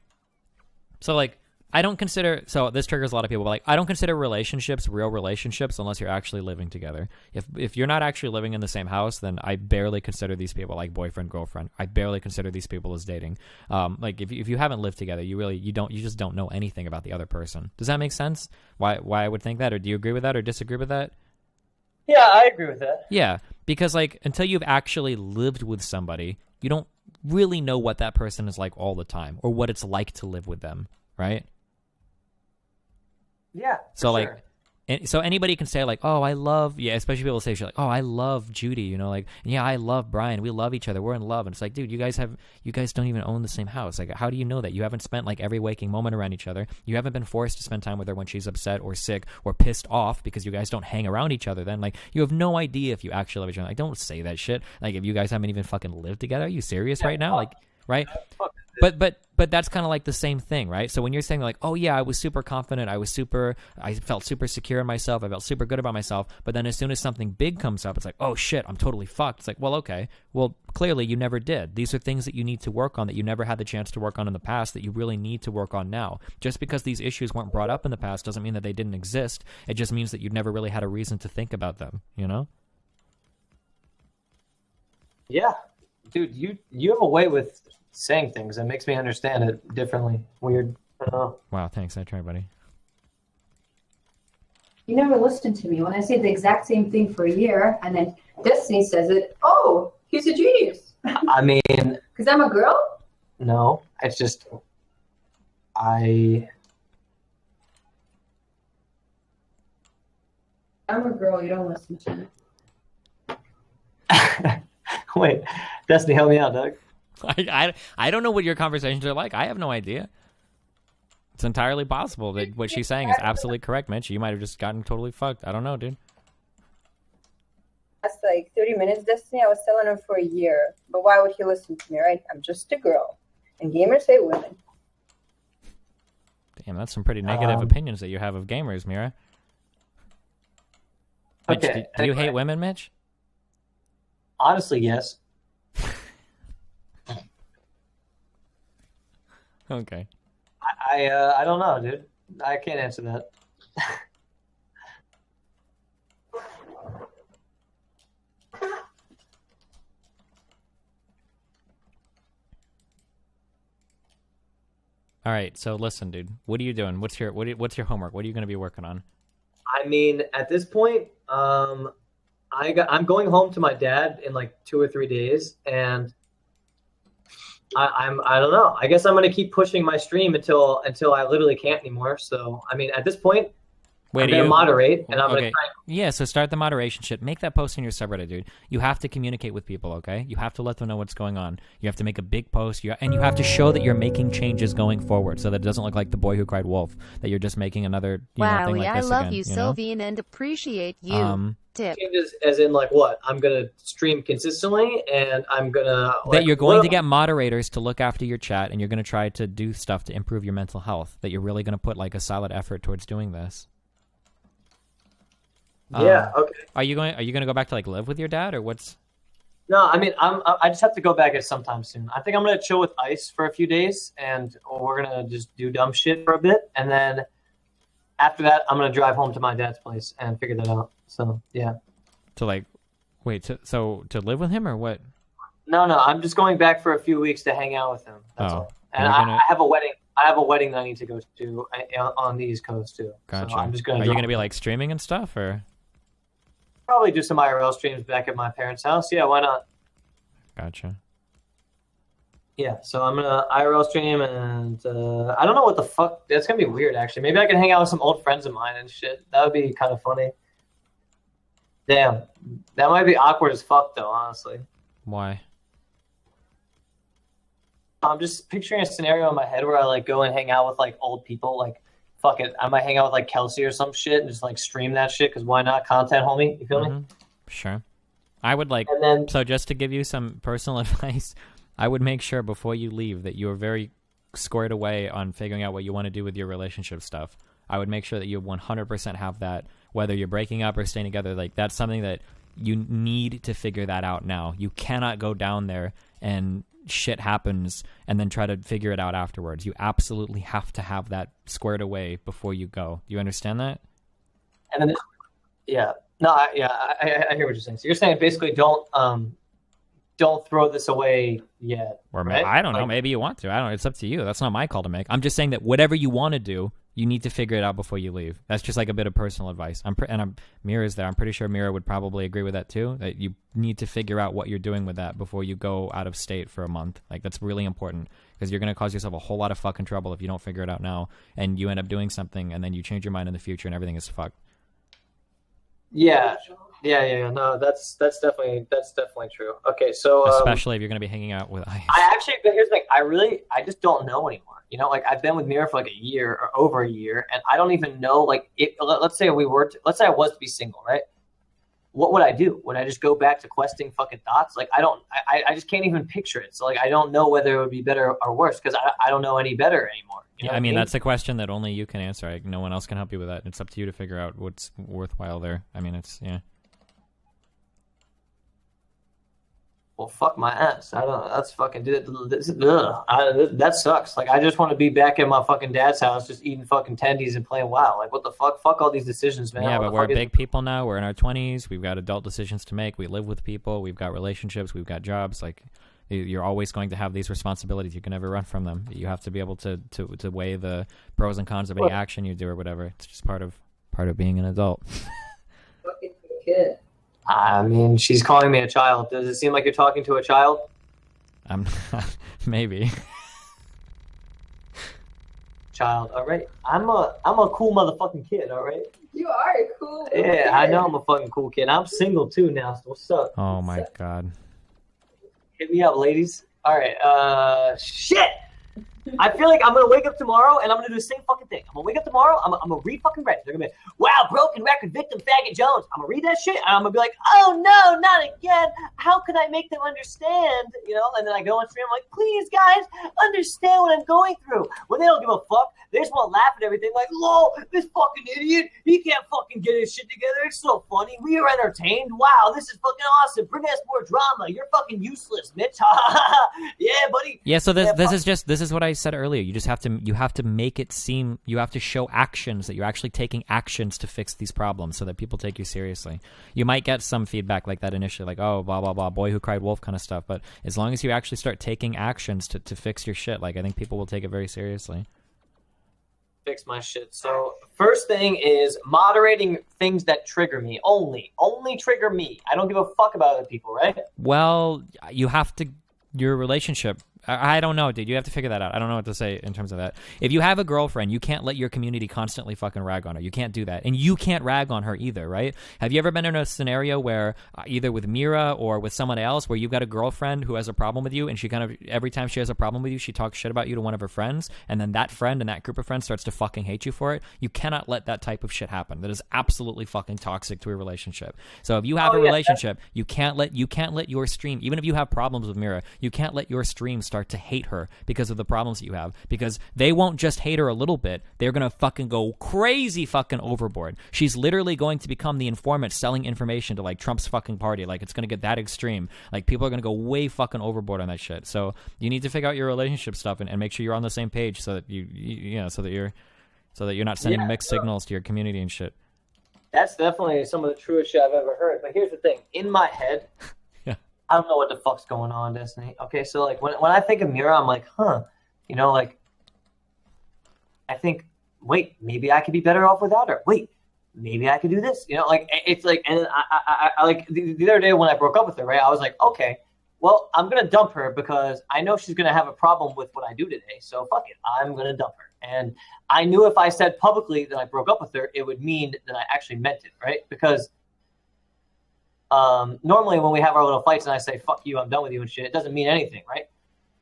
So like, I don't consider, so this triggers a lot of people, but like, I don't consider relationships real relationships unless you're actually living together. If you're not actually living in the same house, then I barely consider these people like boyfriend, girlfriend. I barely consider these people as dating. Like if you haven't lived together, you just don't know anything about the other person. Does that make sense? Why I would think that, or do you agree with that or disagree with that? Yeah, I agree with that. Yeah, because like until you've actually lived with somebody, you don't really know what that person is like all the time or what it's like to live with them, right? Yeah. So sure. like, so anybody can say like, oh, I love, yeah, especially people say shit like, oh, I love Judy, you know, like, yeah, I love Brian, we love each other, we're in love, and it's like, dude, you guys don't even own the same house. Like, how do you know that? You haven't spent like every waking moment around each other. You haven't been forced to spend time with her when she's upset or sick or pissed off because you guys don't hang around each other. Then like, you have no idea if you actually love each other. Like, don't say that shit. Like, if you guys haven't even fucking lived together, are you serious right now? Like, right? But that's kind of like the same thing, right? So when you're saying like, oh yeah, I was super confident, I felt super secure in myself, I felt super good about myself, but then as soon as something big comes up, it's like, oh shit, I'm totally fucked. It's like, well, okay, well, clearly you never did. These are things that you need to work on that you never had the chance to work on in the past that you really need to work on now. Just because these issues weren't brought up in the past doesn't mean that they didn't exist. It just means that you never really had a reason to think about them, you know? Yeah. Dude, you have a way with saying things that makes me understand it differently. Weird. I don't know. Wow, thanks. I try, buddy. You never listened to me when I say the exact same thing for a year, and then Destiny says it. Oh, he's a genius. I mean, Because I'm a girl? no, it's just I'm a girl. You don't listen to me. Wait, Destiny, help me out, Doug. I don't know what your conversations are like. I have no idea. It's entirely possible that what she's saying is absolutely correct, Mitch. You might have just gotten totally fucked. I don't know, dude. That's like 30 minutes, Destiny. I was telling him for a year. But why would he listen to me, right? I'm just a girl. And gamers hate women. Damn, that's some pretty negative opinions that you have of gamers, Mira. Mitch, Okay, do you hate anyway. women, Mitch? Honestly, yes. Okay. I don't know, dude. I can't answer that. All right, so listen, dude. What are you doing? What's your homework? What are you going to be working on? I mean, at this point, I'm going home to my dad in like 2 or 3 days, and I don't know. I guess I'm gonna keep pushing my stream until I literally can't anymore. So I mean, at this point, I'm gonna moderate, and I'm gonna try. Yeah, so start the moderation shit. Make that post in your subreddit, dude. You have to communicate with people, okay? You have to let them know what's going on. You have to make a big post, and you have to show that you're making changes going forward, so that it doesn't look like the boy who cried wolf. That you're just making another thing like Wowie, this I love again, you, Sylvian, and appreciate you. Tip. Changes as in like what? I'm gonna stream consistently, and I'm gonna that you're going to get moderators to look after your chat, and you're going to try to do stuff to improve your mental health. That you're really going to put like a solid effort towards doing this. Yeah. Okay. Are you going to go back to like live with your dad, or what's? No, I mean, I just have to go back at sometime soon. I think I'm gonna chill with Ice for a few days, and we're gonna just do dumb shit for a bit, and then after that, I'm gonna drive home to my dad's place and figure that out. So yeah. To like, wait, so to live with him or what? No, I'm just going back for a few weeks to hang out with him. That's all. And I have a wedding. I have a wedding that I need to go to on the East Coast too. Gotcha. So I'm just gonna. Are you gonna be like streaming and stuff, or? Probably do some IRL streams back at my parents' house. Yeah, why not? Gotcha. Yeah, so I'm gonna IRL stream, and I don't know what the fuck. That's gonna be weird, actually. Maybe I can hang out with some old friends of mine and shit. That would be kind of funny. Damn, that might be awkward as fuck, though. Honestly. Why? I'm just picturing a scenario in my head where I like go and hang out with like old people. Like, fuck it, I might hang out with like Kelsey or some shit and just like stream that shit. Because why not? Content, homie. You feel me? Sure. I would like. And then, so just to give you some personal advice, I would make sure before you leave that you are very squared away on figuring out what you want to do with your relationship stuff. I would make sure that you 100% have that, whether you're breaking up or staying together. Like, that's something that you need to figure that out now. You cannot go down there and shit happens and then try to figure it out afterwards. You absolutely have to have that squared away before you go. Do you understand that? And then, yeah, no, I hear what you're saying. So you're saying basically don't throw this away yet. Or right? I don't know. Maybe you want to. I don't know. It's up to you. That's not my call to make. I'm just saying that whatever you want to do, you need to figure it out before you leave. That's just like a bit of personal advice. Mira's there. I'm pretty sure Mira would probably agree with that too. That you need to figure out what you're doing with that before you go out of state for a month. Like that's really important because you're going to cause yourself a whole lot of fucking trouble if you don't figure it out now, and you end up doing something and then you change your mind in the future and everything is fucked. Yeah. No, that's definitely true. Okay, so especially if you're going to be hanging out with ICE. But here's the thing. I just don't know anymore. You know, like I've been with Mira for like a year or over a year, and I don't even know. Like, let's say I was to be single, right? What would I do? Would I just go back to questing fucking thoughts? Like, I just can't even picture it. So like, I don't know whether it would be better or worse because I don't know any better anymore. You know I mean, that's a question that only you can answer. Like, no one else can help you with that. It's up to you to figure out what's worthwhile there. I mean, Well, fuck my ass. I don't. That's fucking. That sucks. Like, I just want to be back at my fucking dad's house, just eating fucking tendies and playing WoW. Like, what the fuck? Fuck all these decisions, man. Yeah, but we're big people now. We're in our 20s. We've got adult decisions to make. We live with people. We've got relationships. We've got jobs. Like, you're always going to have these responsibilities. You can never run from them. You have to be able to weigh the pros and cons of any action you do or whatever. It's just part of being an adult. Fucking kid. I mean, she's calling me a child. Does it seem like you're talking to a child? I'm maybe. Child, all right. I'm a cool motherfucking kid, all right. You are a cool. Yeah, I know I'm a fucking cool kid. I'm single too now. So what's up? Oh my god. Hit me up, ladies. All right. Shit. I feel like I'm gonna wake up tomorrow and I'm gonna do the same fucking thing. I'm gonna wake up tomorrow. I'm gonna read fucking Reddit. They're gonna be, wow, broken record victim faggot Jones. I'm gonna read that shit and I'm gonna be like, oh no, not again. How can I make them understand? You know, and then I go on stream. I'm like, please guys, understand what I'm going through. When they don't give a fuck, they just want to laugh at everything. Like, lol, this fucking idiot, he can't fucking get his shit together. It's so funny. We are entertained. Wow, this is fucking awesome. Bring us more drama. You're fucking useless, Mitch. Yeah, buddy. Yeah. So this is what I said earlier. You just have to make it seem, you have to show actions that you're actually taking actions to fix these problems so that people take you seriously. You might get some feedback like that initially, like, oh, blah, blah, blah, boy who cried wolf kind of stuff. But as long as you actually start taking actions to fix your shit, like, I think people will take it very seriously. Fix my shit. So first thing is moderating things that trigger me. Only trigger me. I don't give a fuck about other people, right? Well, you have to, your relationship, I don't know, dude. You have to figure that out. I don't know what to say in terms of that. If you have a girlfriend, you can't let your community constantly fucking rag on her. You can't do that. And you can't rag on her either, right? Have you ever been in a scenario where either with Mira or with someone else where you've got a girlfriend who has a problem with you and she kind of, every time she has a problem with you, she talks shit about you to one of her friends, and then that friend and that group of friends starts to fucking hate you for it? You cannot let that type of shit happen. That is absolutely fucking toxic to a relationship. So if you have a relationship, you can't let your stream, even if you have problems with Mira, you can't let your stream start to hate her because of the problems that you have, because they won't just hate her a little bit. They're gonna fucking go crazy fucking overboard. She's literally going to become the informant selling information to like Trump's fucking party. Like, it's gonna get that extreme. Like, people are gonna go way fucking overboard on that shit. So you need to figure out your relationship stuff and make sure you're on the same page so that so that you're not sending mixed signals to your community and shit. That's definitely some of the truest shit I've ever heard. But here's the thing. In my head, I don't know what the fuck's going on, Destiny. Okay, so like when I think of Mira, I'm like, you know, like I think, wait, maybe I could be better off without her. Wait, maybe I could do this. You know, like it's like, and I like the other day when I broke up with her, right? I was like, okay, well, I'm gonna dump her because I know she's gonna have a problem with what I do today. So fuck it, I'm gonna dump her. And I knew if I said publicly that I broke up with her, it would mean that I actually meant it, right? Because normally when we have our little fights and I say, fuck you, I'm done with you and shit, it doesn't mean anything, right?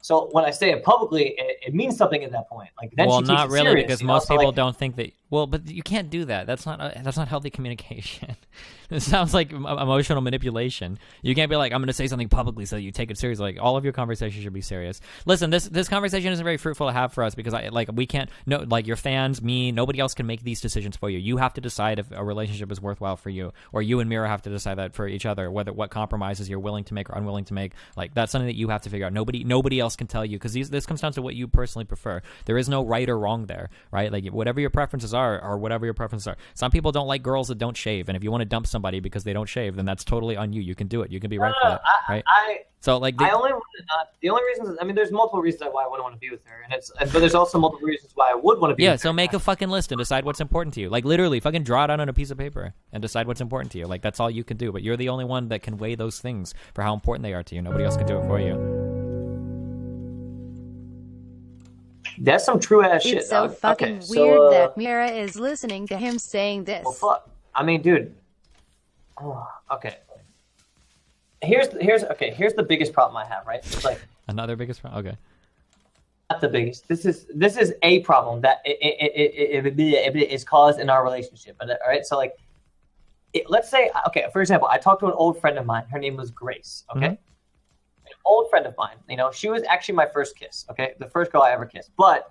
So when I say it publicly, it means something at that point. Like, then well, she not takes it really, serious, because most people don't think that. Well, but you can't do that. That's not healthy communication. It sounds like emotional manipulation. You can't be like, I'm going to say something publicly so that you take it seriously. Like, all of your conversations should be serious. Listen, this conversation isn't very fruitful to have for us because we can't, no, like your fans, me, nobody else can make these decisions for you. You have to decide if a relationship is worthwhile for you, or you and Mira have to decide that for each other, what compromises you're willing to make or unwilling to make. Like, that's something that you have to figure out. Nobody else can tell you, because this comes down to what you personally prefer. There is no right or wrong there, right? Like, whatever your preferences are, or whatever your preferences are. Some people don't like girls that don't shave, and if you want to dump somebody because they don't shave, then that's totally on you. You can do it. You can be right for that, right? So like, I only want to not. The only reasons, I mean, there's multiple reasons why I wouldn't want to be with her, but there's also multiple reasons why I would want to be. Yeah, with her. so make a fucking list and decide what's important to you. Like, literally, fucking draw it out on a piece of paper and decide what's important to you. Like, that's all you can do. But you're the only one that can weigh those things for how important they are to you. Nobody else can do it for you. That's some true ass shit. It's so dog. fucking Okay, weird that Mira is listening to him saying this. Well, fuck. I mean, dude. Oh, okay. Here's the biggest problem I have, right? It's like Another biggest problem? Okay. not the biggest. This is a problem that it is caused in our relationship. All right, so like, let's say, okay, for example, I talked to an old friend of mine. Her name was Grace. Okay, an old friend of mine. You know, she was actually my first kiss. Okay, the first girl I ever kissed. But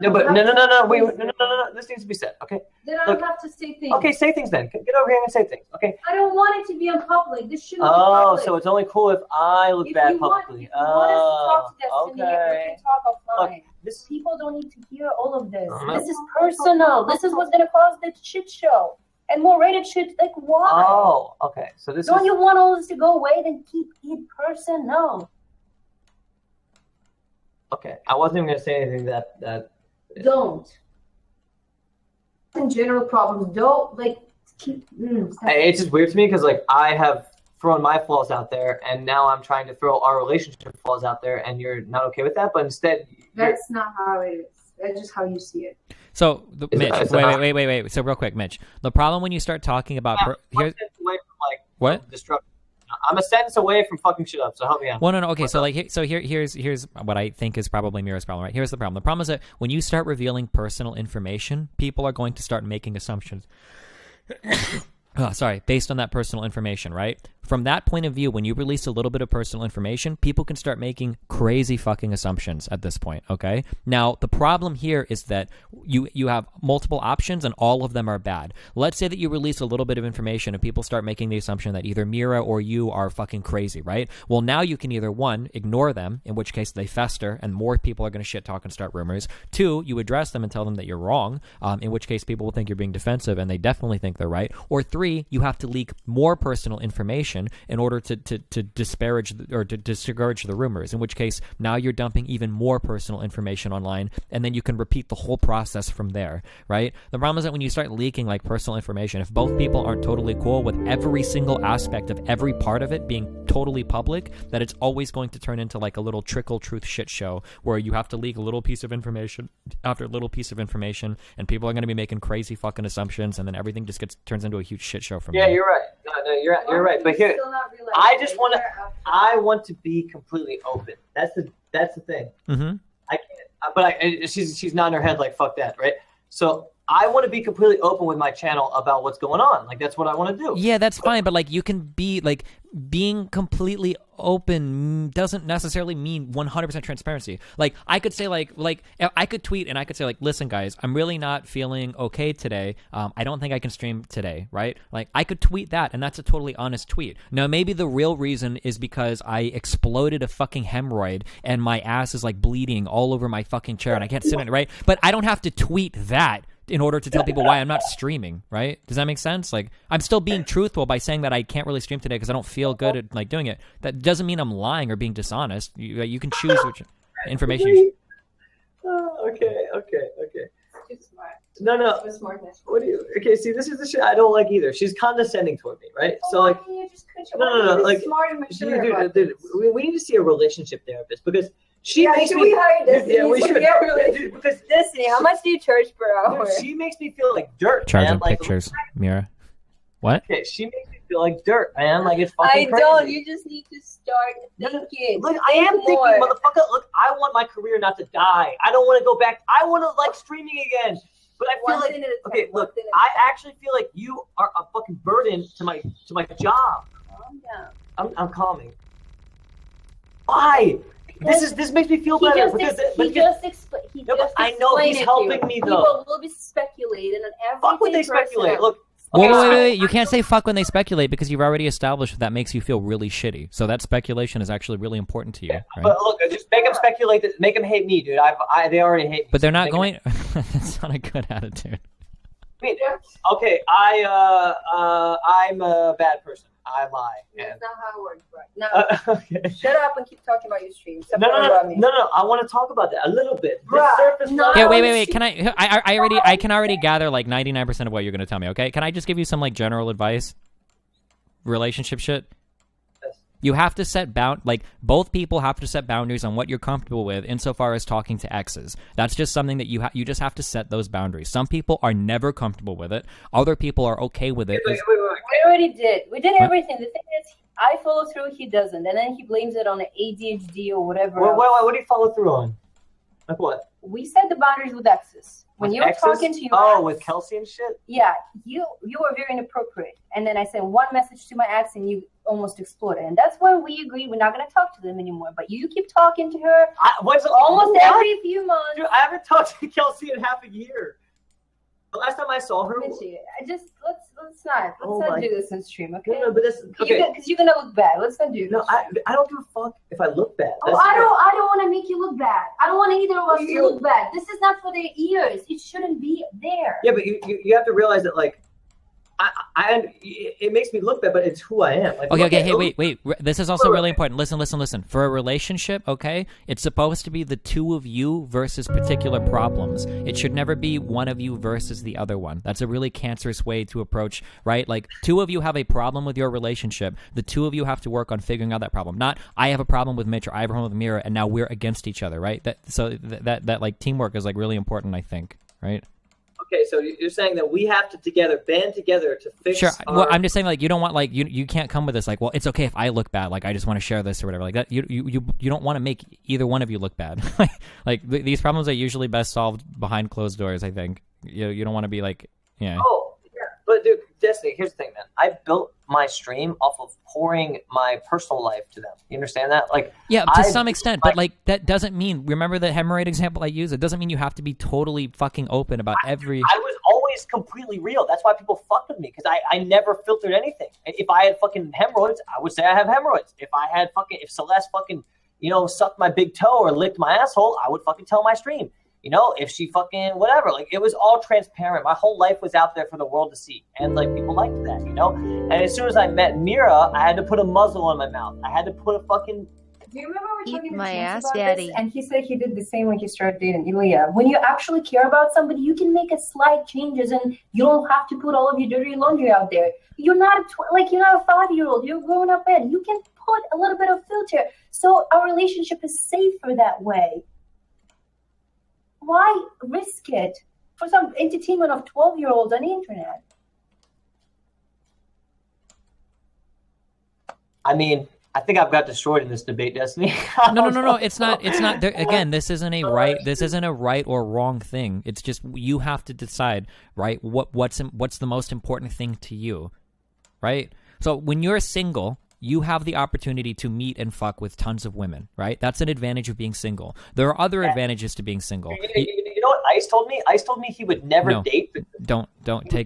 no. Wait, no. This needs to be said. Okay. Then I don't have to say things. Okay, say things then. Get over here and say things. Okay. I don't want it to be in public. This shouldn't be Oh, public. so it's only cool if I look bad publicly. If you want us to talk to Destiny, okay. we can talk offline. This People don't need to hear all of this. Uh-huh. This is personal. This is what's gonna cause the shit show. And more rated shit, like why? Oh, okay. So this Don't is you want all this to go away? Then keep it personal. okay. I wasn't even gonna say anything that. Don't. In general problems, don't like keep. Stop. It's just weird to me because like I have thrown my flaws out there, and now I'm trying to throw our relationship flaws out there, and you're not okay with that. But instead, That's not how it is. That's just how you see it. So, Mitch, is that wait. So real quick, Mitch, the problem when you start talking about one sentence away from like what? destruction. I'm a sentence away from fucking shit up. So help me out. Well, no. Okay, so like, here's what I think is probably Mira's problem. Right? Here's the problem. The problem is that when you start revealing personal information, people are going to start making assumptions. Based on that personal information, right? From that point of view, when you release a little bit of personal information, people can start making crazy fucking assumptions at this point, okay? Now, the problem here is that you have multiple options and all of them are bad. Let's say that you release a little bit of information and people start making the assumption that either Mira or you are fucking crazy, right? Well, now you can either, one, ignore them, in which case they fester and more people are going to shit talk and start rumors. Two, you address them and tell them that you're wrong, in which case people will think you're being defensive and they definitely think they're right. Or three, you have to leak more personal information in order to disparage or to discourage the rumors, in which case now you're dumping even more personal information online, and then you can repeat the whole process from there, right? The problem is that when you start leaking like personal information, if both people aren't totally cool with every single aspect of every part of it being totally public, that it's always going to turn into like a little trickle truth shit show where you have to leak a little piece of information after a little piece of information, and people are going to be making crazy fucking assumptions, and then everything just turns into a huge shit show from there. Yeah, you're right. No, you're right. But here, I just want to. I want to be completely open. That's the thing. Mm-hmm. I can't. But she's nodding her head like fuck that, right? So I want to be completely open with my channel about what's going on. Like that's what I want to do. Yeah, that's fine. But like you can be like being completely open doesn't necessarily mean 100% transparency. Like I could say like I could tweet and I could say like, listen guys, I'm really not feeling okay today. I don't think I can stream today, right? Like I could tweet that and that's a totally honest tweet. Now maybe the real reason is because I exploded a fucking hemorrhoid and my ass is like bleeding all over my fucking chair and I can't sit in it, right? But I don't have to tweet that in order to tell people why I'm not streaming, right? Does that make sense? Like, I'm still being truthful by saying that I can't really stream today because I don't feel good at like doing it. That doesn't mean I'm lying or being dishonest. You can choose which information. Okay. Too smart. No. Too smartness. What do you? Okay, see, this is the shit I don't like either. She's condescending toward me, right? So why like, can't you just no, like, smart and mature about dude, this? we need to see a relationship therapist because she makes should me. we hire Destiny? Yeah, we should. Dude, because Destiny, how much do you charge per hour? dude, she makes me feel like dirt, Charging man. Like, pictures, Mira. What? okay, she makes me feel like dirt, man. Like it's fucking I crazy. don't. You just need to start thinking. Look, I am thinking, more. motherfucker. Look, I want my career not to die. I don't want to go back. I want to like streaming again. But I feel One like, thing at a time, okay, one look, thing at a I time. actually feel like you are a fucking burden to my job. Calm down. I'm calming. Why? This makes me feel better. I know he's helping me though. People will be speculating on everything. Fuck what they speculate. Look. Wait, Okay, wait. You can't say fuck when they speculate because you've already established that makes you feel really shitty. So that speculation is actually really important to you, right? But look, just make them speculate. Make them hate me, dude. They already hate me. But they're not going. That's not a good attitude. I mean, okay, I'm a bad person. I lie. That's not how it works, right? No. Okay. Shut up and keep talking about your stream. Stop No. talking about me. No. I want to talk about that a little bit. Bruh, Surface no. level- Yeah, wait. Can I can already gather like 99% of what you're gonna tell me. Okay, can I just give you some like general advice? Relationship shit. Yes. You have to set both people have to set boundaries on what you're comfortable with insofar as talking to exes. That's just something that you just have to set those boundaries. Some people are never comfortable with it. Other people are okay with it. Wait. We already did. We did everything. The thing is, I follow through, he doesn't. And then he blames it on an ADHD or whatever. What do you follow through on? Like what? We set the boundaries with exes. When With you're exes? talking to your ex, with Kelsey and shit? yeah, you were very inappropriate. And then I sent one message to my ex and you almost exploded. And that's when we agreed we're not going to talk to them anymore. But you keep talking to her almost every few months. Dude, I haven't talked to Kelsey in half a year. The last time I saw her... Mitchie, let's not do this in stream, okay? No, but that's... Okay. Because you're going to look bad. Let's not do this. No, I don't give a fuck if I look bad. I don't want to make you look bad. I don't want either of us to look bad. This is not for their ears. It shouldn't be there. Yeah, but you have to realize that, like, it makes me look bad, but it's who I am. Like, Okay, hey, wait. This is also really important. Listen. For a relationship, okay, it's supposed to be the two of you versus particular problems. It should never be one of you versus the other one. That's a really cancerous way to approach, right? Like, two of you have a problem with your relationship. The two of you have to work on figuring out that problem. Not, I have a problem with Mitch or I have a problem with Mira, and now we're against each other, right? That like, teamwork is, like, really important, I think, right? Okay, so you're saying that we have to band together to fix. Sure. Well, I'm just saying, like, you don't want, like, you can't come with this, like, well, it's okay if I look bad, like, I just want to share this or whatever, like that. You don't want to make either one of you look bad. These problems are usually best solved behind closed doors. I think you don't want to be like, yeah. Oh, yeah. But dude, Destiny, here's the thing, man. I built my stream off of pouring my personal life to them. You understand that? Like, yeah, to some extent, but like that doesn't mean. Remember the hemorrhoid example I used? It doesn't mean you have to be totally fucking open about every. I was always completely real. That's why people fucked with me because I never filtered anything. If I had fucking hemorrhoids, I would say I have hemorrhoids. If Celeste fucking sucked my big toe or licked my asshole, I would fucking tell my stream. If she fucking whatever, like it was all transparent. My whole life was out there for the world to see. And like people liked that, And as soon as I met Mira, I had to put a muzzle on my mouth. I had to put a fucking... Do you remember we were talking to my Chance ass, about daddy. this? And he said he did the same when he started dating Ilya. When you actually care about somebody, you can make a slight changes and you don't have to put all of your dirty laundry out there. You're not you're not a 5-year-old. You're a grown-up man. You can put a little bit of filter. So our relationship is safer that way. Why risk it for some entertainment of 12-year-olds on the internet? I mean, I think I've got destroyed in this debate, Destiny. No. It's not. Again, this isn't a right. This isn't a right or wrong thing. It's just you have to decide, right? What's the most important thing to you, right? So when you're single, you have the opportunity to meet and fuck with tons of women, right? That's an advantage of being single. There are other advantages to being single. You know what Ice told me? Ice told me he would never date.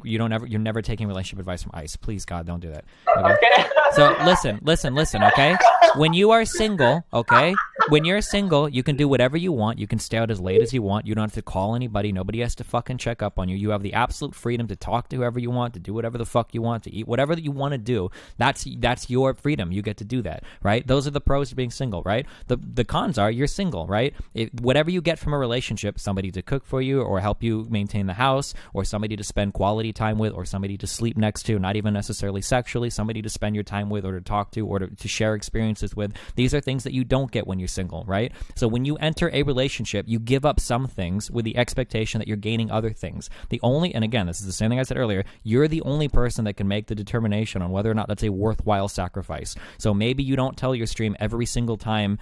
You're never taking relationship advice from Ice. Please, God, don't do that. Okay. So listen, okay? When you are single, okay? When you're single, you can do whatever you want. You can stay out as late as you want. You don't have to call anybody. Nobody has to fucking check up on you. You have the absolute freedom to talk to whoever you want, to do whatever the fuck you want, to eat whatever you want to do. That's your freedom. You get to do that, right? Those are the pros to being single, right? The cons are you're single, right? Whatever you get from a relationship, somebody to cook for you or help you maintain the house, or somebody to spend quality time with, or somebody to sleep next to, not even necessarily sexually, somebody to spend your time with or to talk to or to share experiences with. These are things that you don't get when you're single. single, right? So when you enter a relationship, you give up some things with the expectation that you're gaining other things. And again, this is the same thing I said earlier, you're the only person that can make the determination on whether or not that's a worthwhile sacrifice. So maybe you don't tell your stream every single time,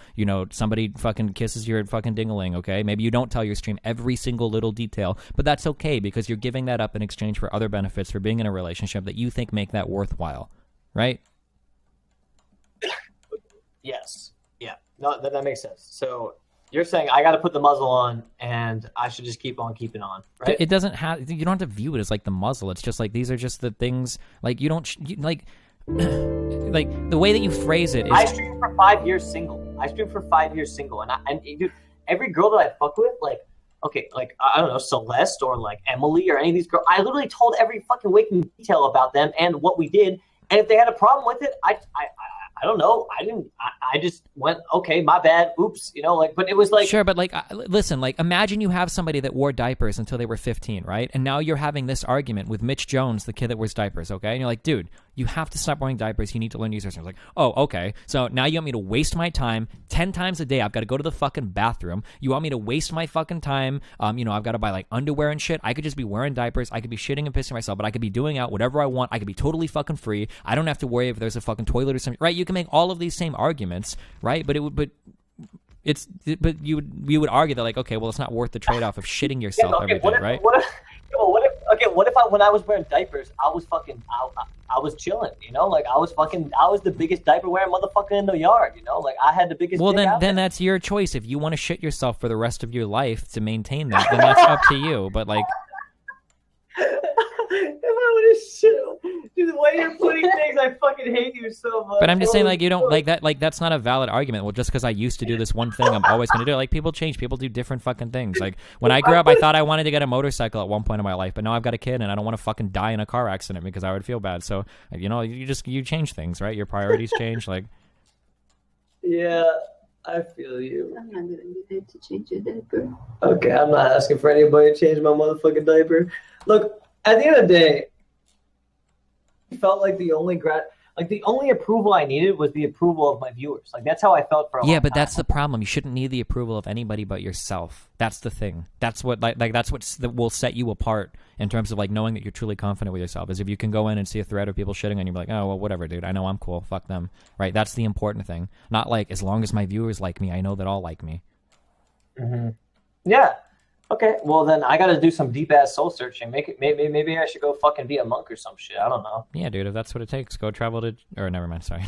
somebody fucking kisses your fucking ding-a-ling, okay? Maybe you don't tell your stream every single little detail, but that's okay because you're giving that up in exchange for other benefits for being in a relationship that you think make that worthwhile, right? Yes. Yeah. No, that makes sense. So you're saying I got to put the muzzle on and I should just keep on keeping on, right? It doesn't have, you don't have to view it as like the muzzle. It's just like, these are just the things, like you don't, like the way that you phrase it is... I streamed for 5 years single. And dude, every girl that I fuck with, like, okay, like, I don't know, Celeste or like Emily or any of these girls, I literally told every fucking waking detail about them and what we did. And if they had a problem with it, I don't know. I just went, okay, my bad. Oops. But it was like. Sure, but like, listen, like, imagine you have somebody that wore diapers until they were 15, right? And now you're having this argument with Mitch Jones, the kid that wears diapers, okay? And you're like, dude, you have to stop wearing diapers. You need to learn to use your system. Like, oh, okay. So now you want me to waste my time 10 times a day. I've got to go to the fucking bathroom. You want me to waste my fucking time? I've got to buy like underwear and shit. I could just be wearing diapers. I could be shitting and pissing myself, but I could be doing out whatever I want. I could be totally fucking free. I don't have to worry if there's a fucking toilet or something, right? You can make all of these same arguments, right? But you would argue that like, okay, well, it's not worth the trade-off of shitting yourself every day, right? What if when I was wearing diapers, I was fucking, I was chilling, like I was the biggest diaper wearing motherfucker in the yard, like I had the biggest. Well, then that's your choice. If you want to shit yourself for the rest of your life to maintain that, then that's up to you. But like. If I would have shit, dude, the way you're putting things, I fucking hate you so much. But I'm just saying, like, you don't like that. Like, that's not a valid argument. Well, just because I used to do this one thing, I'm always going to do it. Like, people change. People do different fucking things. Like, when I grew up, I thought I wanted to get a motorcycle at one point in my life, but now I've got a kid, and I don't want to fucking die in a car accident because I would feel bad. So, you change things, right? Your priorities change. Like, yeah. I feel you. I'm not gonna be there to change your diaper. Okay, I'm not asking for anybody to change my motherfucking diaper. Look, at the end of the day, I felt like the only approval I needed was the approval of my viewers. Like that's how I felt for a long time. But that's the problem. You shouldn't need the approval of anybody but yourself. That's the thing. That's what that's what will set you apart in terms of like knowing that you're truly confident with yourself. Is if you can go in and see a thread of people shitting and you're like, oh well, whatever, dude. I know I'm cool. Fuck them. Right? That's the important thing. Not like as long as my viewers like me, I know that all like me. Mm-hmm. Yeah. Okay, well then I gotta do some deep ass soul searching. Maybe I should go fucking be a monk or some shit. I don't know. Yeah, dude, if that's what it takes, go travel to. Or never mind. Sorry.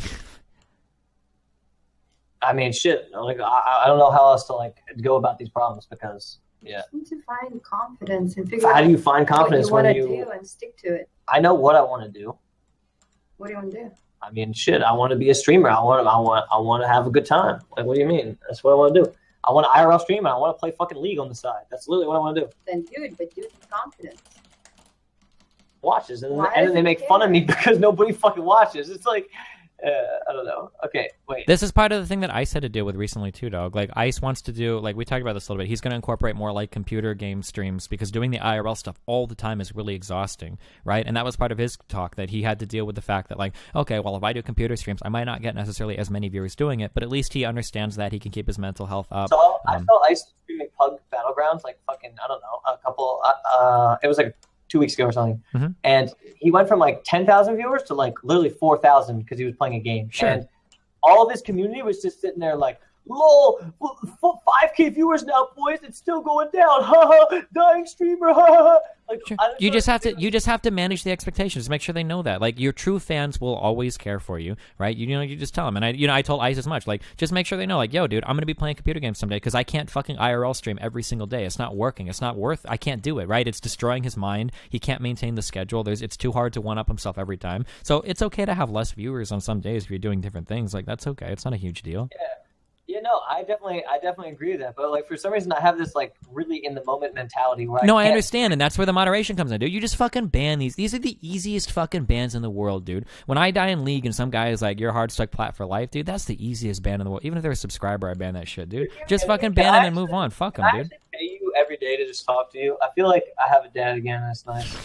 I mean, shit. Like I don't know how else to like go about these problems because yeah. You need to find confidence and figure out. How do you find confidence what when you you want to do and stick to it? I know what I want to do. What do you want to do? I mean, shit. I want to be a streamer. I want to have a good time. Like, what do you mean? That's what I want to do. I want to IRL stream and I want to play fucking League on the side. That's literally what I want to do. Then do it, but do it with confidence. Watches and then they make fun of me because nobody fucking watches. It's like, I don't know. Okay, wait. This is part of the thing that Ice had to deal with recently too, dog. Like Ice wants to do, like we talked about this a little bit. He's going to incorporate more like computer game streams because doing the IRL stuff all the time is really exhausting, right? And that was part of his talk that he had to deal with the fact that like, okay, well if I do computer streams, I might not get necessarily as many viewers doing it, but at least he understands that he can keep his mental health up. So I saw Ice streaming Pug Battlegrounds like fucking I don't know a couple. It was like 2 weeks ago or something, and he went from like 10,000 viewers to like literally 4,000 because he was playing a game. Sure. And all of his community was just sitting there like, lol, 5K viewers now, boys. It's still going down. Ha ha, dying streamer. Ha ha. Like, sure. You just have to manage the expectations. Make sure they know that. Like your true fans will always care for you, right? You just tell them. And I told Ice as much. Like just make sure they know. Like, yo, dude, I'm gonna be playing computer games someday because I can't fucking IRL stream every single day. It's not working. It's not worth. I can't do it. Right? It's destroying his mind. He can't maintain the schedule. It's too hard to one up himself every time. So it's okay to have less viewers on some days if you're doing different things. Like that's okay. It's not a huge deal. Yeah. Yeah, no, I definitely agree with that. But like for some reason, I have this like really in the moment mentality where I understand, and that's where the moderation comes in, dude. You just fucking ban these. These are the easiest fucking bans in the world, dude. When I die in League and some guy is like, "You're hard stuck plat for life," dude. That's the easiest ban in the world. Even if they're a subscriber, I ban that shit, dude. Just fucking ban them and move on. Fuck them, dude. I pay you every day to just talk to you. I feel like I have a dad again. That's nice.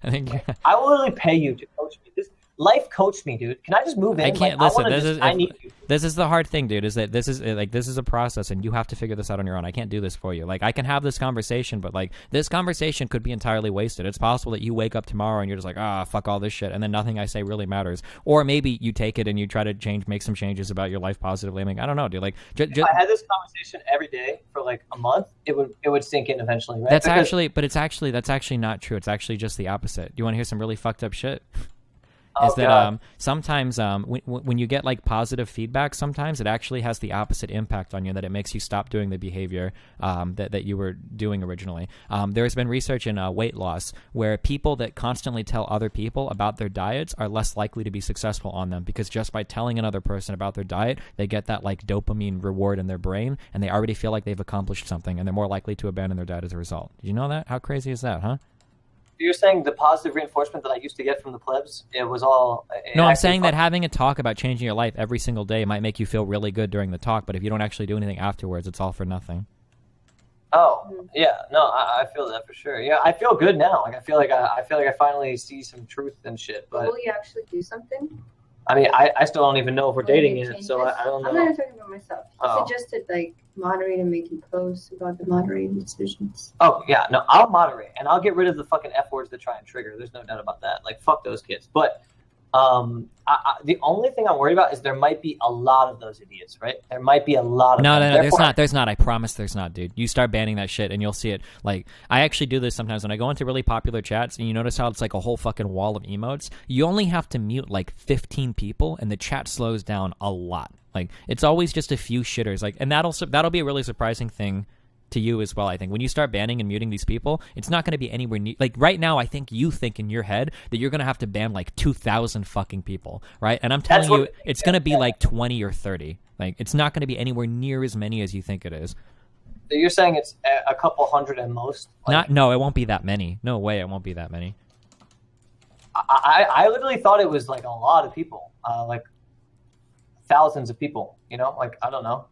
I think I will literally pay you to coach me. life coached me, dude. Can I just move in? I can't like, listen. I need you. This is the hard thing, dude. Is that this is a process, and you have to figure this out on your own. I can't do this for you. Like I can have this conversation, but like this conversation could be entirely wasted. It's possible that you wake up tomorrow and you're just like, fuck all this shit, and then nothing I say really matters. Or maybe you take it and you try to make some changes about your life positively. I mean, I don't know, dude. Like, if I had this conversation every day for like a month, it would sink in eventually, right? That's actually not true. It's actually just the opposite. Do you want to hear some really fucked up shit? Sometimes when you get like positive feedback, sometimes it actually has the opposite impact on you, that it makes you stop doing the behavior that you were doing originally. There's been research in weight loss where people that constantly tell other people about their diets are less likely to be successful on them, because just by telling another person about their diet, they get that like dopamine reward in their brain, and they already feel like they've accomplished something, and they're more likely to abandon their diet as a result. Did you know that? How crazy is that, huh? You're saying the positive reinforcement that I used to get from the plebs, it was all... No, I'm saying that having a talk about changing your life every single day might make you feel really good during the talk, but if you don't actually do anything afterwards, it's all for nothing. Oh, yeah. No, I feel that for sure. Yeah, I feel good now. Like I feel like I finally see some truth and shit, but... Will you actually do something? I mean, I still don't even know if we're dating yet, so I don't know. I'm not talking about myself. I suggested like moderate and making posts about the moderating decisions. Oh yeah, no, I'll moderate and I'll get rid of the fucking F words that try and trigger. There's no doubt about that. Like fuck those kids. But the only thing I'm worried about is there might be a lot of those idiots, right? There might be a lot of No, them. there's not. I promise there's not, dude. You start banning that shit and you'll see it. Like, I actually do this sometimes when I go into really popular chats and you notice how it's like a whole fucking wall of emotes. You only have to mute like 15 people and the chat slows down a lot. Like, it's always just a few shitters. Like, and that'll be a really surprising thing to you as well. I think when you start banning and muting these people, it's not going to be anywhere near, like right now I think you think in your head that you're going to have to ban like 2,000 fucking people, right? And I'm telling you it's going to be like 20 or 30. Like it's not going to be anywhere near as many as you think it is. So you're saying it's a couple hundred at most? Like, no, it won't be that many. No way, it won't be that many. I literally thought it was like a lot of people, like thousands of people, you know, like I don't know.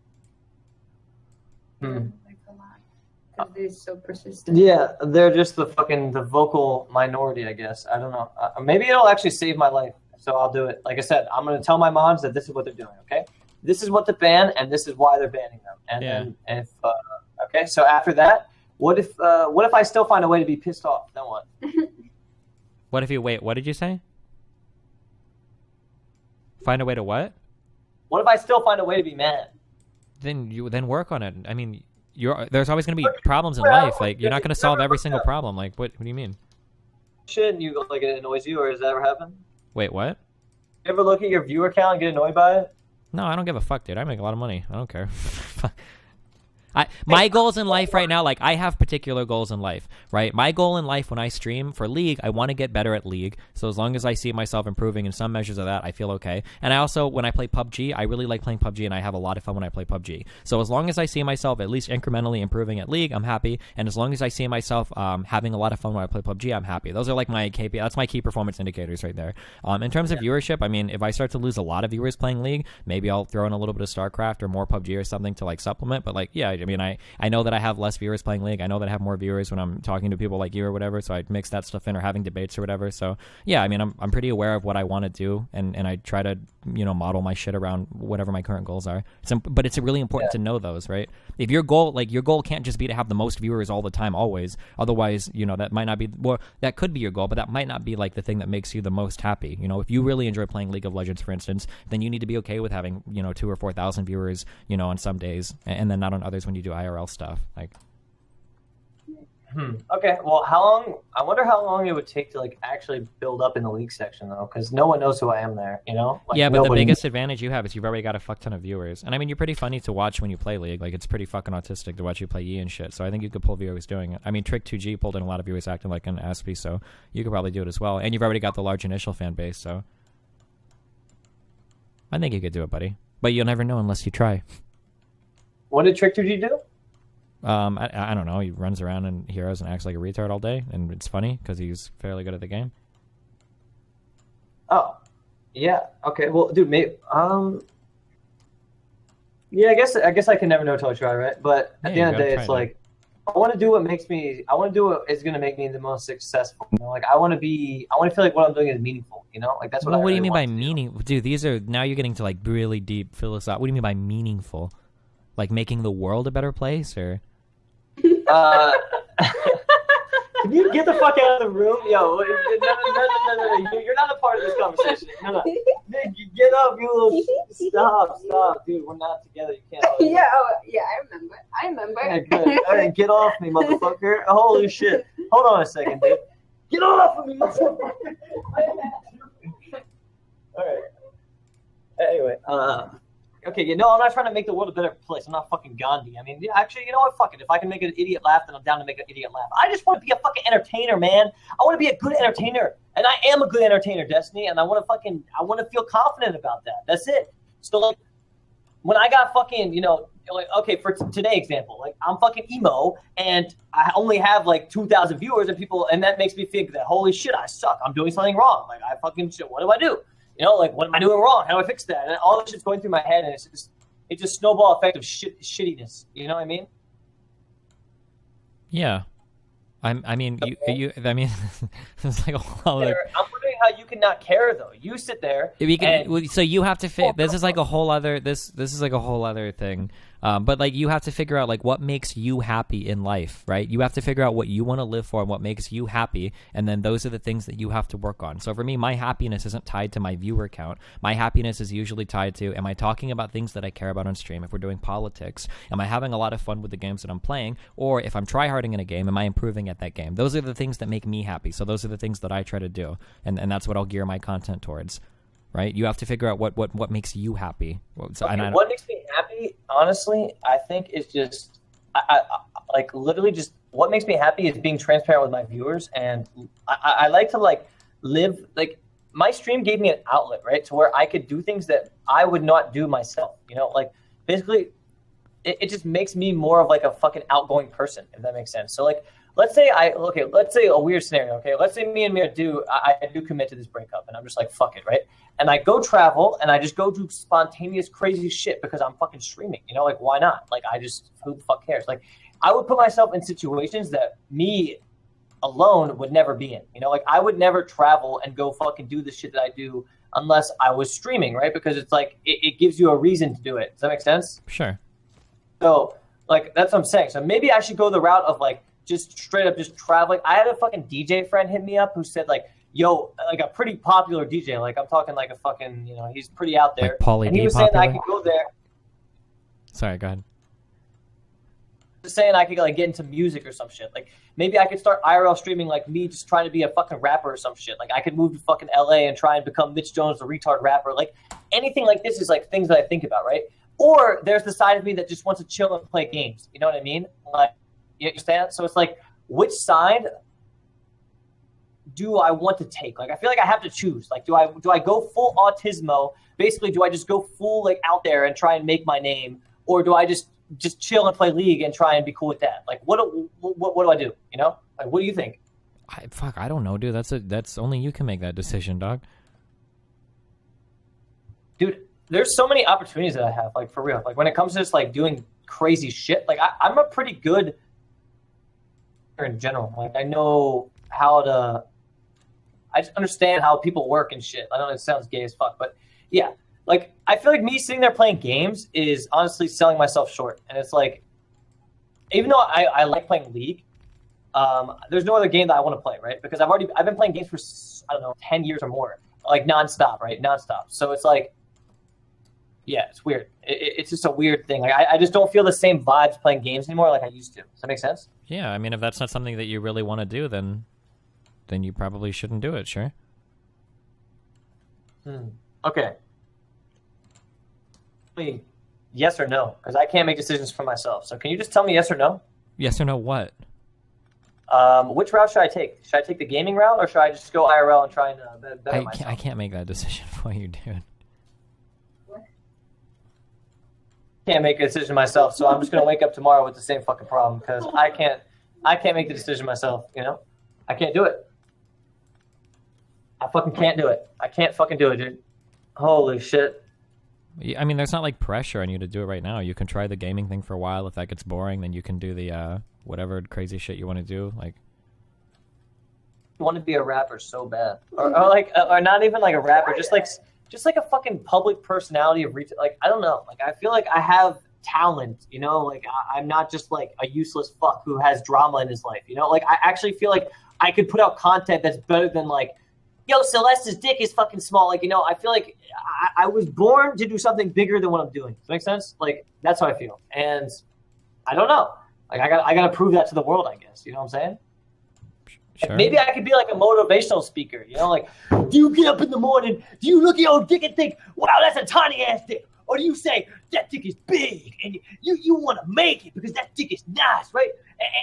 They're so persistent. Yeah, they're just the vocal minority, I guess. I don't know. Maybe it'll actually save my life, so I'll do it. Like I said, I'm going to tell my mods that this is what they're doing, okay? This is what to ban, and this is why they're banning them. And if okay, so after that, what if I still find a way to be pissed off? Then what? What if you wait? What did you say? Find a way to what? What if I still find a way to be mad? Then work on it. I mean, there's always going to be problems in life. Like you're not going to solve every single problem. Like what do you mean? Shit, you go like it annoys you, or has that ever happened? Wait, what? You ever look at your viewer count and get annoyed by it? No, I don't give a fuck, dude. I make a lot of money. I don't care. My goals in life right now, like I have particular goals in life, right? My goal in life when I stream for League, I want to get better at League. So as long as I see myself improving in some measures of that, I feel okay. And I also, when I play PUBG, I really like playing PUBG and I have a lot of fun when I play PUBG. So as long as I see myself at least incrementally improving at League, I'm happy. And as long as I see myself having a lot of fun when I play PUBG, I'm happy. Those are like my KPI. That's my key performance indicators right there. In terms of viewership, I mean, if I start to lose a lot of viewers playing League, maybe I'll throw in a little bit of StarCraft or more PUBG or something to like supplement. But like, yeah, I mean, I know that I have less viewers playing League. I know that I have more viewers when I'm talking to people like you or whatever, so I mix that stuff in, or having debates or whatever. So yeah, I mean, I'm pretty aware of what I want to do, and I try to, you know, model my shit around whatever my current goals are. But it's really important to know those, right? If your goal can't just be to have the most viewers all the time, always. Otherwise, you know, that might not be, well, that could be your goal, but that might not be like the thing that makes you the most happy. You know, if you really enjoy playing League of Legends, for instance, then you need to be okay with having, you know, 2,000 or 4,000 viewers, you know, on some days, and then not on others when you do IRL stuff. Like, Okay, well, I wonder how long it would take to like actually build up in the League section though, because no one knows who I am there, you know? Like, yeah, but the biggest advantage you have is you've already got a fuck ton of viewers. And I mean, you're pretty funny to watch when you play League. Like, it's pretty fucking autistic to watch you play Yi and shit. So I think you could pull viewers doing it. I mean, Trick2G pulled in a lot of viewers acting like an Aspie, so you could probably do it as well. And you've already got the large initial fan base, so I think you could do it, buddy. But you'll never know unless you try. What did Trick2G do? I don't know. He runs around in Heroes and acts like a retard all day, and it's funny because he's fairly good at the game. Oh, yeah. Okay. Well, dude, maybe. Yeah, I guess I can never know till I try, right? But at the end of the day, it's like, I want to do what makes me. I want to do what is going to make me the most successful. You know, like I want to be. I want to feel like what I'm doing is meaningful. You know, like that's what. Well, I what do you really mean by want to do. meaning, dude? These are now you're getting to like really deep philosophy. What do you mean by meaningful? Like making the world a better place, or? Can you get the fuck out of the room? Yo, no. You're not a part of this conversation. No. Nick, you get up, you little stop, dude. We're not together. You can't. Yeah, I remember. Okay, good. All right, get off me, motherfucker. Holy shit. Hold on a second, dude. Get off of me, motherfucker. All right. Anyway, okay, I'm not trying to make the world a better place. I'm not fucking Gandhi. I mean, yeah, actually, you know what? Fuck it. If I can make an idiot laugh, then I'm down to make an idiot laugh. I just want to be a fucking entertainer, man. I want to be a good entertainer. And I am a good entertainer, Destiny, and I want to feel confident about that. That's it. So, like, when I got fucking, like, okay, for today example, like, I'm fucking emo, and I only have, like, 2,000 viewers, and that makes me think that, holy shit, I suck. I'm doing something wrong. Like, I fucking shit. What do I do? Like, what am I doing wrong? How do I fix that? And all this shit's going through my head, and it's just snowball effect of shittiness. You know what I mean? Yeah. I mean, you. I mean, it's like a whole other. I'm wondering how you can not care though. You sit there. So you have to. This is like a whole other. This is like a whole other thing. But like you have to figure out like what makes you happy in life, right? You have to figure out what you want to live for and what makes you happy, and then those are the things that you have to work on. So for me, my happiness isn't tied to my viewer count. My happiness is usually tied to, am I talking about things that I care about on stream? If we're doing politics, am I having a lot of fun with the games that I'm playing? Or if I'm tryharding in a game, am I improving at that game? Those are the things that make me happy. So those are the things that I try to do, and that's what I'll gear my content towards. Right? You have to figure out what makes you happy. So, okay, what makes me happy, honestly, I think is just, I like literally just what makes me happy is being transparent with my viewers, and I like to like live like my stream gave me an outlet, right, to where I could do things that I would not do myself. Like basically, it just makes me more of like a fucking outgoing person, if that makes sense. So like. Let's say a weird scenario, okay? Let's say me and Mira I do commit to this breakup, and I'm just like, fuck it, right? And I go travel, and I just go do spontaneous, crazy shit because I'm fucking streaming, like, why not? Like, who the fuck cares? Like, I would put myself in situations that me alone would never be in, Like, I would never travel and go fucking do the shit that I do unless I was streaming, right? Because it's like, it gives you a reason to do it. Does that make sense? Sure. So, like, that's what I'm saying. So maybe I should go the route of, like, just straight up just traveling. I had a fucking DJ friend hit me up who said like, yo, like a pretty popular DJ. Like I'm talking like a fucking, he's pretty out there. Like Pauly and he D was popular? saying I could go there. Sorry, go ahead. Just saying I could like get into music or some shit. Like maybe I could start IRL streaming like me just trying to be a fucking rapper or some shit. Like I could move to fucking LA and try and become Mitch Jones, the retard rapper. Like anything like this is like things that I think about, right? Or there's the side of me that just wants to chill and play games. You know what I mean? Like, you understand? So it's like, which side do I want to take? Like, I feel like I have to choose. Like, do I go full autismo? Basically, do I just go full like out there and try and make my name, or do I just chill and play League and try and be cool with that? Like, what do I do? Like, what do you think? I don't know, dude. That's only you can make that decision, dog. Dude, there's so many opportunities that I have. Like, for real. Like, when it comes to just like doing crazy shit, like I'm a pretty good. In general, like I know I just understand how people work and shit. I know it sounds gay as fuck, but yeah, like I feel like me sitting there playing games is honestly selling myself short. And it's like, even though I like playing League, there's no other game that I want to play, right? Because I've been playing games for 10 years or more, like nonstop, right? Nonstop. So it's like, yeah, it's weird. It's just a weird thing. Like I just don't feel the same vibes playing games anymore like I used to. Does that make sense? Yeah, I mean, if that's not something that you really want to do, then you probably shouldn't do it. Sure. Okay. Yes or no? Because I can't make decisions for myself. So can you just tell me yes or no? Yes or no what? Which route should I take? Should I take the gaming route, or should I just go IRL and try and better myself? I can't make that decision for you, dude. Can't make a decision myself, so I'm just gonna wake up tomorrow with the same fucking problem because I can't make the decision myself. I can't do it. I fucking can't do it. I can't fucking do it, dude. Holy shit. I mean, there's not like pressure on you to do it right now. You can try the gaming thing for a while. If that gets boring, then you can do the whatever crazy shit you want to do. Like, I want to be a rapper so bad, or not even like a rapper, just like a fucking public personality of retail. Like, I don't know. Like, I feel like I have talent, you know. Like, I'm not just like a useless fuck who has drama in his life, you know. Like, I actually feel like I could put out content that's better than like, yo, Celeste's dick is fucking small. Like, you know, I feel like I was born to do something bigger than what I'm doing. Does that make sense? Like, that's how I feel. And I don't know. Like, I got to prove that to the world, I guess. You know what I'm saying? sure. Like, maybe I could be like a motivational speaker. You know, like, do you get up in the morning, do you look at your dick and think, wow, that's a tiny ass dick? Or do you say, that dick is big and you want to make it because that dick is nice, right?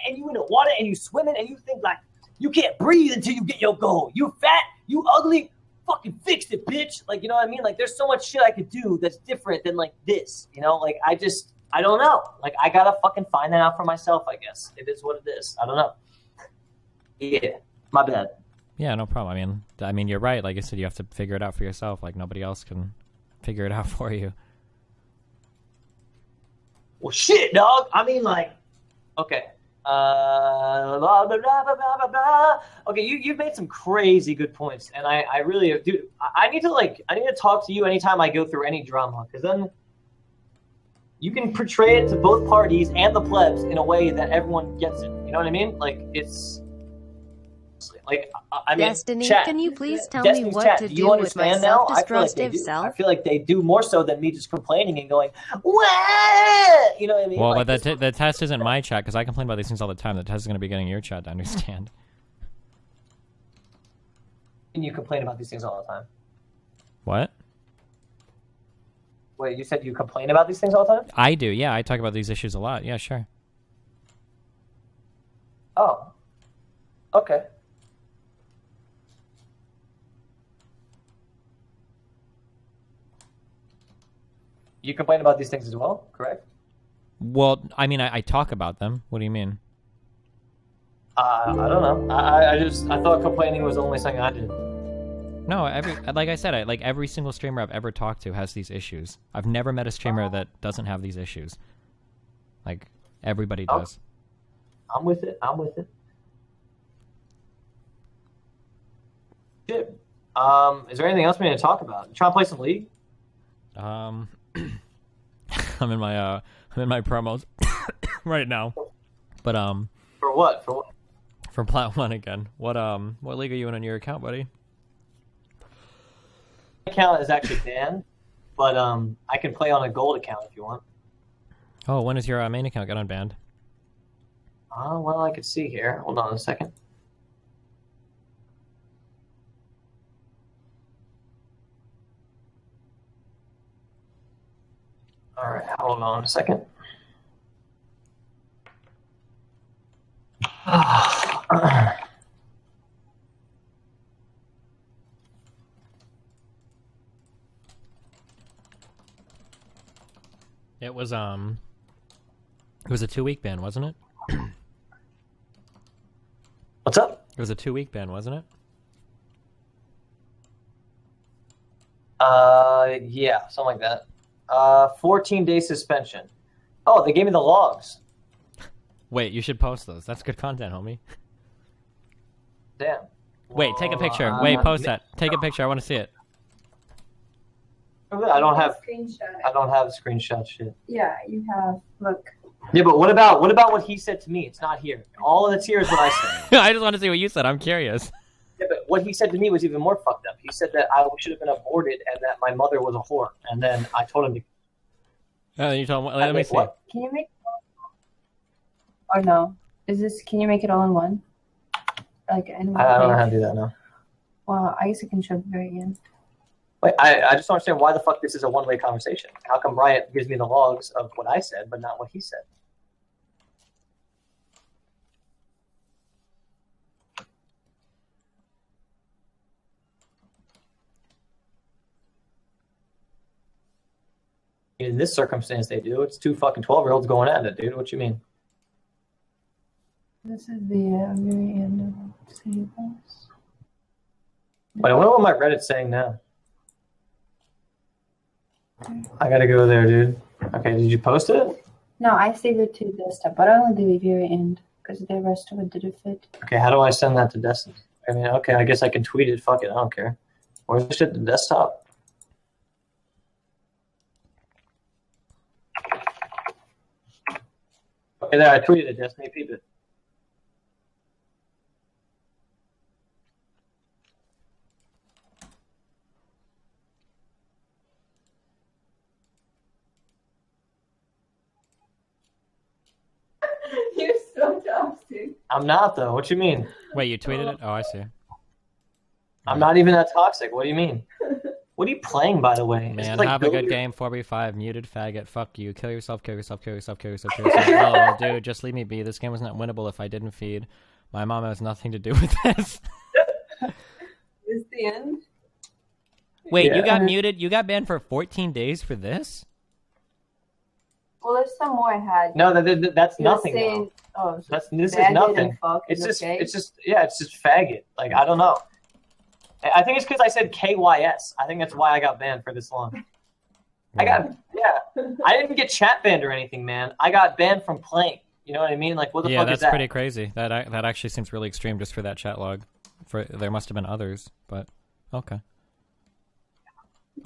And you in the water and you swimming and you think like, you can't breathe until you get your goal. You fat, you ugly, fucking fix it, bitch. Like, you know what I mean? Like, there's so much shit I could do that's different than like this, you know? Like, I don't know. Like, I gotta fucking find that out for myself, I guess. It is what it is. I don't know. Yeah, my bad. Yeah, no problem. I mean, you're right. Like I said, you have to figure it out for yourself. Like, nobody else can figure it out for you. Well, shit, dog. I mean, like, okay. Blah, blah, blah, blah, blah, blah. Okay, you've made some crazy good points, and I really, dude, I need to talk to you anytime I go through any drama, because then you can portray it to both parties and the plebs in a way that everyone gets it. You know what I mean? Like, it's like, I mean, Destiny, chat, can you please tell Destiny's me what chat, to do you do with my understand now? I feel like they self-destructive do. self? I feel like they do more so than me just complaining and going, what? You know what I mean? Well, like, but the test isn't my chat, because I complain about these things all the time. The test is going to be getting your chat to understand. And you complain about these things all the time. What? Wait, you said you complain about these things all the time? I do, yeah. I talk about these issues a lot. Yeah, sure. Oh. Okay. You complain about these things as well, correct? Well, I mean, I talk about them. What do you mean? I don't know. I thought complaining was the only thing I did. No, like I said, every single streamer I've ever talked to has these issues. I've never met a streamer that doesn't have these issues. Like, everybody does. I'm with it. Shit. Is there anything else we need to talk about? You trying to play some League? I'm in my promos right now. But For what? for Plat 1 again. What league are you in on your account, buddy? My account is actually banned, but I can play on a gold account if you want. Oh, when does your main account get unbanned? Well, I can see here. Hold on a second. All right, hold on a second. It was a 2-week ban, wasn't it? What's up? It was a 2-week ban, wasn't it? Yeah, something like that. 14-day suspension. Oh, they gave me the logs. Wait, you should post those. That's good content, homie. Damn. Wait, take a picture. Wait, post that. Take a picture. I want to see it. I don't have Screenshot. screenshot shit. Yeah, you have. Look. Yeah, but what about what he said to me? It's not here. All that's here is what I said. I just want to see what you said. I'm curious. Yeah, but what he said to me was even more fucked up. He said that I should have been aborted and that my mother was a whore. And then I told him to. You told me. Let me see. What? Can you make? Or no? Can you make it all in one? Like, I don't know how to do that now. Well, I guess I can show the very end. Wait, I just don't understand why the fuck this is a one-way conversation. How come Bryant gives me the logs of what I said, but not what he said? In this circumstance, they do. It's two fucking 12-year-olds going at it, dude. What you mean? This is the very end of Save Us. Wait, I wonder what my Reddit's saying now. I gotta go there, dude. Okay, did you post it? No, I saved it to desktop, but I only did the very end because the rest of it didn't fit. Okay, how do I send that to desktop? I mean, okay, I guess I can tweet it. Fuck it, I don't care. Where's the shit to desktop? Okay, there, I tweeted it. Destiny, peep it. You're so toxic. I'm not, though. What you mean? Wait, you tweeted it? Oh, I see. I'm not even that toxic. What do you mean? What are you playing, by the way? Is Man, it like have a good Billiard? game. 4v5, muted faggot. Fuck you. Kill yourself, kill yourself, kill yourself, kill yourself, kill yourself. Oh, dude, just leave me be. This game was not winnable if I didn't feed. My mom has nothing to do with this. Is the end? Wait, you Yeah. got muted? You got banned for 14 days for this? Well, there's some more I had. No, that's He was nothing. saying, though. oh, so This is faggot nothing. and fuck It's is just, okay? it's just faggot. Like, I don't know. I think it's because I said KYS. I think that's why I got banned for this long. I didn't get chat banned or anything, man. I got banned from playing. You know what I mean? Like, what the Yeah, fuck is that's that? pretty crazy. That actually seems really extreme just for that chat log. There must have been others, but okay.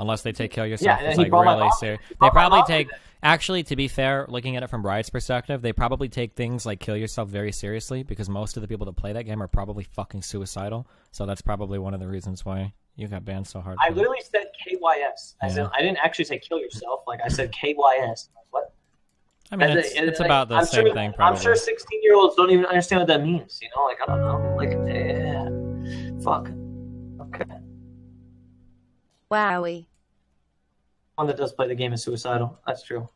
Unless they take kill yourself, Yeah, and it's he like brought my really mom- serious. he They brought my probably mom take. to that. Actually, to be fair, looking at it from Riot's perspective, they probably take things like kill yourself very seriously because most of the people that play that game are probably fucking suicidal. So that's probably one of the reasons why you got banned so hard. I literally said KYS. I didn't actually say kill yourself. Like, I said KYS. What? I mean, it's about the same thing, probably. I'm sure 16-year-olds don't even understand what that means. You know, like, I don't know. Like, yeah. Fuck. Okay. Wowie. One that does play the game is suicidal. That's true.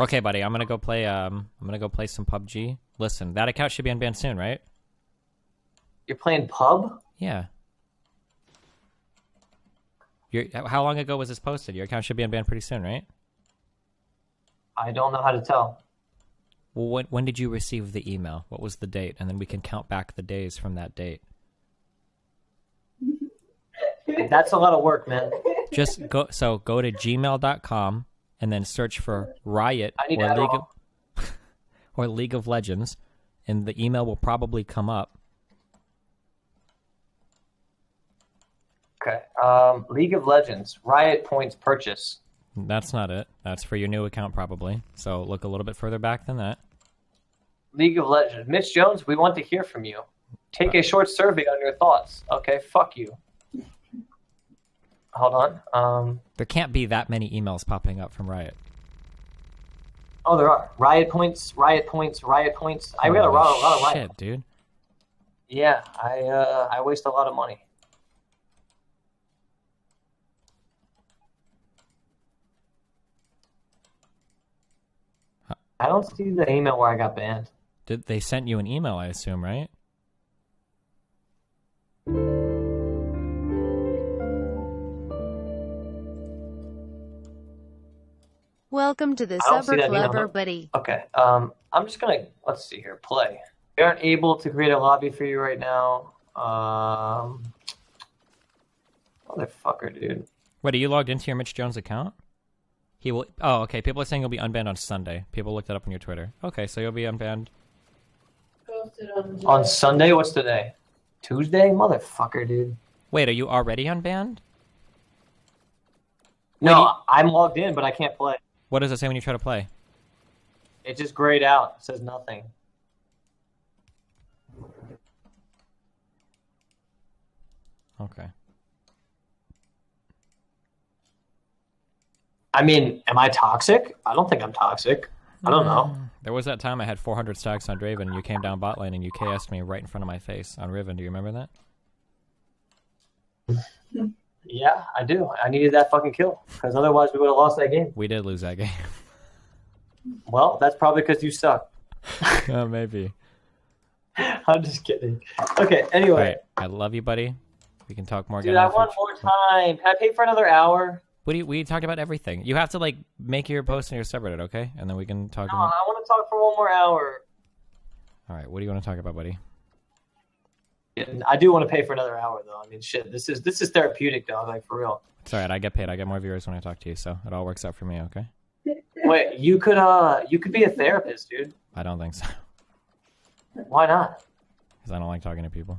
Okay, buddy, I'm gonna go play. I'm gonna go play some PUBG. Listen, that account should be unbanned soon, right? You're playing pub? Yeah. How long ago was this posted? Your account should be unbanned pretty soon, right? I don't know how to tell. Well, when did you receive the email? What was the date? And then we can count back the days from that date. That's a lot of work, man. Just go to gmail.com and then search for Riot I need or Adderall. League of or League of Legends, and the email will probably come up. Okay. League of Legends. Riot points purchase. That's not it. That's for your new account probably. So look a little bit further back than that. League of Legends. Mitch Jones, we want to hear from you. Take a short survey on your thoughts. Okay, fuck you. Hold on. There can't be that many emails popping up from Riot. Oh, there are. Riot points, Riot points, Riot points. I got a lot of Riot. Shit, dude. Yeah, I waste a lot of money. I don't see the email where I got banned. Did they sent you an email, I assume, right? Welcome to the I don't see Suburb that email, Lover no. Buddy. Okay. I'm just gonna let's see here. Play. We aren't able to create a lobby for you right now. Motherfucker, dude. Wait, are you logged into your Mitch Jones account? He will. Oh, okay. People are saying you'll be unbanned on Sunday. People looked it up on your Twitter. Okay, so you'll be unbanned. On Sunday, what's today? Tuesday, motherfucker, dude. Wait, are you already unbanned? No, I'm logged in, but I can't play. What does it say when you try to play? It just grayed out. It says nothing. Okay. I mean, am I toxic? I don't think I'm toxic. I don't know. There was that time I had 400 stacks on Draven, and you came down bot lane and you KS'd me right in front of my face on Riven. Do you remember that? Yeah, I do. I needed that fucking kill because otherwise we would have lost that game. We did lose that game. Well, that's probably because you suck. Oh, maybe. I'm just kidding. Okay, anyway. Right. I love you, buddy. We can talk more. Dude, again I in the want future. more time. Can I pay for another hour? We talked about everything. You have to like make your post in your subreddit, okay? And then we can talk No, about. I want to talk for one more hour. All right. What do you want to talk about, buddy? And I do want to pay for another hour though. I mean, shit, this is therapeutic, dog. Like for real. It's alright. I get paid. I get more viewers when I talk to you, so it all works out for me. Okay. Wait, you could be a therapist, dude. I don't think so. Why not? Because I don't like talking to people.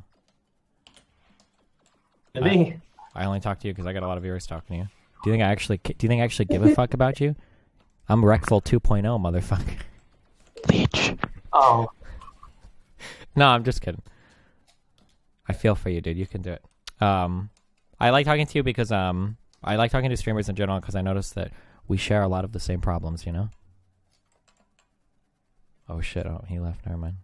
To me. I only talk to you because I got a lot of viewers talking to you. Do you think I actually give a fuck about you? I'm Wreckful 2.0, motherfucker. Leech. Oh. No, I'm just kidding. I feel for you, dude. You can do it. I like talking to you because I like talking to streamers in general because I noticed that we share a lot of the same problems, you know? Oh shit, oh he left, never mind.